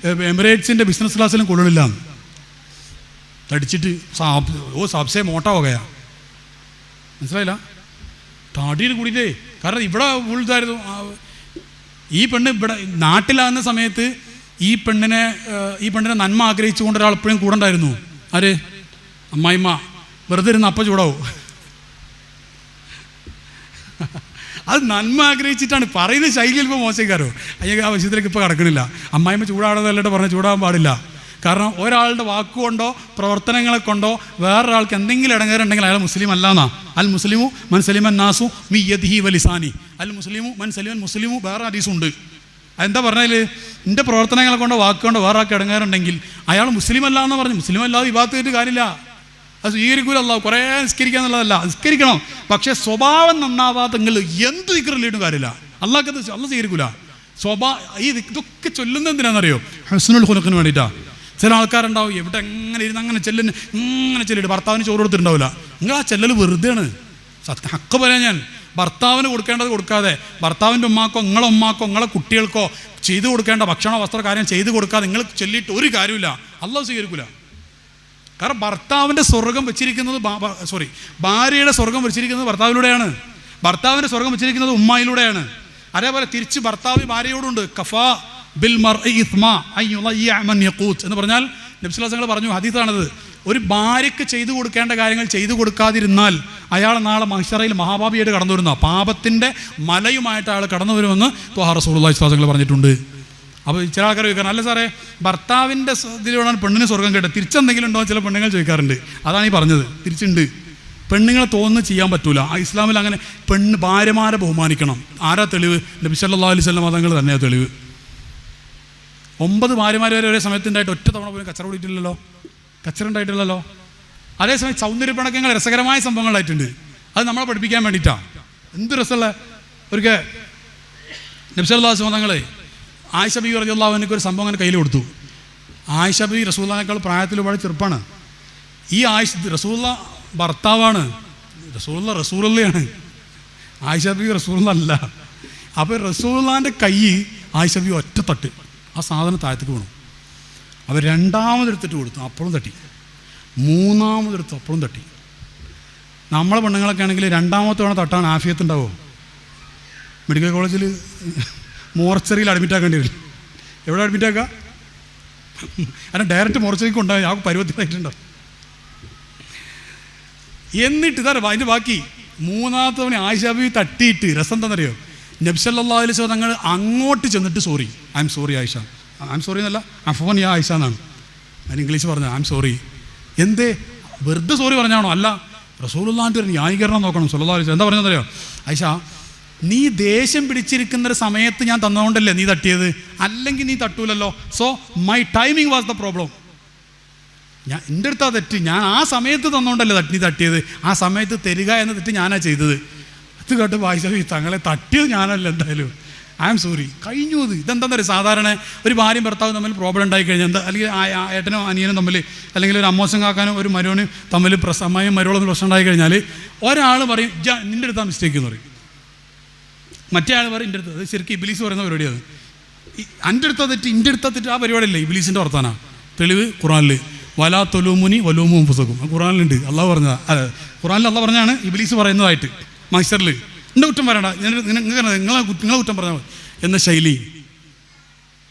എമിറേറ്റ്സിൻ്റെ ബിസിനസ് ക്ലാസ്സിലും കൊള്ളണില്ല, തടിച്ചിട്ട് സബ്സേ മോട്ട പോകയാ. മനസ്സിലായില്ല? താടിയിൽ കൂടിയിട്ടേ. കാരണം ഇവിടെ ഉൾതായിരുന്നു. ഈ പെണ്ണ് ഇവിടെ നാട്ടിലാകുന്ന സമയത്ത് ഈ പെണ്ണിനെ നന്മ ആഗ്രഹിച്ചുകൊണ്ട് ഒരാൾ എപ്പോഴും കൂടെ ഉണ്ടായിരുന്നു. ആര്? അമ്മായിമ്മ. വെറുതെ ഇരുന്ന് അപ്പം ചൂടാവും. അത് നന്മ ആഗ്രഹിച്ചിട്ടാണ് പറയുന്ന ശൈലി. ചിലപ്പോൾ മോശക്കാരോ അയ്യ ആ വിഷയത്തിലേക്ക് ഇപ്പോൾ കിടക്കണില്ല. അമ്മായിമ്മ ചൂടാടുന്നതല്ലാണ്ട് പറഞ്ഞ് ചൂടാകാൻ പാടില്ല. കാരണം ഒരാളുടെ വാക്കുകൊണ്ടോ പ്രവർത്തനങ്ങളെ കൊണ്ടോ വേറൊരാൾക്ക് എന്തെങ്കിലും ഇടങ്ങേറുണ്ടെങ്കിൽ അയാൾ മുസ്ലിം അല്ലാന്നാ. അൽ മുസ്ലിമു മൻ സലിമൻ നാസു മി യദിഹി വലിസാനി. അൽ മുസ്ലിമു മൻ സലിമൻ മുസ്ലിമു വേറെ ഹദീസുണ്ട്. അതെന്താ പറഞ്ഞാൽ, എൻ്റെ പ്രവർത്തനങ്ങളെ കൊണ്ടോ വാക്കുകൊണ്ടോ വേറെ ആൾക്ക് ഇടങ്ങേറുണ്ടെങ്കിൽ അയാൾ മുസ്ലിം അല്ല എന്ന് പറഞ്ഞു. മുസ്ലിം അല്ലാതെ വിവാദത്ത് ചെയ്തിട്ട് കാര്യമില്ല. അത് സ്വീകരിക്കൂല. അല്ലാഹു കുറേ നിസ്കരിക്കുക എന്നുള്ളതല്ല, നിസ്കരിക്കണം. പക്ഷേ സ്വഭാവം നന്നാവാത്ത നിങ്ങൾ എന്ത് ദിക്റില്ലിട്ടും കാര്യമില്ല. അള്ളാഹ്ക്കത് അള്ളാഹ് സ്വീകരിക്കൂല. ഇതൊക്കെ ചൊല്ലുന്നത് എന്തിനാണെന്നറിയോ? ഹുസ്നുൽ ഖുലുഖിന് വേണ്ടിയിട്ടാണ്. ചില ആൾക്കാരുണ്ടാവും എവിടെ എങ്ങനെ ഇരുന്ന് അങ്ങനെ ചെല്ലിട്ട് ഭർത്താവിന് ചോറ് കൊടുത്തിട്ടുണ്ടാവില്ല. നിങ്ങൾ ആ ചെല്ലൽ വെറുതെയാണ്. ഹക്ക് പറയാൻ ഞാൻ ഭർത്താവിന് കൊടുക്കേണ്ടത് കൊടുക്കാതെ, ഭർത്താവിൻ്റെ ഉമ്മാക്കോ നിങ്ങളെ ഉമ്മാക്കോ നിങ്ങളെ കുട്ടികൾക്കോ ചെയ്തു കൊടുക്കേണ്ട ഭക്ഷണ വസ്ത്ര കാര്യം ചെയ്തു കൊടുക്കാതെ നിങ്ങൾ ചൊല്ലിയിട്ട് ഒരു കാര്യമില്ല. അള്ളാഹ് സ്വീകരിക്കില്ല. കാരണം ഭർത്താവിൻ്റെ സ്വർഗം വെച്ചിരിക്കുന്നത് ഭാര്യയുടെ സ്വർഗം വെച്ചിരിക്കുന്നത് ഭർത്താവിലൂടെയാണ്. ഭർത്താവിൻ്റെ സ്വർഗം വെച്ചിരിക്കുന്നത് ഉമ്മായിലൂടെയാണ്. അതേപോലെ തിരിച്ച് ഭർത്താവ് ഭാര്യയോടുണ്ട്. കഫാ ബിൽ മർഇ ഇസ്മ അൻ യുളയ്യ മൻ യഖൂത് എന്ന് പറഞ്ഞാൽ നബി സ്വല്ലല്ലാഹു അലൈഹി വസല്ലം പറഞ്ഞു, ഹദീസാണത്. ഒരു ഭാര്യയ്ക്ക് ചെയ്തു കൊടുക്കേണ്ട കാര്യങ്ങൾ ചെയ്തു കൊടുക്കാതിരുന്നാൽ അയാൾ നാളെ മഹ്ശറയിൽ മഹാപാപിയായിട്ട് കടന്നു വരുന്ന പാപത്തിൻ്റെ മലയുമായിട്ട് അയാൾ കടന്നു വരുമെന്ന് ത്വഹാ റസൂലുള്ളാഹി സ്വല്ലല്ലാഹു അലൈഹി വസല്ലം പറഞ്ഞിട്ടുണ്ട്. അപ്പോൾ ചില ആൾക്കാർ ചോദിക്കാറ്, അല്ല സാറേ ഭർത്താവിൻ്റെ ഇതിലൂടെയാണ് പെണ്ണിന് സ്വർഗം കേട്ടത്, തിരിച്ചെന്തെങ്കിലും ഉണ്ടോ ചില പെണ്ണുങ്ങൾ ചോദിക്കാറുണ്ട്. അതാണ് ഈ പറഞ്ഞത്, തിരിച്ചുണ്ട്. പെണ്ണുങ്ങളെ തോന്നുന്നു ചെയ്യാൻ പറ്റൂല. ആ ഇസ്ലാമിൽ അങ്ങനെ ഭാര്യമാരെ ബഹുമാനിക്കണം. ആരാ തെളിവ്? നബി സല്ലല്ലാഹു അലൈഹി വസല്ലം തങ്ങൾ തന്നെയാണ് തെളിവ്. 9 ഭാര്യമാർ വരെ ഒരേ സമയത്തുണ്ടായിട്ട് ഒറ്റ തവണ പോലും കച്ചറ കൂടിയിട്ടില്ലല്ലോ, കച്ചറ ഉണ്ടായിട്ടില്ലല്ലോ. അതേസമയം സൗന്ദര്യപ്പിണക്കങ്ങൾ രസകരമായ സംഭവങ്ങളായിട്ടുണ്ട്. അത് നമ്മളെ പഠിപ്പിക്കാൻ വേണ്ടിയിട്ടാണ്. എന്ത് രസമുള്ള ഒരിക്കൽ നബി സല്ലല്ലാഹു അലൈഹി വസല്ലം തങ്ങൾ ആയിഷ ബീവി റളിയല്ലാഹു അൻഹയ്ക്ക് ഒരു സംഭവം അങ്ങനെ കയ്യിൽ കൊടുത്തു. ആയിഷ ബീവി റസൂലുള്ളാഹിനേക്കാൾ പ്രായത്തിൽ ഒരുപാട് ചെറുപ്പമാണ്. ഈ റസൂലുള്ള ഭർത്താവാണ്, റസൂലുള്ളയാണ്. ആയിഷ ബീവി റസൂലുള്ള അല്ല. അപ്പോൾ റസൂലുള്ളാഹിൻ്റെ കൈ ആയിഷ ബീവി ഒറ്റ തട്ട് ആ സാധനം താഴത്തേക്ക് വീണു. അവർ രണ്ടാമതെടുത്തിട്ട് കൊടുത്തു, അപ്പോഴും തട്ടി. മൂന്നാമതെടുത്തു, അപ്പോഴും തട്ടി. നമ്മളെ പെണ്ണുങ്ങളൊക്കെ ആണെങ്കിൽ രണ്ടാമത്തെ തവണ തട്ടാൻ ആഫിയത്ത് ഉണ്ടാവുമോ? മെഡിക്കൽ കോളേജിൽ മോർച്ചറിയിൽ അഡ്മിറ്റ് ആക്കേണ്ടി വരും. എവിടെ അഡ്മിറ്റ് ആക്കുക? കാരണം ഡയറക്റ്റ് മോർച്ചറിക്ക് ഉണ്ടാകും, ആ പരുവത്തിലായിട്ടുണ്ടാവും. എന്നിട്ട് ഇതാ അതിൻ്റെ ബാക്കി മൂന്നാമത്തെ തവണ ആയിഷ ബീവി തട്ടിയിട്ട് രസം എന്താണെന്നറിയോ? നബി സല്ലല്ലാഹു അലൈഹി വസല്ലം തങ്ങൾ അങ്ങോട്ട് ചെന്നിട്ട് sorry, I'm sorry Aisha, I'm sorry എന്നല്ല, അഫ്വാൻ യാ ആയിഷ എന്നാണ് ഞാൻ ഇംഗ്ലീഷ് പറഞ്ഞത്. I'm sorry. എന്തേ? വെറുതെ സോറി പറഞ്ഞാണോ? അല്ല, റസൂലുള്ളാഹിന്റെ ഒരു ന്യായീകരണം നോക്കണം. സല്ലല്ലാഹു അലൈഹി വസല്ലം എന്താ പറഞ്ഞതെന്നറിയോ? ആയിഷ, നീ ദേഷ്യം പിടിച്ചിരിക്കുന്ന ഒരു സമയത്ത് ഞാൻ തന്നതുകൊണ്ടല്ലേ നീ തട്ടിയത്, അല്ലെങ്കിൽ നീ തട്ടൂലല്ലോ. So my timing was the problem. ഞാൻ എൻ്റെ അടുത്താ തെറ്റ്, ഞാൻ ആ സമയത്ത് തന്നുകൊണ്ടല്ലേ നീ തട്ടിയത്, ആ സമയത്ത് തരിക എന്ന തെറ്റ് ഞാനാ ചെയ്തത്. അത് കേട്ട് വായിച്ചാൽ തങ്ങളെ തട്ടിയത് ഞാനല്ല, എന്തായാലും ഐ ആം സോറി, കഴിഞ്ഞു. ഇതെന്താ പറയുക, സാധാരണ ഒരു ഭാര്യയും ഭർത്താവും തമ്മിൽ പ്രോബ്ലം ഉണ്ടായി കഴിഞ്ഞാൽ എന്താ, അല്ലെങ്കിൽ ഏട്ടനോ അനിയനും തമ്മിൽ, അല്ലെങ്കിൽ ഒരു അമ്മോശം കാക്കാനോ ഒരു മരുവനും തമ്മിൽ അമ്മയും മരുവളും പ്രശ്നം ഉണ്ടായി കഴിഞ്ഞാൽ ഒരാൾ പറയും നിൻ്റെ അടുത്താ മിസ്റ്റേക്ക് എന്ന് പറയും, മറ്റേ ആൾ പറയും എൻ്റെ അടുത്ത്. അത് ശരിക്കും ഇബ്ലീസ് പറയുന്ന പരിപാടിയാണ്. എൻ്റെ അടുത്ത തെറ്റ്, എൻ്റെ അടുത്ത തെറ്റ്, ആ പരിപാടിയല്ലേ ഇബ്ലീസിൻ്റെ വർത്താനാണ്. തെളിവ് ഖുറാനിൽ വലാ തൊലൂമുനി വലൂമും പുസ്തകം, ആ ഖുറാനിലുണ്ട്. അള്ളാഹ് പറഞ്ഞതാണ്, അതെ ഖുറാനിൽ അള്ളാഹ് പറഞ്ഞാണ് ഇബ്ലീസ് പറയുന്നതായിട്ട്. മഹ്ശറിൽ എൻ്റെ കുറ്റം പറയണ്ട, നിങ്ങളെ കുറ്റം പറഞ്ഞാൽ മതി എന്ന ശൈലി.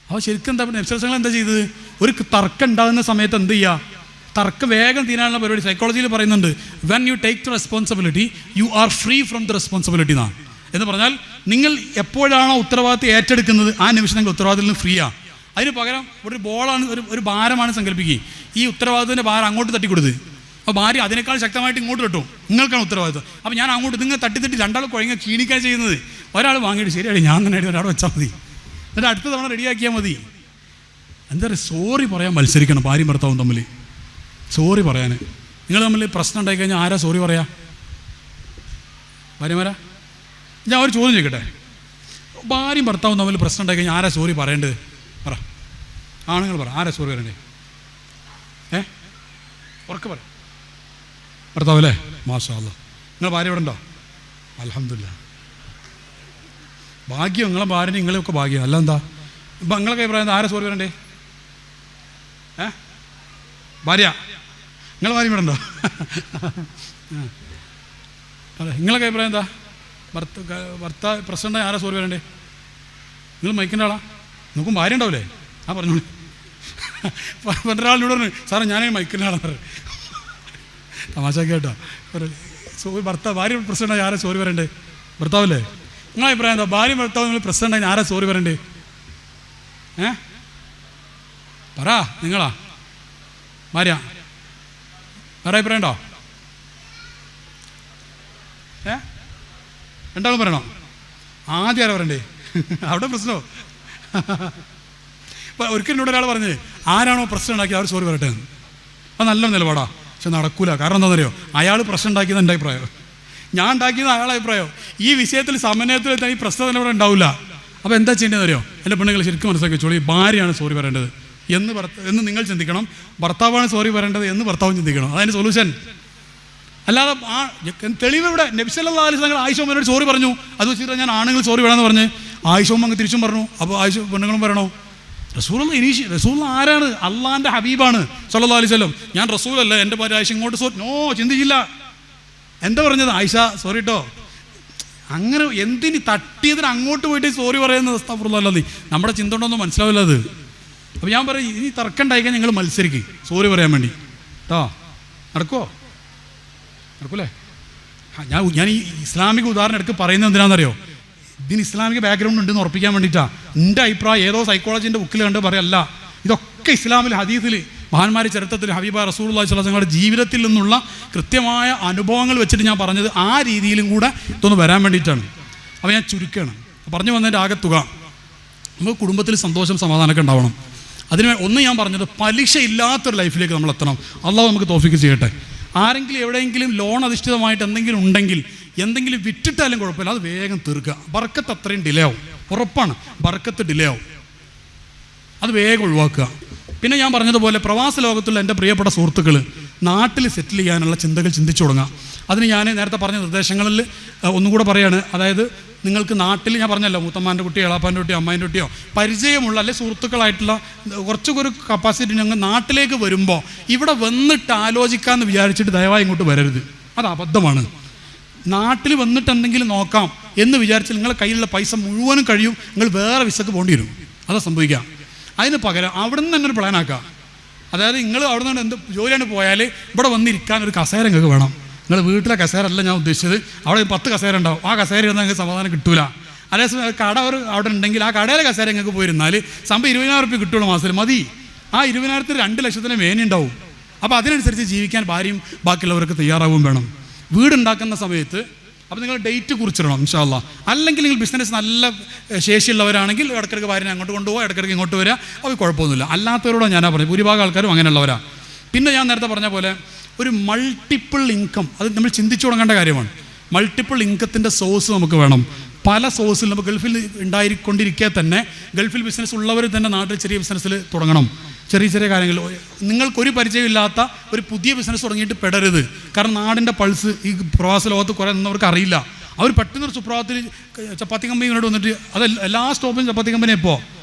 അപ്പോൾ ശരിക്കും എന്താ നബി സല്ലല്ലാഹു അലൈഹി വസല്ലം എന്താ ചെയ്തത്? ഒരു തർക്കം ഉണ്ടാകുന്ന സമയത്ത് എന്ത് ചെയ്യുക? തർക്കം വേഗം തീരാനുള്ള പരിപാടി സൈക്കോളജിയിൽ പറയുന്നുണ്ട്. When you take the responsibility you are free from the responsibility എന്നാണ്. എന്ന് പറഞ്ഞാൽ നിങ്ങൾ എപ്പോഴാണോ ഉത്തരവാദിത്തം ഏറ്റെടുക്കുന്നത് ആ നിമിഷം നിങ്ങൾ ഉത്തരവാദിത്തത്തിൽ നിന്ന് ഫ്രീ ആണ്. അതിന് പകരം ഒരു ബോളാണ്, ഒരു ഭാരമാണ് സങ്കല്പിക്കുക. ഈ ഉത്തരവാദിത്തത്തിൻ്റെ ഭാരം അങ്ങോട്ട് തട്ടിക്കൊടുത്ത്, അപ്പോൾ ഭാര്യ അതിനേക്കാൾ ശക്തമായിട്ട് ഇങ്ങോട്ട് കിട്ടും, നിങ്ങൾക്കാണ് ഉത്തരവാദിത്തം. അപ്പോൾ ഞാൻ അങ്ങോട്ട് നിങ്ങൾ തട്ടി രണ്ടാൾ കുഴങ്ങ ക്ഷീണിക്കാൻ ചെയ്യുന്നത്. ഒരാൾ വാങ്ങിയിട്ട് ശരിയാണ് ഞാൻ തന്നെ ഒരാൾ വെച്ചാൽ മതി, എന്നിട്ട് അടുത്ത തവണ റെഡിയാക്കിയാൽ മതി. എന്താ പറയുക, സോറി പറയാൻ മത്സരിക്കണം ഭാര്യയും ഭർത്താവും തമ്മിൽ. സോറി പറയാൻ നിങ്ങൾ തമ്മിൽ പ്രശ്നം ഉണ്ടായി കഴിഞ്ഞാൽ ആരാ സോറി പറയാ? ഭാര്യമാരാ? ഞാൻ ഒരു ചോദ്യം ചോദിക്കട്ടെ, ഭാര്യയും ഭർത്താവും തമ്മിൽ പ്രശ്നം ഉണ്ടായി കഴിഞ്ഞാൽ ആരാ സോറി പറയേണ്ടത്? പറ, ആണുങ്ങൾ പറ, ആരാ സോറി പറയണ്ടേ? ഉറക്കെ പറ. ഭർത്താവ് അല്ലേ? മാഷാ അല്ലാഹ്. നിങ്ങൾ ഭാര്യ ഇവിടെ ഉണ്ടോ? അൽഹംദുലില്ലാഹ്, ഭാഗ്യം. നിങ്ങളെ ഭാര്യ നിങ്ങളെയൊക്കെ ഭാഗ്യം. അല്ല എന്താ ഇപ്പം നിങ്ങളൊക്കെ അഭിപ്രായം ആരാ സോറി പറയണ്ടേ? ഭാര്യ, നിങ്ങളെ ഭാര്യ ഇവിടെ ഉണ്ടോ? അതെ, നിങ്ങളൊക്കെ അഭിപ്രായം എന്താ? ഭർത്താവ് പ്രശ്നം ആരാ സോറി പറയണ്ടേ? നിങ്ങൾ മൈക്കിൻ്റെ ആളാ? നോക്കും ഭാര്യ ഉണ്ടാവില്ലേ? ആ പറഞ്ഞോളൂ. ഒരാളിനോട് പറഞ്ഞു, സാറേ ഞാൻ മൈക്കിൻ്റെ ആളാണ് പറയും. തമാശ കേട്ടോ. ഭാര്യ പ്രശ്നം ആരാ സോറി പറയണ്ടേ? ഭർത്താവല്ലേ? നിങ്ങളെ അഭിപ്രായം എന്താ? ഭാര്യ ഭർത്താവ് നിങ്ങൾ പ്രശ്നം ഉണ്ടായി ആരാ സോറി പറയണ്ടേ? പറ, നിങ്ങളാ ഭാര്യ? വേറെ അഭിപ്രായം ഉണ്ടോ? രണ്ടാളും പറയണോ? ആദ്യം ആരാ പറയണ്ടേ? അവിടെ പ്രശ്നമോ? ഇപ്പം ഒരിക്കലും എന്നോട് ഒരാൾ പറഞ്ഞേ, ആരാണോ പ്രശ്നം ഉണ്ടാക്കി അവർ സോറി പറയട്ടെ. അത് നല്ല നിലപാടാ, പക്ഷെ നടക്കൂല. കാരണം എന്താണെന്നറിയോ? അയാൾ പ്രശ്നം ഉണ്ടാക്കിയത് എൻ്റെ അഭിപ്രായം, ഞാൻ ഉണ്ടാക്കിയത് അയാളുടെ അഭിപ്രായം. ഈ വിഷയത്തിൽ സമന്വയത്തിൽ ഈ പ്രശ്നം തന്നെ ഇവിടെ ഉണ്ടാവില്ല. അപ്പോൾ എന്താ ചെയ്യേണ്ടതെന്നറിയോ? എൻ്റെ പെണ്ണുങ്ങൾ ശരിക്കും മനസ്സിലാക്കി വെച്ചോളൂ, ഈ ഭാര്യയാണ് സോറി പറയേണ്ടത് എന്ന് നിങ്ങൾ ചിന്തിക്കണം, ഭർത്താവാണ് സോറി പറയേണ്ടത് എന്ന് ഭർത്താവും ചിന്തിക്കണം. അതതിൻ്റെ സൊല്യൂഷൻ. അല്ലാതെ ആ തെളിവ് ഇവിടെ. നബി സല്ലല്ലാഹു അലൈഹി വസല്ലം ആയിഷ ഉമ്മയോട് സോറി പറഞ്ഞു, അത് വെച്ചിട്ട് ഞാൻ ആണുങ്ങൾ സോറി വേണമെന്ന് പറഞ്ഞ് ആയിഷ ഉമ്മ അങ്ങ് തിരിച്ചും പറഞ്ഞു. അപ്പോൾ ആയിഷ പെണ്ണുങ്ങളും പറയണോ? റസൂൽ ആരാണ്? അള്ളാൻ്റെ ഹബീബാണ് സല്ലല്ലാഹു അലൈഹി വസല്ലം. ഞാൻ റസൂലല്ല, എൻ്റെ ഭാര്യ ആയിഷ ഇങ്ങോട്ട് ചിന്തിച്ചില്ല. എന്താ പറഞ്ഞത്? ആയിഷ സോറി കേട്ടോ. അങ്ങനെ എന്തിന് തട്ടിയതിന് അങ്ങോട്ട് പോയിട്ട് സോറി പറയുന്നത്? അസ്തഗ്ഫിറുല്ലാഹ്. നമ്മുടെ ചിന്ത ഉണ്ടോന്നും മനസ്സിലാവില്ല അത്. അപ്പോൾ ഞാൻ പറയും, ഇനി തർക്കം ഉണ്ടായിക്കാൻ ഞങ്ങൾ മത്സരിക്കും സോറി പറയാൻ വേണ്ടി കേട്ടോ. നടക്കുമോ? നടക്കൂലേ? ഞാൻ ഈ ഇസ്ലാമിക ഉദാഹരണം എടുത്ത് പറയുന്നത് എന്തിനാണെന്നറിയോ? ഇതിന് ഇസ്ലാമിക ബാക്ക്ഗ്രൗണ്ട് ഉണ്ടെന്ന് ഉറപ്പിക്കാൻ വേണ്ടിയിട്ടാണ്. എൻ്റെ അഭിപ്രായം ഏതോ സൈക്കോളജിൻ്റെ ബുക്കിൽ കണ്ട് പറയല്ല. ഇതൊക്കെ ഇസ്ലാമിൽ ഹദീസിൽ മഹാന്മാർ ചരിത്രത്തിൽ ഹബീബായ റസൂലുള്ളാഹി സ്വല്ലല്ലാഹു അലൈഹി വസല്ലം ജീവിതത്തിൽ നിന്നുള്ള കൃത്യമായ അനുഭവങ്ങൾ വെച്ചിട്ട് ഞാൻ പറഞ്ഞത് ആ രീതിയിലും കൂടെ ഇതൊന്ന് വരാൻ വേണ്ടിയിട്ടാണ്. അപ്പോൾ ഞാൻ ചുരുക്കുകയാണ്. പറഞ്ഞു വന്നതിൻ്റെ ആകത്തുക, നമുക്ക് കുടുംബത്തിൽ സന്തോഷം സമാധാനമൊക്കെ ഉണ്ടാവണം. അതിന് ഒന്ന് ഞാൻ പറഞ്ഞത്, പലിശ ഇല്ലാത്തൊരു ലൈഫിലേക്ക് നമ്മൾ എത്തണം. അള്ളാഹു നമുക്ക് തൗഫീഖ് ചെയ്യട്ടെ. ആരെങ്കിലും എവിടെയെങ്കിലും ലോൺ അധിഷ്ഠിതമായിട്ട് എന്തെങ്കിലും ഉണ്ടെങ്കിൽ, എന്തെങ്കിലും വിറ്റിട്ടാലും കുഴപ്പമില്ല, അത് വേഗം തീർക്കുക. ബർക്കത്ത് അത്രയും ഡിലേ ആവും, ഉറപ്പാണ്. ബർക്കത്ത് ഡിലേ ആവും, അത് വേഗം ഒഴിവാക്കുക. പിന്നെ ഞാൻ പറഞ്ഞതുപോലെ പ്രവാസ ലോകത്തുള്ള എൻ്റെ പ്രിയപ്പെട്ട സുഹൃത്തുക്കൾ നാട്ടിൽ സെറ്റിൽ ചെയ്യാനുള്ള ചിന്തകൾ ചിന്തിച്ചു തുടങ്ങുക. അതിന് ഞാൻ നേരത്തെ പറഞ്ഞ നിർദ്ദേശങ്ങളിൽ ഒന്നുകൂടെ പറയാണ്. അതായത് നിങ്ങൾക്ക് നാട്ടിൽ ഞാൻ പറഞ്ഞല്ലോ മൂത്തമ്മാൻ്റെ കുട്ടിയോ എളാപ്പാൻ്റെ കുട്ടിയോ അമ്മാൻ്റെ കുട്ടിയോ പരിചയമുള്ള അല്ലെ സുഹൃത്തുക്കളായിട്ടുള്ള കുറച്ചൊരു കപ്പാസിറ്റി ഞങ്ങൾ നാട്ടിലേക്ക് വരുമ്പോൾ ഇവിടെ വന്നിട്ട് ആലോചിക്കാമെന്ന് വിചാരിച്ചിട്ട് ദയവായി ഇങ്ങോട്ട് വരരുത്. അത് അബദ്ധമാണ്. നാട്ടിൽ വന്നിട്ട് എന്തെങ്കിലും നോക്കാം എന്ന് വിചാരിച്ചാൽ നിങ്ങളുടെ കയ്യിലുള്ള പൈസ മുഴുവനും കഴിയും, നിങ്ങൾ വേറെ വിസക്ക് പോകേണ്ടി വരും. അതാ സംഭവിക്കാം. അതിന് പകരം അവിടെ നിന്ന് തന്നെ ഒരു പ്ലാൻ ആക്കാം. അതായത് നിങ്ങൾ അവിടെ നിന്ന് എന്ത് ജോലിയാണ് പോയാൽ ഇവിടെ വന്നിരിക്കാൻ ഒരു കസേര നിങ്ങൾക്ക് വേണം. നിങ്ങൾ വീട്ടിലെ കസേര അല്ല ഞാൻ ഉദ്ദേശിച്ചത്. അവിടെ 10 കസേര ഉണ്ടാവും. ആ കസേര ഇരുന്നാൽ നിങ്ങൾക്ക് സമാധാനം കിട്ടൂല. അതേസമയം കട അവിടെ ഉണ്ടെങ്കിൽ ആ കടയിലെ കസേര നിങ്ങൾക്ക് പോയിരുന്നാൽ സംഭവം 20,000 രൂപ കിട്ടുള്ളൂ മാസത്തിൽ മതി. ആ 20,000-ൽ 2 ലക്ഷത്തിന് മേനുണ്ടാവും. അപ്പോൾ അതിനനുസരിച്ച് ജീവിക്കാൻ ഭാര്യയും ബാക്കിയുള്ളവർക്ക് തയ്യാറാവുകയും വേണം. വീടുണ്ടാക്കുന്ന സമയത്ത് അപ്പോൾ നിങ്ങൾ ഡേറ്റ് കുറിച്ചിടണം ഇൻഷാ അല്ലാ. അല്ലെങ്കിൽ നിങ്ങൾ ബിസിനസ് നല്ല ശേഷിയുള്ളവരാണെങ്കിൽ ഇടയ്ക്കിടയ്ക്ക് ഭാര്യനെ അങ്ങോട്ട് കൊണ്ടുപോകുക, ഇടയ്ക്കിടയ്ക്ക് ഇങ്ങോട്ട് വരിക, അത് കുഴപ്പമൊന്നുമില്ല. അല്ലാത്തവരോട് ഞാനാ പറഞ്ഞു, ഭൂരിഭാഗം ആൾക്കാരും അങ്ങനെയുള്ളവരാ. പിന്നെ ഞാൻ നേരത്തെ പറഞ്ഞ പോലെ ഒരു മൾട്ടിപ്പിൾ ഇൻകം അത് നമ്മൾ ചിന്തിച്ചു തുടങ്ങേണ്ട കാര്യമാണ്. മൾട്ടിപ്പിൾ ഇൻകത്തിൻ്റെ സോഴ്സ് നമുക്ക് വേണം. പല സോഴ്സിൽ നമുക്ക് ഗൾഫിൽ ഉണ്ടായിക്കൊണ്ടിരിക്കെ തന്നെ ഗൾഫിൽ ബിസിനസ് ഉള്ളവർ തന്നെ നാട്ടിൽ ചെറിയ ബിസിനസ്സിൽ തുടങ്ങണം. ചെറിയ ചെറിയ കാര്യങ്ങൾ നിങ്ങൾക്കൊരു പരിചയമില്ലാത്ത ഒരു പുതിയ ബിസിനസ് തുടങ്ങിയിട്ട് പെടരുത്. കാരണം നാടിൻ്റെ പൾസ് ഈ പ്രവാസ ലോകത്ത് കുറേ നിന്നവർക്ക് അറിയില്ല. അവർ പെട്ടെന്നൊരു സുപ്രഭാതത്തിൽ ചപ്പാത്തി കമ്പനിയോട് വന്നിട്ട് അത് എല്ലാ സ്റ്റോപ്പിലും ചപ്പാത്തി കമ്പനി ഇപ്പോൾ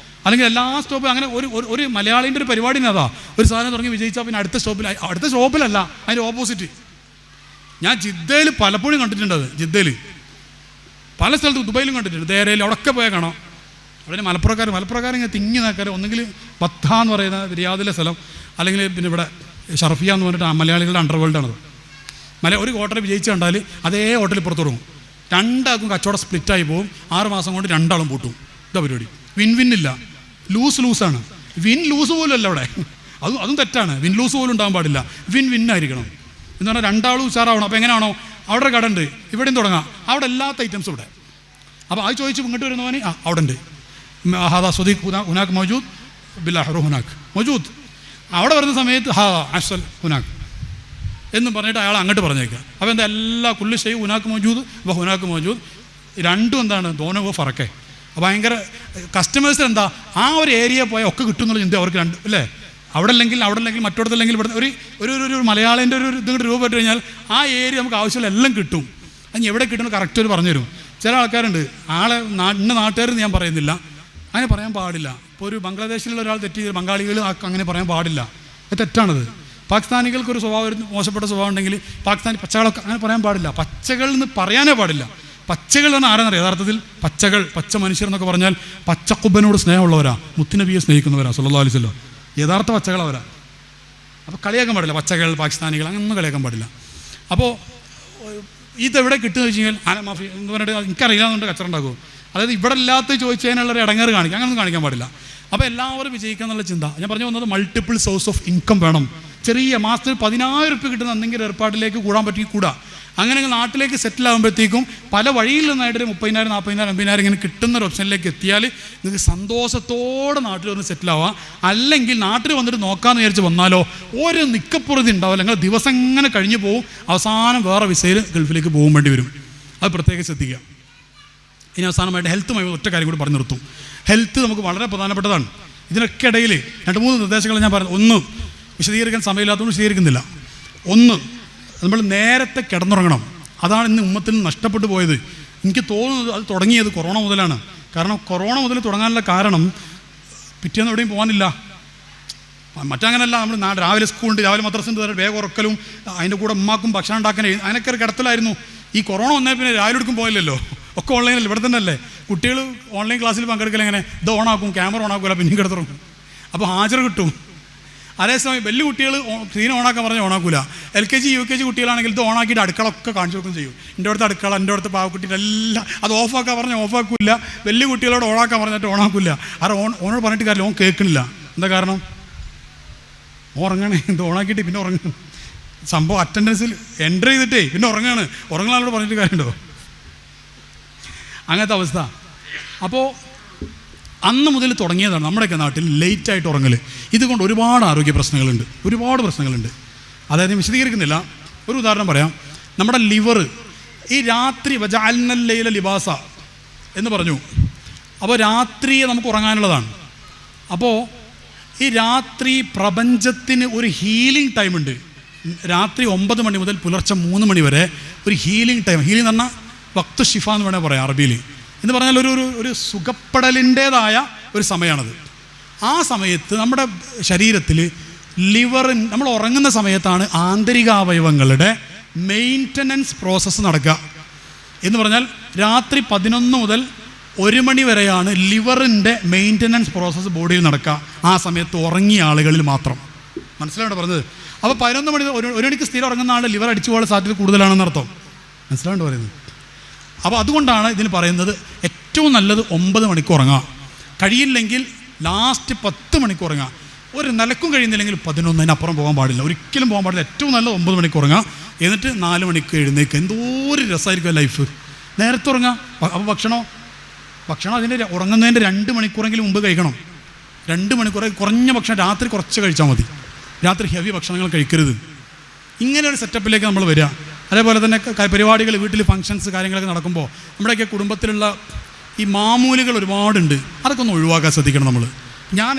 അല്ലെങ്കിൽ എല്ലാ സ്റ്റോപ്പിലും അങ്ങനെ ഒരു മലയാളീൻ്റെ ഒരു പരിപാടിന് അതാ ഒരു സാധനം തുടങ്ങി വിജയിച്ചാൽ പിന്നെ അടുത്ത സ്റ്റോപ്പിലല്ല അതിൻ്റെ ഓപ്പോസിറ്റ്. ഞാൻ ജിദ്ദയിൽ പലപ്പോഴും കണ്ടിട്ടുണ്ട്. അത് ജിദ്ദയിൽ പല സ്ഥലത്തും ദുബൈയിലും കണ്ടിട്ടുണ്ട്. ദേരയിൽ അവിടെയൊക്കെ പോയാൽ കാണാം. അവിടെ മലപ്പുറക്കാർ ഇങ്ങനെ തിങ്ങി നോക്കാൻ ഒന്നെങ്കിൽ ബത്ത എന്ന് പറയുന്ന റിയാദിലെ സ്ഥലം, അല്ലെങ്കിൽ പിന്നെ ഇവിടെ ഷർഫിയ എന്ന് പറഞ്ഞിട്ട് മലയാളികളുടെ അണ്ടർവേൾഡാണത്. ഒരു ഹോട്ടൽ വിജയിച്ച് കണ്ടാൽ അതേ ഹോട്ടലിൽ പുറത്തു തുടങ്ങും. രണ്ടാൾക്കും കച്ചവടം സ്പ്ലിറ്റായി പോകും. 6 മാസം കൊണ്ട് രണ്ടാളും പൂട്ടും. ഇതാ പരിപാടി. വിന്നില്ല, ലൂസാണ്. ലൂസ് പോലും അല്ല അവിടെ. അതും തെറ്റാണ്. ലൂസ് പോലും ഉണ്ടാകാൻ പാടില്ല. വിന്നായിരിക്കണം എന്ന് പറഞ്ഞാൽ രണ്ടാളും ഉഷാറാവണം. അപ്പോൾ എങ്ങനെയാണോ അവിടെ ഒരു കട ഉണ്ട്, ഇവിടെയും തുടങ്ങാം. അവിടെ എല്ലാത്ത ഐറ്റംസും ഇവിടെ. അപ്പോൾ അത് ചോദിച്ച് ഇങ്ങോട്ട് വരുന്നവന് അവിടെ ഉണ്ട് ഹാദാ സ്വദീഖ് ഹുനാക്ക് മൗജൂദ് ബില്ലാഹ് ഹുനാക്ക് മൗജൂദ്. അവിടെ വരുന്ന സമയത്ത് അഫ്സൽ ഹുനാക്ക് എന്ന് പറഞ്ഞിട്ട് അയാൾ അങ്ങോട്ട് പറഞ്ഞേക്കുക. അപ്പോൾ എന്താ എല്ലാ കുല്ലു ഷൈ ഹുനാക്ക് മൗജൂദ് ഹുനാക്ക് മൗജൂദ്. രണ്ടും എന്താണ് ദോനോ ഫറക്കെ. ഭയങ്കര കസ്റ്റമേഴ്സിന് എന്താ ആ ഒരു ഏരിയ പോയാൽ ഒക്കെ കിട്ടും എന്നുള്ള ചിന്ത അവർക്ക് രണ്ട് അല്ലേ. അവിടെ അല്ലെങ്കിൽ മറ്റോടത്തല്ലെങ്കിൽ ഇവിടെ ഒരു മലയാളിൻ്റെ ഒരു ഇത് രൂപ പെട്ട് കഴിഞ്ഞാൽ ആ ഏരിയ നമുക്ക് ആവശ്യമുള്ള എല്ലാം കിട്ടും. അത് എവിടെ കിട്ടുന്നത് കറക്റ്റ് ഒരു പറഞ്ഞു തരും. ചില ആൾക്കാരുണ്ട് ആളെ ഇന്ന നാട്ടുകാരെന്ന് ഞാൻ പറയുന്നില്ല, അങ്ങനെ പറയാൻ പാടില്ല. ഇപ്പോൾ ഒരു ബംഗ്ലാദേശിലുള്ള ഒരാൾ തെറ്റ് ചെയ്ത് ബംഗാളികൾ അങ്ങനെ പറയാൻ പാടില്ല. അത് തെറ്റാണത്. പാകിസ്ഥാനികൾക്കൊരു സ്വഭാവം മോശപ്പെട്ട സ്വഭാവം ഉണ്ടെങ്കിൽ പാകിസ്ഥാനി പച്ചകളൊക്കെ അങ്ങനെ പറയാൻ പാടില്ല. പച്ചകൾ എന്ന് പറയാനേ പാടില്ല. പച്ചകൾ എന്ന് ആരാന്നറിയാം യഥാർത്ഥത്തിൽ? പച്ച മനുഷ്യർ എന്നൊക്കെ പറഞ്ഞാൽ പച്ചക്കുബനോട് സ്നേഹമുള്ളവരാ, മുത്തുനബിയെ സ്നേഹിക്കുന്നവരാ സല്ലല്ലാഹു അലൈഹി വസല്ലം. യഥാർത്ഥ പച്ചകളവരാ. അപ്പോൾ കളിയാക്കാൻ പാടില്ല. പച്ചകൾ പാകിസ്ഥാനികൾ അങ്ങനൊന്നും കളിയാക്കാൻ പാടില്ല. അപ്പോൾ ഇതെവിടെ കിട്ടുമെന്ന് വെച്ച് കഴിഞ്ഞാൽ മാഫി എന്ന് പറഞ്ഞിട്ട് എനിക്കറിയില്ല എന്നുകൊണ്ട് കച്ചറ ഉണ്ടാക്കുമോ. അതായത് ഇവിടെ ഇല്ലാത്ത ചോദിച്ചതിനുള്ളൊരു ഇടങ്ങേറ് കാണിക്കുക, അങ്ങനൊന്നും കാണിക്കാൻ പാടില്ല. അപ്പോൾ എല്ലാവരും വിജയിക്കുക എന്നുള്ള ചിന്ത. ഞാൻ പറഞ്ഞു വന്നത് മൾട്ടിപ്പിൾ സോഴ്സ് ഓഫ് ഇൻകം വേണം. ചെറിയ മാസത്തിൽ 10,000 രൂപ കിട്ടുന്ന എന്തെങ്കിലും ഏർപ്പാടിലേക്ക് കൂടാൻ പറ്റി കൂടാ. അങ്ങനെ നാട്ടിലേക്ക് സെറ്റിൽ ആകുമ്പോഴത്തേക്കും പല വഴിയിൽ നിന്നായിട്ട് 30,000 40,000 50,000 ഇങ്ങനെ കിട്ടുന്ന ഒരു ഓപ്ഷനിലേക്ക് എത്തിയാൽ നിങ്ങൾക്ക് സന്തോഷത്തോടെ നാട്ടിൽ വന്ന് സെറ്റിലാവാം. അല്ലെങ്കിൽ നാട്ടിൽ വന്നിട്ട് നോക്കാമെന്ന് വിചാരിച്ച് വന്നാലോ ഒരു നിക്കപ്പുറതി ഉണ്ടാവില്ല. നിങ്ങൾ ദിവസം ഇങ്ങനെ കഴിഞ്ഞ് പോകും. അവസാനം വേറെ വിസയിൽ ഗൾഫിലേക്ക് പോകാൻ വേണ്ടി വരും. അത് പ്രത്യേകം ശ്രദ്ധിക്കുക. ഇനി അവസാനമായിട്ട് ഹെൽത്തുമായി ഒറ്റ കാര്യം കൂടി പറഞ്ഞു നിർത്തും. ഹെൽത്ത് നമുക്ക് വളരെ പ്രധാനപ്പെട്ടതാണ്. ഇതിനൊക്കെ ഇടയിൽ 2-3 നിർദ്ദേശങ്ങൾ ഞാൻ പറഞ്ഞു. ഒന്ന് വിശദീകരിക്കാൻ സമയമില്ലാത്തതുകൊണ്ട് വിശദീകരിക്കുന്നില്ല. ഒന്ന്, നമ്മൾ നേരത്തെ കിടന്നുറങ്ങണം. അതാണ് ഇന്ന് ഉമ്മത്തിൽ നിന്ന് നഷ്ടപ്പെട്ടു പോയത്. എനിക്ക് തോന്നുന്നത് അത് തുടങ്ങിയത് കൊറോണ മുതലാണ്. കാരണം കൊറോണ മുതൽ തുടങ്ങാനുള്ള കാരണം പിറ്റേന്ന് എവിടെയും പോകാനില്ല. മറ്റങ്ങനല്ല. നമ്മൾ രാവിലെ സ്കൂളുണ്ട്, രാവിലെ മദ്രസുണ്ട്, വേഗം ഉറക്കലും അതിൻ്റെ കൂടെ ഉമ്മാക്കും ഭക്ഷണം ഉണ്ടാക്കാനും അതിനൊക്കെ ഒരു കിടത്തലായിരുന്നു. ഈ കൊറോണ വന്നാൽ പിന്നെ രാവിലെ എടുക്കും പോയില്ലല്ലോ, ഒക്കെ ഓൺലൈനല്ലേ. ഇവിടെ തന്നെ അല്ലേ കുട്ടികൾ ഓൺലൈൻ ക്ലാസ്സിൽ പങ്കെടുക്കൽ. എങ്ങനെ ഇത് ഓണാക്കും, ക്യാമറ ഓണാക്കില്ല, പിന്നെ കിടത്തുറങ്ങും. അപ്പോൾ ഹാജർ കിട്ടും. അതേസമയം വലിയ കുട്ടികൾ സ്ക്രീൻ ഓണാക്കാൻ പറഞ്ഞാൽ ഓണാക്കൂല. LKG UKG കുട്ടികളാണെങ്കിൽ ഇത് ഓണാക്കിയിട്ട് അടുക്കളൊക്കെ കാണിച്ചു കൊടുക്കും ചെയ്യും. എൻ്റെ അടുത്ത് അടുക്കള, എൻ്റെ അടുത്ത് പാവക്കുട്ടിയുടെ എല്ലാം അത് ഓഫാക്കാൻ പറഞ്ഞാൽ ഓഫാക്കില്ല. വലിയ കുട്ടികളോട് ഓണാക്കാൻ പറഞ്ഞിട്ട് ഓണാക്കില്ല. ഓനോട് പറഞ്ഞിട്ട് കാര്യമില്ല, ഓൻ കേൾക്കണില്ല. എന്താ കാരണം? ഉറങ്ങണേ. ഇത് ഓണാക്കിയിട്ട് പിന്നെ ഉറങ്ങണം. സംഭവം അറ്റൻഡൻസിൽ എൻ്റർ ചെയ്തിട്ടേ പിന്നെ ഉറങ്ങുന്ന ആളോട് പറഞ്ഞിട്ട് കാര്യമുണ്ടോ? അങ്ങനത്തെ അവസ്ഥ. അപ്പോൾ അന്ന് മുതൽ തുടങ്ങിയതാണ് നമ്മുടെയൊക്കെ നാട്ടിൽ ലേറ്റായിട്ട് ഉറങ്ങൽ. ഇതുകൊണ്ട് ഒരുപാട് ആരോഗ്യ പ്രശ്നങ്ങളുണ്ട്, ഒരുപാട് പ്രശ്നങ്ങളുണ്ട്. അതായത് വിശദീകരിക്കുന്നില്ല. ഒരു ഉദാഹരണം പറയാം. നമ്മുടെ ലിവർ ഈ രാത്രി വജഅൽനൽ ലൈല ലിബാസ എന്ന് പറഞ്ഞു. അപ്പോൾ രാത്രിയെ നമുക്ക് ഉറങ്ങാനുള്ളതാണ്. അപ്പോൾ ഈ രാത്രി പ്രപഞ്ചത്തിന് ഒരു ഹീലിംഗ് ടൈമുണ്ട്. രാത്രി 9 മണി മുതൽ പുലർച്ചെ 3 മണി വരെ ഒരു ഹീലിംഗ് ടൈം. ഹീലിംഗ് എന്ന് പറഞ്ഞാൽ വക്തു ഷിഫ എന്ന് വേണേൽ പറയാം അറബിയിൽ. എന്ന് പറഞ്ഞാൽ ഒരു സുഖപ്പെടലിൻ്റേതായ ഒരു സമയമാണത്. ആ സമയത്ത് നമ്മുടെ ശരീരത്തിൽ നമ്മൾ ഉറങ്ങുന്ന സമയത്താണ് ആന്തരികാവയവങ്ങളുടെ മെയിൻ്റനൻസ് പ്രോസസ്സ് നടക്കുക. എന്ന് പറഞ്ഞാൽ രാത്രി 11 മുതൽ 1 മണി വരെയാണ് ലിവറിൻ്റെ മെയിൻ്റനൻസ് പ്രോസസ്സ് ബോഡിയിൽ നടക്കുക. ആ സമയത്ത് ഉറങ്ങിയ ആളുകളിൽ മാത്രം. മനസ്സിലാവണ്ട പറഞ്ഞത്? അപ്പോൾ 11 മണി 1 മണിക്ക് സ്ഥിരം ഉറങ്ങുന്ന ആൾ ലിവർ അടിച്ചു പോകാൻ സാധ്യത കൂടുതലാണെന്ന് അർത്ഥം. മനസ്സിലാവണ്ട പറയുന്നത്? അപ്പോൾ അതുകൊണ്ടാണ് ഇതിന് പറയുന്നത് ഏറ്റവും നല്ലത് 9 മണിക്ക് ഉറങ്ങുക. കഴിയില്ലെങ്കിൽ ലാസ്റ്റ് 10 മണിക്ക് ഉറങ്ങുക. ഒരു നിലക്കും കഴിയുന്നില്ലെങ്കിൽ 11, അപ്പുറം പോകാൻ പാടില്ല, ഒരിക്കലും പോകാൻ പാടില്ല. ഏറ്റവും നല്ല 9 മണിക്ക് ഉറങ്ങുക. എന്നിട്ട് 4 മണിക്ക് എഴുന്നേൽക്കുക. എന്തോ ഒരു രസമായിരിക്കും ലൈഫ്. നേരത്തെ ഉറങ്ങുക. അപ്പോൾ ഭക്ഷണം അതിൻ്റെ ഉറങ്ങുന്നതിൻ്റെ 2 മണിക്കൂറെങ്കിലും മുമ്പ് കഴിക്കണം. 2 മണിക്കൂർ കുറഞ്ഞ ഭക്ഷണം രാത്രി കുറച്ച് കഴിച്ചാൽ മതി. രാത്രി ഹെവി ഭക്ഷണങ്ങൾ കഴിക്കരുത്. ഇങ്ങനെ ഒരു സെറ്റപ്പിലേക്ക് നമ്മൾ വരിക. അതേപോലെ തന്നെ പരിപാടികൾ, വീട്ടിൽ ഫങ്ഷൻസ് കാര്യങ്ങളൊക്കെ നടക്കുമ്പോൾ നമ്മുടെയൊക്കെ കുടുംബത്തിലുള്ള ഈ മാമൂലുകൾ ഒരുപാടുണ്ട്. അതൊക്കെ ഒന്ന് ഒഴിവാക്കാൻ ശ്രദ്ധിക്കണം നമ്മൾ.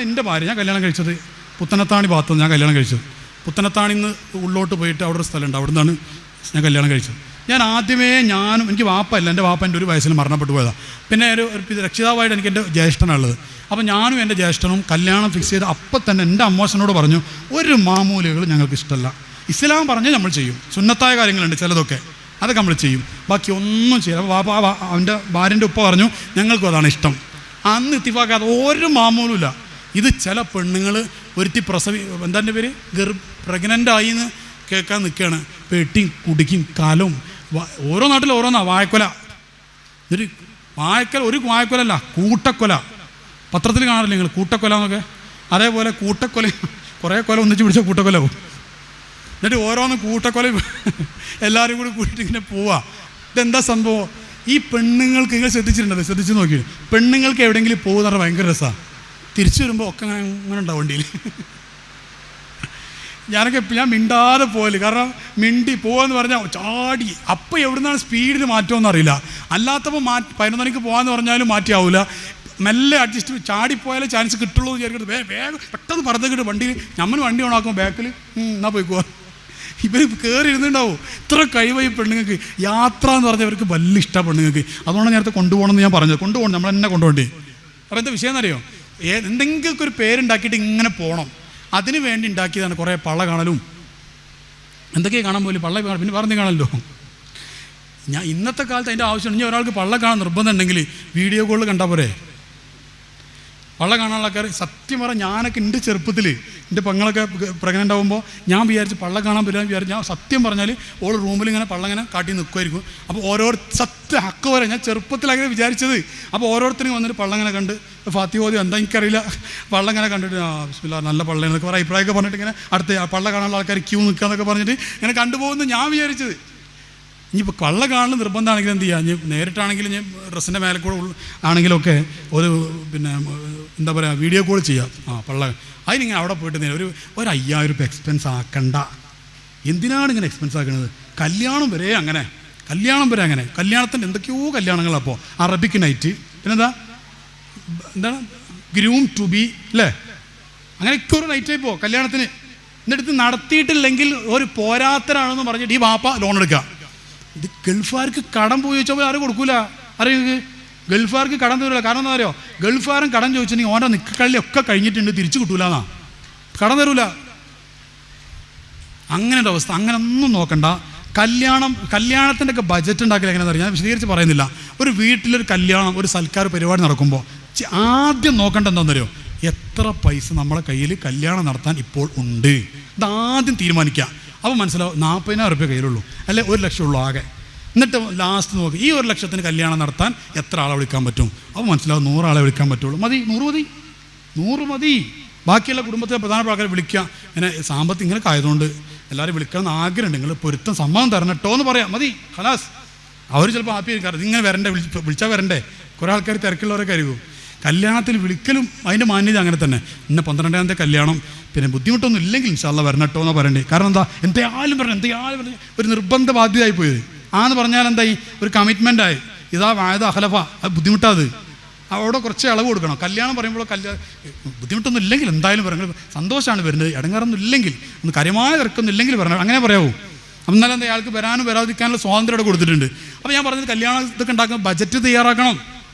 എൻ്റെ ഭാര്യ, ഞാൻ കല്യാണം കഴിച്ചത് പുത്തനത്താണി ഭാഗത്ത്. ഞാൻ കല്യാണം കഴിച്ചത് പുത്തനത്താണിൽ നിന്ന് ഉള്ളോട്ട് പോയിട്ട് അവിടെ ഒരു സ്ഥലമുണ്ട്, അവിടെ നിന്നാണ് ഞാൻ കല്യാണം കഴിച്ചത്. എനിക്ക് വാപ്പല്ല, എൻ്റെ വാപ്പ എൻ്റെ ഒരു വയസ്സിൽ മരണപ്പെട്ടു പോയതാണ്. പിന്നെ ഒരു രക്ഷിതാവായിട്ട് എനിക്ക് എൻ്റെ ജ്യേഷ്ഠനാണുള്ളത്. അപ്പോൾ ഞാനും എൻ്റെ ജ്യേഷ്ഠനും കല്യാണം ഫിക്സ് ചെയ്ത് അപ്പം തന്നെ എൻ്റെ അമ്മോശനോട് പറഞ്ഞു, ഒരു മാമൂലുകൾ ഞങ്ങൾക്ക് ഇഷ്ടമല്ല. ഇസ്ലാം പറഞ്ഞ് നമ്മൾ ചെയ്യും, സുന്നത്തായ കാര്യങ്ങളുണ്ട് ചിലതൊക്കെ, അതൊക്കെ നമ്മൾ ചെയ്യും, ബാക്കി ഒന്നും ചെയ്യില്ല. അപ്പോൾ വാപ്പ അവൻ്റെ ഭാര്യൻ്റെ ഉപ്പ പറഞ്ഞു ഞങ്ങൾക്കും അതാണ് ഇഷ്ടം. അന്ന് ഇത്തിഫാക്കാതെ ഒരു മാമൂലുമില്ല. ഇത് ചില പെണ്ണുങ്ങൾ ഒരുത്തി എന്താൻ്റെ പേര് പ്രഗ്നൻ്റായി എന്ന് കേൾക്കാൻ നിൽക്കുകയാണ്. പെട്ടിയും കുടിക്കും കാലവും. ഓരോ നാട്ടിലും ഓരോന്നാ. വാഴക്കൊല, ഒരു വാഴക്കൊലല്ല, കൂട്ടക്കൊല. പത്രത്തിൽ കാണാറില്ല നിങ്ങൾ കൂട്ടക്കൊല എന്നൊക്കെ? അതേപോലെ കൂട്ടക്കൊല, കുറേ കൊല ഒന്നിച്ച് പിടിച്ച കൂട്ടക്കൊല പോകും. എന്നിട്ട് ഓരോന്ന് കൂട്ടക്കൊല എല്ലാവരും കൂടി കൂട്ടിയിട്ട് ഇങ്ങനെ പോവുക. ഇതെന്താ സംഭവം? ഈ പെണ്ണുങ്ങൾക്ക്, നിങ്ങൾ ശ്രദ്ധിച്ചു നോക്കി, പെണ്ണുങ്ങൾക്ക് എവിടെയെങ്കിലും പോകുന്ന പറഞ്ഞാൽ ഭയങ്കര രസമാണ്. തിരിച്ചു വരുമ്പോൾ ഒക്കെ അങ്ങനെ ഉണ്ടാവും വണ്ടിയിൽ. ഞാൻ മിണ്ടാതെ പോകല്. കാരണം മിണ്ടി പോകാമെന്ന് പറഞ്ഞാൽ ചാടി അപ്പോൾ എവിടുന്നാണ് സ്പീഡിൽ മാറ്റുമെന്ന് അറിയില്ല. അല്ലാത്തപ്പോൾ 11 മണിക്ക് പോകാമെന്ന് പറഞ്ഞാലും മാറ്റിയാവില്ല. മെല്ലെ അഡ്ജസ്റ്റ് ചാടിപ്പോയാലേ ചാൻസ് കിട്ടുള്ളൂ എന്ന് വിചാരിക്കുന്നത്. വേഗം പെട്ടെന്ന് പറഞ്ഞിട്ട് വണ്ടിയിൽ വണ്ടി ഓണാക്കുമ്പോൾ ബാക്കിൽ എന്നാ പോയിക്കോ. ഇവർ കയറി ഇരുന്നുണ്ടാവും. ഇത്ര കഴിവായി പെണ്ണുങ്ങൾക്ക്. യാത്ര എന്ന് പറഞ്ഞാൽ അവർക്ക് വലിയ ഇഷ്ടമാണ് പെണ്ണുങ്ങൾക്ക്. അതുകൊണ്ടാണ് നേരത്തെ കൊണ്ടുപോകണമെന്ന് ഞാൻ പറഞ്ഞത്. കൊണ്ടുപോകണം, നമ്മൾ തന്നെ കൊണ്ടുപോകണ്ടേ. അപ്പോൾ എന്താ വിഷയം എന്നറിയോ? എന്തെങ്കിലുമൊക്കെ ഒരു പേരുണ്ടാക്കിയിട്ട് ഇങ്ങനെ പോകണം. അതിന് വേണ്ടി ഉണ്ടാക്കിയതാണ് കുറേ പള്ള കാണലും എന്തൊക്കെയാണ് കാണാൻ പോലും. പള്ള പിന്നെ പറഞ്ഞ് കാണല്ലോ. ഇന്നത്തെ കാലത്ത് അതിൻ്റെ ആവശ്യമുണ്ട്. ഇനി ഒരാൾക്ക് പള്ള കാണാൻ നിർബന്ധം ഉണ്ടെങ്കിൽ വീഡിയോ കോളിൽ കണ്ടാൽ പോരെ. പള്ള കാണാനുള്ള ആൾക്കാർ സത്യം പറഞ്ഞാൽ ഞാനൊക്കെ എൻ്റെ ചെറുപ്പത്തിൽ എൻ്റെ പെങ്ങളൊക്കെ പ്രഗ്നൻ്റ് ആകുമ്പോൾ ഞാൻ വിചാരിച്ച് പള്ള കാണാൻ പറ്റില്ല വിചാരിച്ച്. ഞാൻ സത്യം പറഞ്ഞാൽ ഓൾ റൂമിൽ ഇങ്ങനെ പള്ള ഇങ്ങനെ കാട്ടി നിൽക്കുമായിരിക്കും. അപ്പോൾ ഹക്ക് വരെ ഞാൻ ചെറുപ്പത്തിൽ അങ്ങനെ വിചാരിച്ചത്. അപ്പോൾ ഓരോരുത്തരും വന്നിട്ട് പള്ളങ്ങനെ കണ്ട് ഫാത്തിഹോദി എന്താ എനിക്കറിയില്ല, പള്ളങ്ങനെ കണ്ടിട്ട് ബിസ്മില്ലാ നല്ല പള്ള എന്നൊക്കെ പറയും, അഭിപ്രായമൊക്കെ പറഞ്ഞിട്ട് ഇങ്ങനെ അടുത്ത് പള്ള കാണാനുള്ള ആൾക്കാർ ക്യൂ നിൽക്കുക എന്നൊക്കെ പറഞ്ഞിട്ട് ഇങ്ങനെ കണ്ടുപോകുന്നു ഞാൻ വിചാരിച്ചത്. ഇനിയിപ്പോൾ കള്ള കാണുന്ന നിർബന്ധമാണെങ്കിലും എന്ത് ചെയ്യുക, ഇനി നേരിട്ടാണെങ്കിലും ഞാൻ ഡ്രസ്സിൻ്റെ മേലെ കൂടെ ആണെങ്കിലൊക്കെ ഒരു എന്താ പറയുക വീഡിയോ കോൾ ചെയ്യാം. പള്ള അതിനിങ്ങനെ അവിടെ പോയിട്ട് ഒരു 5000 രൂപ എക്സ്പെൻസ് ആക്കണ്ട. എന്തിനാണ് ഇങ്ങനെ എക്സ്പെൻസ് ആക്കുന്നത്? കല്യാണം വരെ അങ്ങനെ. കല്യാണത്തിൻ്റെ എന്തൊക്കെയോ കല്യാണങ്ങളപ്പോൾ അറബിക് നൈറ്റ്, പിന്നെന്താ എന്താണ് ഗ്രൂം ടു ബി അല്ലേ, അങ്ങനെയൊക്കെ ഒരു നൈറ്റ് ആയിപ്പോൾ കല്യാണത്തിന്. എന്നിട്ട് നടത്തിയിട്ടില്ലെങ്കിൽ ഒരു പോരാത്തരാണെന്ന് പറഞ്ഞിട്ട് ഈ വാപ്പ ലോൺ എടുക്കുക. ഇത് ഗൾഫുകാർക്ക് കടം പോയി ചോദിച്ചാൽ ആരും കൊടുക്കൂല. അറിയുക ഗൾഫുകാർക്ക് കടം തരില്ല. കാരണം എന്താ പറയുക, ഗൾഫുകാരൻ കടം ചോദിച്ചിട്ടുണ്ടെങ്കിൽ ഓൻ്റെ നിക്കക്കള്ളിയൊക്കെ കഴിഞ്ഞിട്ടുണ്ട്, തിരിച്ചു കിട്ടൂല എന്നാ, കടം തരൂല. അങ്ങനെ ഒരു അവസ്ഥ. അങ്ങനെ ഒന്നും നോക്കണ്ട. കല്യാണത്തിൻ്റെ ഒക്കെ ബജറ്റ് ഉണ്ടാക്കില്ല എങ്ങനെയാണെന്ന് അറിയാം, ഞാൻ വിശദീകരിച്ച് പറയുന്നില്ല. ഒരു വീട്ടിലൊരു കല്യാണം, ഒരു സൽക്കാര പരിപാടി നടക്കുമ്പോൾ ആദ്യം നോക്കേണ്ട എന്താണെന്നറിയോ, എത്ര പൈസ നമ്മളെ കയ്യിൽ കല്യാണം നടത്താൻ ഇപ്പോൾ ഉണ്ട്. ഇതാദ്യം തീരുമാനിക്കുക. അപ്പോൾ മനസ്സിലാവും 40,000 രൂപ കയ്യിലുള്ളൂ, അല്ലെ 1 ലക്ഷം ഉള്ളൂ ആകെ. എന്നിട്ട് ലാസ്റ്റ് നോക്കി ഈ 1 ലക്ഷത്തിന് കല്യാണം നടത്താൻ എത്ര ആളെ വിളിക്കാൻ പറ്റും. അപ്പോൾ മനസ്സിലാവും 100 ആളെ വിളിക്കാൻ പറ്റുള്ളൂ. മതി, 100 മതി. ബാക്കിയുള്ള കുടുംബത്തിലെ പ്രധാനപ്പെട്ട ആൾക്കാരെ വിളിക്കുക. ഇങ്ങനെ സാമ്പത്തികം ഇങ്ങനെ ആയതുകൊണ്ട് എല്ലാവരും വിളിക്കണമെന്ന് ആഗ്രഹമുണ്ട്, നിങ്ങൾ പൊരുത്തം സമ്മതം തരണം കേട്ടോ എന്ന് പറയാം. മതി, ഖലാസ്. അവർ ചിലപ്പോൾ ഹാപ്പി ആയിരിക്കും. ഇതിങ്ങനെ വരണ്ടേ, വിളിച്ചാൽ വരണ്ടേ. കുറേ ആൾക്കാർ തിരക്കുള്ളവരൊക്കെ ആയിരിക്കും. കല്യാണത്തിൽ വിളിക്കലും അതിൻ്റെ മാന്യത അങ്ങനെ തന്നെ. ഇന്ന് 12ാമത്തെ കല്യാണം, പിന്നെ ബുദ്ധിമുട്ടൊന്നും ഇല്ലെങ്കിൽ ഇൻഷാ അല്ലാഹ് വരണട്ടോ എന്ന് പറയണ്ടേ. കാരണം എന്താ, എന്തായാലും പറഞ്ഞു ഒരു നിർബന്ധ ബാധ്യതയായി പോയത്. ആന്ന് പറഞ്ഞാൽ എന്തായി, ഒരു കമ്മിറ്റ്മെൻ്റായി. ഇതാ വായത അഹലഫ, അത് ബുദ്ധിമുട്ടാത്. അവിടെ കുറച്ച് ഇളവ് കൊടുക്കണം. കല്യാണം പറയുമ്പോൾ ബുദ്ധിമുട്ടൊന്നും ഇല്ലെങ്കിൽ എന്തായാലും പറയണം. സന്തോഷമാണ് വരുന്നത്, ഇടങ്ങാറൊന്നും ഇല്ലെങ്കിൽ, ഒന്ന് കാര്യമായ തിരക്കൊന്നും ഇല്ലെങ്കിൽ പറയണം. അങ്ങനെ പറയാവൂ. എന്നാലും എന്താ, അയാൾക്ക് വരാനും വരാതിരിക്കാനുള്ള സ്വാതന്ത്ര്യം ഇവിടെ കൊടുത്തിട്ടുണ്ട്. അപ്പോൾ ഞാൻ പറഞ്ഞത് കല്യാണം ഇതൊക്കെ ഉണ്ടാക്കുമ്പോൾ ബജറ്റ് തയ്യാറാക്കണം.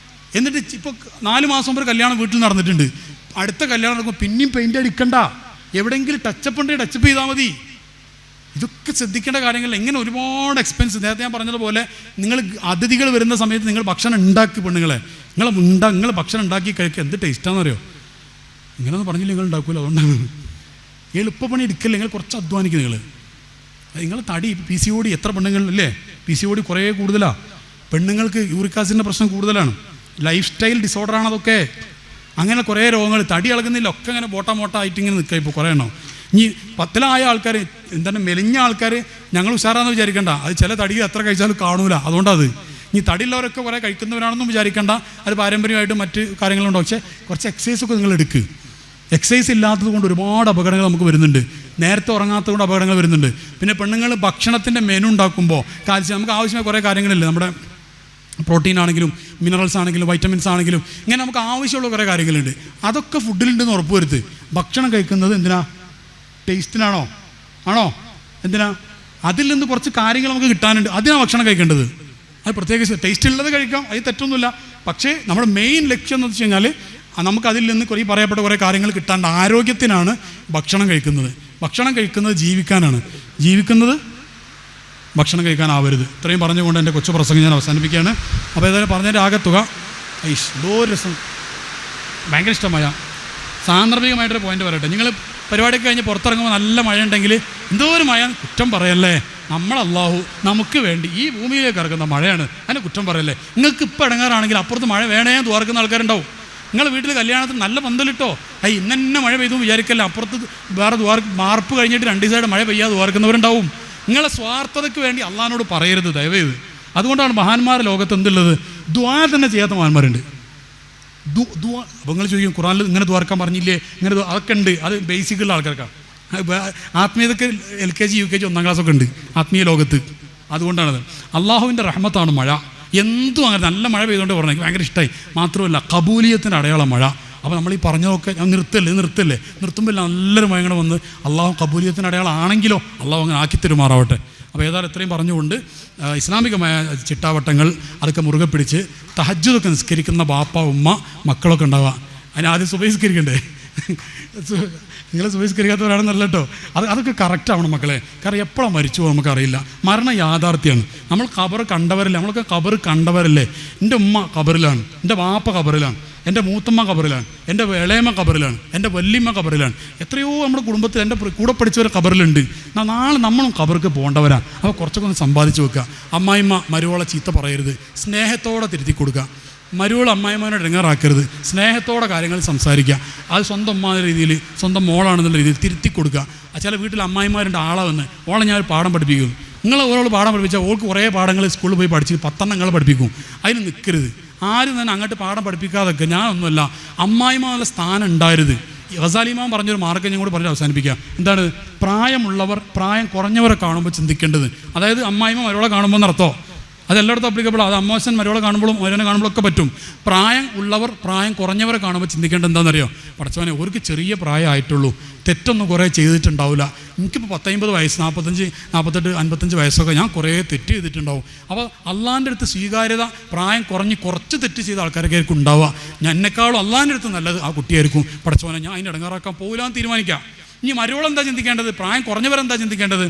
എന്നിട്ട് ഇപ്പോൾ 4 മാസം മുമ്പ് കല്യാണം വീട്ടിൽ നടന്നിട്ടുണ്ട്. അടുത്ത കല്യാണം നടക്കുമ്പോൾ പിന്നെയും പെയിൻ്റ് അടിക്കണ്ട, എവിടെയെങ്കിലും ടച്ചപ്പ് ഉണ്ടെങ്കിൽ ടച്ചപ്പ് ചെയ്താൽ മതി. ഇതൊക്കെ ശ്രദ്ധിക്കേണ്ട കാര്യങ്ങൾ. എങ്ങനെ ഒരുപാട് എക്സ്പെൻസ്. നേരത്തെ ഞാൻ പറഞ്ഞതുപോലെ നിങ്ങൾ അതിഥികൾ വരുന്ന സമയത്ത് നിങ്ങൾ ഭക്ഷണം ഉണ്ടാക്കി, പെണ്ണുങ്ങളെ നിങ്ങൾ ഭക്ഷണം ഉണ്ടാക്കി കഴിക്കുക. എന്ത് ടേസ്റ്റാണെന്ന് അറിയോ? ഇങ്ങനെയൊന്നും പറഞ്ഞില്ല നിങ്ങൾ ഉണ്ടാക്കില്ല. അതുകൊണ്ടാണ് എളുപ്പപ്പണി എടുക്കല്ലേ, നിങ്ങൾ കുറച്ച് അധ്വാനിക്കും. നിങ്ങൾ തടി PCOD എത്ര പെണ്ണുങ്ങളില്ലേ? PCOD കുറേ കൂടുതലാണ്. പെണ്ണുങ്ങൾക്ക് യൂറിക് ആസിഡിൻ്റെ പ്രശ്നം കൂടുതലാണ്. ലൈഫ് സ്റ്റൈൽ ഡിസോർഡറാണ് അതൊക്കെ. അങ്ങനെ കുറേ രോഗങ്ങൾ, തടി ഇളകുന്നില്ല, ഒക്കെ ഇങ്ങനെ മോട്ടായിട്ട് ഇങ്ങനെ നിൽക്കുക. ഇപ്പോൾ കുറേ എണ്ണം. ഇനി 10-ായ ആൾക്കാർ, എന്താണ് മെലിഞ്ഞ ആൾക്കാർ ഞങ്ങൾ ഉഷാറാന്ന് വിചാരിക്കണ്ട. അത് ചില തടി എത്ര കഴിച്ചാലും കാണൂല. അതുകൊണ്ടത് ഇനി തടിയുള്ളവരൊക്കെ കുറേ കഴിക്കുന്നവരാണെന്നും വിചാരിക്കേണ്ട. അത് പാരമ്പര്യമായിട്ട് മറ്റ് കാര്യങ്ങളുണ്ടോ. പക്ഷേ കുറച്ച് എക്സസൈസൊക്കെ നിങ്ങൾ എടുക്കുക. എക്സസൈസ് ഇല്ലാത്തത് കൊണ്ട് ഒരുപാട് അപകടങ്ങൾ നമുക്ക് വരുന്നുണ്ട്. നേരത്തെ ഉറങ്ങാത്തത് കൊണ്ട് അപകടങ്ങൾ വരുന്നുണ്ട്. പിന്നെ പെണ്ണുങ്ങൾ ഭക്ഷണത്തിൻ്റെ മെനു ഉണ്ടാക്കുമ്പോൾ കാൽസ്യം, നമുക്ക് ആവശ്യമായ കുറേ കാര്യങ്ങളില്ലേ, നമ്മുടെ പ്രോട്ടീൻ ആണെങ്കിലും മിനറൽസ് ആണെങ്കിലും വൈറ്റമിൻസ് ആണെങ്കിലും ഇങ്ങനെ നമുക്ക് ആവശ്യമുള്ള കുറേ കാര്യങ്ങളുണ്ട്. അതൊക്കെ ഫുഡിലുണ്ടെന്ന് ഉറപ്പ് വരുത്ത്. ഭക്ഷണം കഴിക്കുന്നത് എന്തിനാ? ടേസ്റ്റിനാണോ? ആണോ? എന്തിനാ? അതിൽ നിന്ന് കുറച്ച് കാര്യങ്ങൾ നമുക്ക് കിട്ടാനുണ്ട്. അതിനാണ് ഭക്ഷണം കഴിക്കേണ്ടത്. അത് പ്രത്യേകിച്ച് ടേസ്റ്റ് ഉള്ളത് കഴിക്കാം, അതിൽ തെറ്റൊന്നുമില്ല. പക്ഷേ നമ്മുടെ മെയിൻ ലക്ഷ്യം എന്ന് വെച്ച് കഴിഞ്ഞാൽ നമുക്കതിൽ നിന്ന് കുറേ പറയപ്പെട്ട കുറേ കാര്യങ്ങൾ കിട്ടാണ്ട് ആരോഗ്യത്തിനാണ് ഭക്ഷണം കഴിക്കുന്നത്. ഭക്ഷണം കഴിക്കുന്നത് ജീവിക്കാനാണ്. ജീവിക്കുന്നത് ഭക്ഷണം കഴിക്കാനാവരുത്. ഇത്രയും പറഞ്ഞുകൊണ്ട് എൻ്റെ കൊച്ചു പ്രസംഗം ഞാൻ അവസാനിപ്പിക്കുകയാണ്. അപ്പോൾ ഏതായാലും പറഞ്ഞതിൻ്റെ ആകത്തുക എന്തോ രസം, ഭയങ്കര ഇഷ്ടമായ സാന്ദർഭികമായിട്ടൊരു പോയിന്റ് പറയട്ടെ. നിങ്ങൾ പരിപാടിയൊക്കെ കഴിഞ്ഞ് പുറത്തിറങ്ങുമ്പോൾ നല്ല മഴ ഉണ്ടെങ്കിൽ എന്തോ ഒരു മഴ കുറ്റം പറയല്ലേ. അള്ളാഹു നമുക്ക് വേണ്ടി ഈ ഭൂമിയിലേക്ക് ഇറക്കുന്ന മഴയാണ്, അതിനെ കുറ്റം പറയല്ലേ. നിങ്ങൾക്ക് ഇപ്പോൾ ഇടങ്ങാറാണെങ്കിൽ അപ്പുറത്ത് മഴ വേണേ ദ്വാർക്കുന്ന ആൾക്കാരുണ്ടാവും. നിങ്ങളുടെ വീട്ടിൽ കല്യാണത്തിന് നല്ല പന്തലിട്ടോ, ഇന്നെ മഴ പെയ്തു വിചാരിക്കല്ല. അപ്പുറത്ത് വേറെ മാർപ്പ് കഴിഞ്ഞിട്ട് 2 ദിവസമായിട്ട് മഴ പെയ്യാതെ ദ്വാർക്കുന്നവരുണ്ടാവും. നിങ്ങളെ സ്വാർത്ഥതയ്ക്ക് വേണ്ടി അള്ളാഹിനോട് പറയരുത്, ദയവേത്. അതുകൊണ്ടാണ് മഹാന്മാരുടെ ലോകത്ത് എന്തുള്ളത്? ദുആ തന്നെ ചെയ്യാത്ത മഹാന്മാരുണ്ട്. അപ്പോൾ നിങ്ങൾ ചോദിക്കും ഖുർആനിൽ ഇങ്ങനെ ദ്വാർക്കാൻ പറഞ്ഞില്ലേ, ഇങ്ങനെ അതൊക്കെ ഉണ്ട്. അത് ബേസിക്കുള്ള ആൾക്കാർക്കാണ്. ആത്മീയതയ്ക്ക് LKG UKG 1ാം ക്ലാസ്സൊക്കെ ഉണ്ട് ആത്മീയ ലോകത്ത്. അതുകൊണ്ടാണത്. അള്ളാഹുവിൻ്റെ റഹ്മത്താണ് മഴ. എന്തും അങ്ങനെ നല്ല മഴ പെയ്തുകൊണ്ട് പറഞ്ഞു, എനിക്ക് ഭയങ്കര ഇഷ്ടമായി. മാത്രമല്ല കബൂലിയത്തിൻ്റെ അടയാളം മഴ. അപ്പോൾ നമ്മൾ ഈ പറഞ്ഞതൊക്കെ ഞാൻ നിർത്തുമ്പോൾ നല്ലൊരു മഴ ഇങ്ങനെ വന്ന് അള്ളാഹു കബൂലിയത്തിൻ്റെ അടയാളം ആണെങ്കിലോ അള്ളാഹു അങ്ങനെ ആക്കി തരുമാറാവട്ടെ. അപ്പോൾ ഏതായാലും ഇത്രയും പറഞ്ഞുകൊണ്ട് ഇസ്ലാമികമായ ചിട്ടാവട്ടങ്ങൾ അതൊക്കെ മുറുകെ പിടിച്ച് തഹജ്ജുദൊക്കെ നിസ്കരിക്കുന്ന ബാപ്പ ഉമ്മ മക്കളൊക്കെ ഉണ്ടാവുക. അതിന് ആദ്യം സുബഹിസ്കരിക്കണ്ടേ? നിങ്ങൾ സുബഹിസ്കരിക്കാത്തവരാണെന്നല്ല കേട്ടോ. അതൊക്കെ കറക്റ്റ് ആവണം മക്കളെ. കാരണം എപ്പോഴാണ് മരിച്ചു പോകും നമുക്കറിയില്ല. മരണം യാഥാർത്ഥ്യമാണ്. നമ്മൾ ഖബർ കണ്ടവരല്ലേ, നമ്മളൊക്കെ ഖബർ കണ്ടവരല്ലേ. എൻ്റെ ഉമ്മ ഖബറിലാണ്, എൻ്റെ വാപ്പ ഖബറിലാണ്, എൻ്റെ മൂത്തമ്മ ഖബറിലാണ്, എൻ്റെ ഇളയമ്മ ഖബറിലാണ്, എൻ്റെ വല്യമ്മ ഖബറിലാണ്. എത്രയോ നമ്മുടെ കുടുംബത്തിൽ എൻ്റെ കൂടെ പഠിച്ചവർ ഖബറിലുണ്ട്. നാളെ നമ്മളും ഖബർക്ക് പോകേണ്ടവരാണ്. അപ്പോൾ കുറച്ചൊക്കെ ഒന്ന് സമ്പാദിച്ച് വെക്കുക. അമ്മായിമ്മ മരുവോളെ ചീത്ത പറയരുത്, സ്നേഹത്തോടെ തിരുത്തി കൊടുക്കുക. മരുവോൾ അമ്മായിമാനെ ഇടങ്ങാറാക്കരുത്, സ്നേഹത്തോടെ കാര്യങ്ങൾ സംസാരിക്കുക. അത് സ്വന്തം ഉമ്മ എന്ന രീതിയിൽ, സ്വന്തം മോളാണെന്നുള്ള രീതിയിൽ തിരുത്തി കൊടുക്കുക. ചില വീട്ടിൽ അമ്മായിമാരുണ്ട് ആളാവെന്ന്, ഓളെ ഞാൻ പാഠം പഠിപ്പിക്കും. നിങ്ങൾ ഓരോട് പാഠം പഠിപ്പിച്ചാൽ ഓൾക്ക് കുറേ പാഠങ്ങൾ സ്കൂളിൽ പോയി പഠിച്ച് 10 എണ്ണം പഠിപ്പിക്കും. അതിന് നിൽക്കരുത്. ആരും തന്നെ അങ്ങോട്ട് പാഠം പഠിപ്പിക്കാതൊക്കെ. ഞാനൊന്നുമല്ല, അമ്മായിമ്മ നല്ല സ്ഥാനം ഉണ്ടായിരുത്. ഗസാലിമാൻ പറഞ്ഞൊരു മാർഗ്ഗം ഞാൻ കൂടി പറഞ്ഞ് അവസാനിപ്പിക്കുക. എന്താണ്? പ്രായമുള്ളവർ പ്രായം കുറഞ്ഞവരെ കാണുമ്പോൾ ചിന്തിക്കേണ്ടത്. അതായത് അമ്മായിമ്മ മരുവളെ കാണുമ്പോൾ നടത്തോ, അതെല്ലായിടത്തും അപ്ലിക്കബിൾ. അത് അമ്മോശൻ മരുവളെ കാണുമ്പോഴും മരുവനെ കാണുമ്പോഴൊക്കെ പറ്റും. പ്രായം ഉള്ളവർ പ്രായം കുറഞ്ഞവരെ കാണുമ്പോൾ ചിന്തിക്കേണ്ടത് എന്താണെന്നറിയോ? പടച്ചവനെ, അവർക്ക് ചെറിയ പ്രായമായിട്ടുള്ളൂ, തെറ്റൊന്നും കുറേ ചെയ്തിട്ടുണ്ടാവില്ല. എനിക്കിപ്പോൾ 50 വയസ്സ്, 45, 48, 55 വയസ്സൊക്കെ ഞാൻ കുറേ തെറ്റ് ചെയ്തിട്ടുണ്ടാവും. അപ്പോൾ അള്ളാൻ്റെ അടുത്ത് സ്വീകാര്യത പ്രായം കുറച്ച് തെറ്റ് ചെയ്ത ആൾക്കാരൊക്കെ ആയിരിക്കും ഉണ്ടാവുക. ഞാൻ എന്നെക്കാളും അള്ളാൻ്റെ അടുത്ത് നല്ലത് ആ കുട്ടിയായിരിക്കും. പടച്ചവനെ, ഞാൻ അതിൻ്റെ ഇടങ്ങാറാക്കാൻ പോകില്ലാന്ന് തീരുമാനിക്കാം. ഇനി മരുവളെന്താ ചിന്തിക്കേണ്ടത്? പ്രായം കുറഞ്ഞവരെന്താ ചിന്തിക്കേണ്ടത്?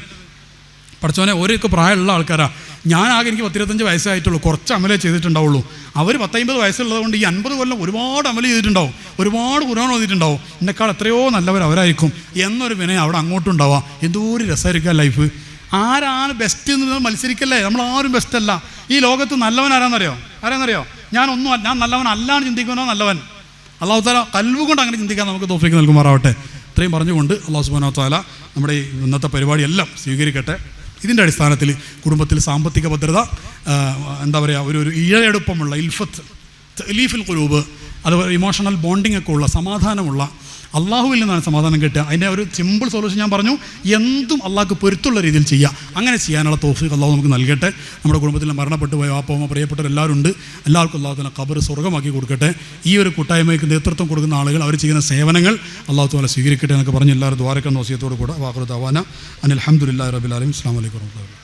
പടച്ചവനെ, ഓരോക്കെ പ്രായമുള്ള ആൾക്കാരാണ്. ഞാനാകെ എനിക്ക് 10-25 വയസ്സായിട്ടുള്ളൂ, കുറച്ച് അമലേ ചെയ്തിട്ടുണ്ടാവുള്ളൂ. അവർ 10-50 വയസ്സുള്ളത് കൊണ്ട് ഈ 50 കൊല്ലം ഒരുപാട് അമല ചെയ്തിട്ടുണ്ടാവും, ഒരുപാട് ഖുർആൻ ഓതിയിട്ടുണ്ടാവും. എന്നെക്കാൾ എത്രയോ നല്ലവർ അവരായിരിക്കും എന്നൊരു വിനയം അവിടെ അങ്ങോട്ടും ഉണ്ടാവുക. എന്തോ ഒരു രസമായിരിക്കുക ലൈഫ്. ആരാണ് ബെസ്റ്റ് എന്ന് മത്സരിക്കല്ലേ. നമ്മളാരും ബെസ്റ്റല്ല. ഈ ലോകത്ത് നല്ലവൻ ആരാന്നറിയോ? ഞാൻ നല്ലവൻ അല്ലാന്ന് ചിന്തിക്കുന്നോ നല്ലവൻ. അല്ലാഹു തആല ഖൽബ് കൊണ്ട് അങ്ങനെ ചിന്തിക്കാൻ നമുക്ക് തൗഫീഖ് നൽകുമാറാവട്ടെ. ഇത്രയും പറഞ്ഞുകൊണ്ട് അല്ലാഹു സുബ്ഹാനഹു വ തആല നമ്മുടെ ഈ ഇന്നത്തെ പരിപാടിയെല്ലാം സ്വീകരിക്കട്ടെ. ഇതിൻ്റെ അടിസ്ഥാനത്തിൽ കുടുംബത്തിൽ സാമ്പത്തിക ഭദ്രത, എന്താ പറയുക, ഒരു ഇഴയെടുപ്പമുള്ള ഇൽഫുൽ ഖുലൂബ്, അതുപോലെ ഇമോഷണൽ ബോണ്ടിങ് ഒക്കെ ഉള്ള, സമാധാനമുള്ള, അള്ളാഹുവിൽ നിന്നാണ് സമാധാനം കിട്ടുക. അതിൻ്റെ ഒരു സിമ്പിൾ സൊല്യൂഷൻ ഞാൻ പറഞ്ഞു, എന്തും അള്ളാഹ്ക്ക് പൊരുത്തുള്ള രീതിയിൽ ചെയ്യുക. അങ്ങനെ ചെയ്യാനുള്ള തൗഫീഖ് അള്ളാഹു നമുക്ക് നൽകട്ടെ. നമ്മുടെ കുടുംബത്തിൽ മരണപ്പെട്ടു പോയ വാപ്പ പ്രിയപ്പെട്ടവരെല്ലാവരും ഉണ്ട്. എല്ലാവർക്കും അള്ളാഹു തആല ഖബർ സ്വർഗ്ഗമാക്കി കൊടുക്കട്ടെ. ഈ ഒരു കൂട്ടായ്മയ്ക്ക് നേതൃത്വം കൊടുക്കുന്ന ആളുകൾ, അവർ ചെയ്യുന്ന സേവനങ്ങൾ അള്ളാഹു തആല സ്വീകരിക്കട്ടെ എന്നൊക്കെ പറഞ്ഞ് എല്ലാവരും ദ്വാരക്കുന്ന വസിയത്തോടു കൂടെ വാഖിറു ദഅവാന അനിൽ ഹംദുലില്ലാഹി റബ്ബിൽ ആലമീൻ. അസ്സലാമു അലൈക്കും വറഹ്മത്തുള്ളാഹി.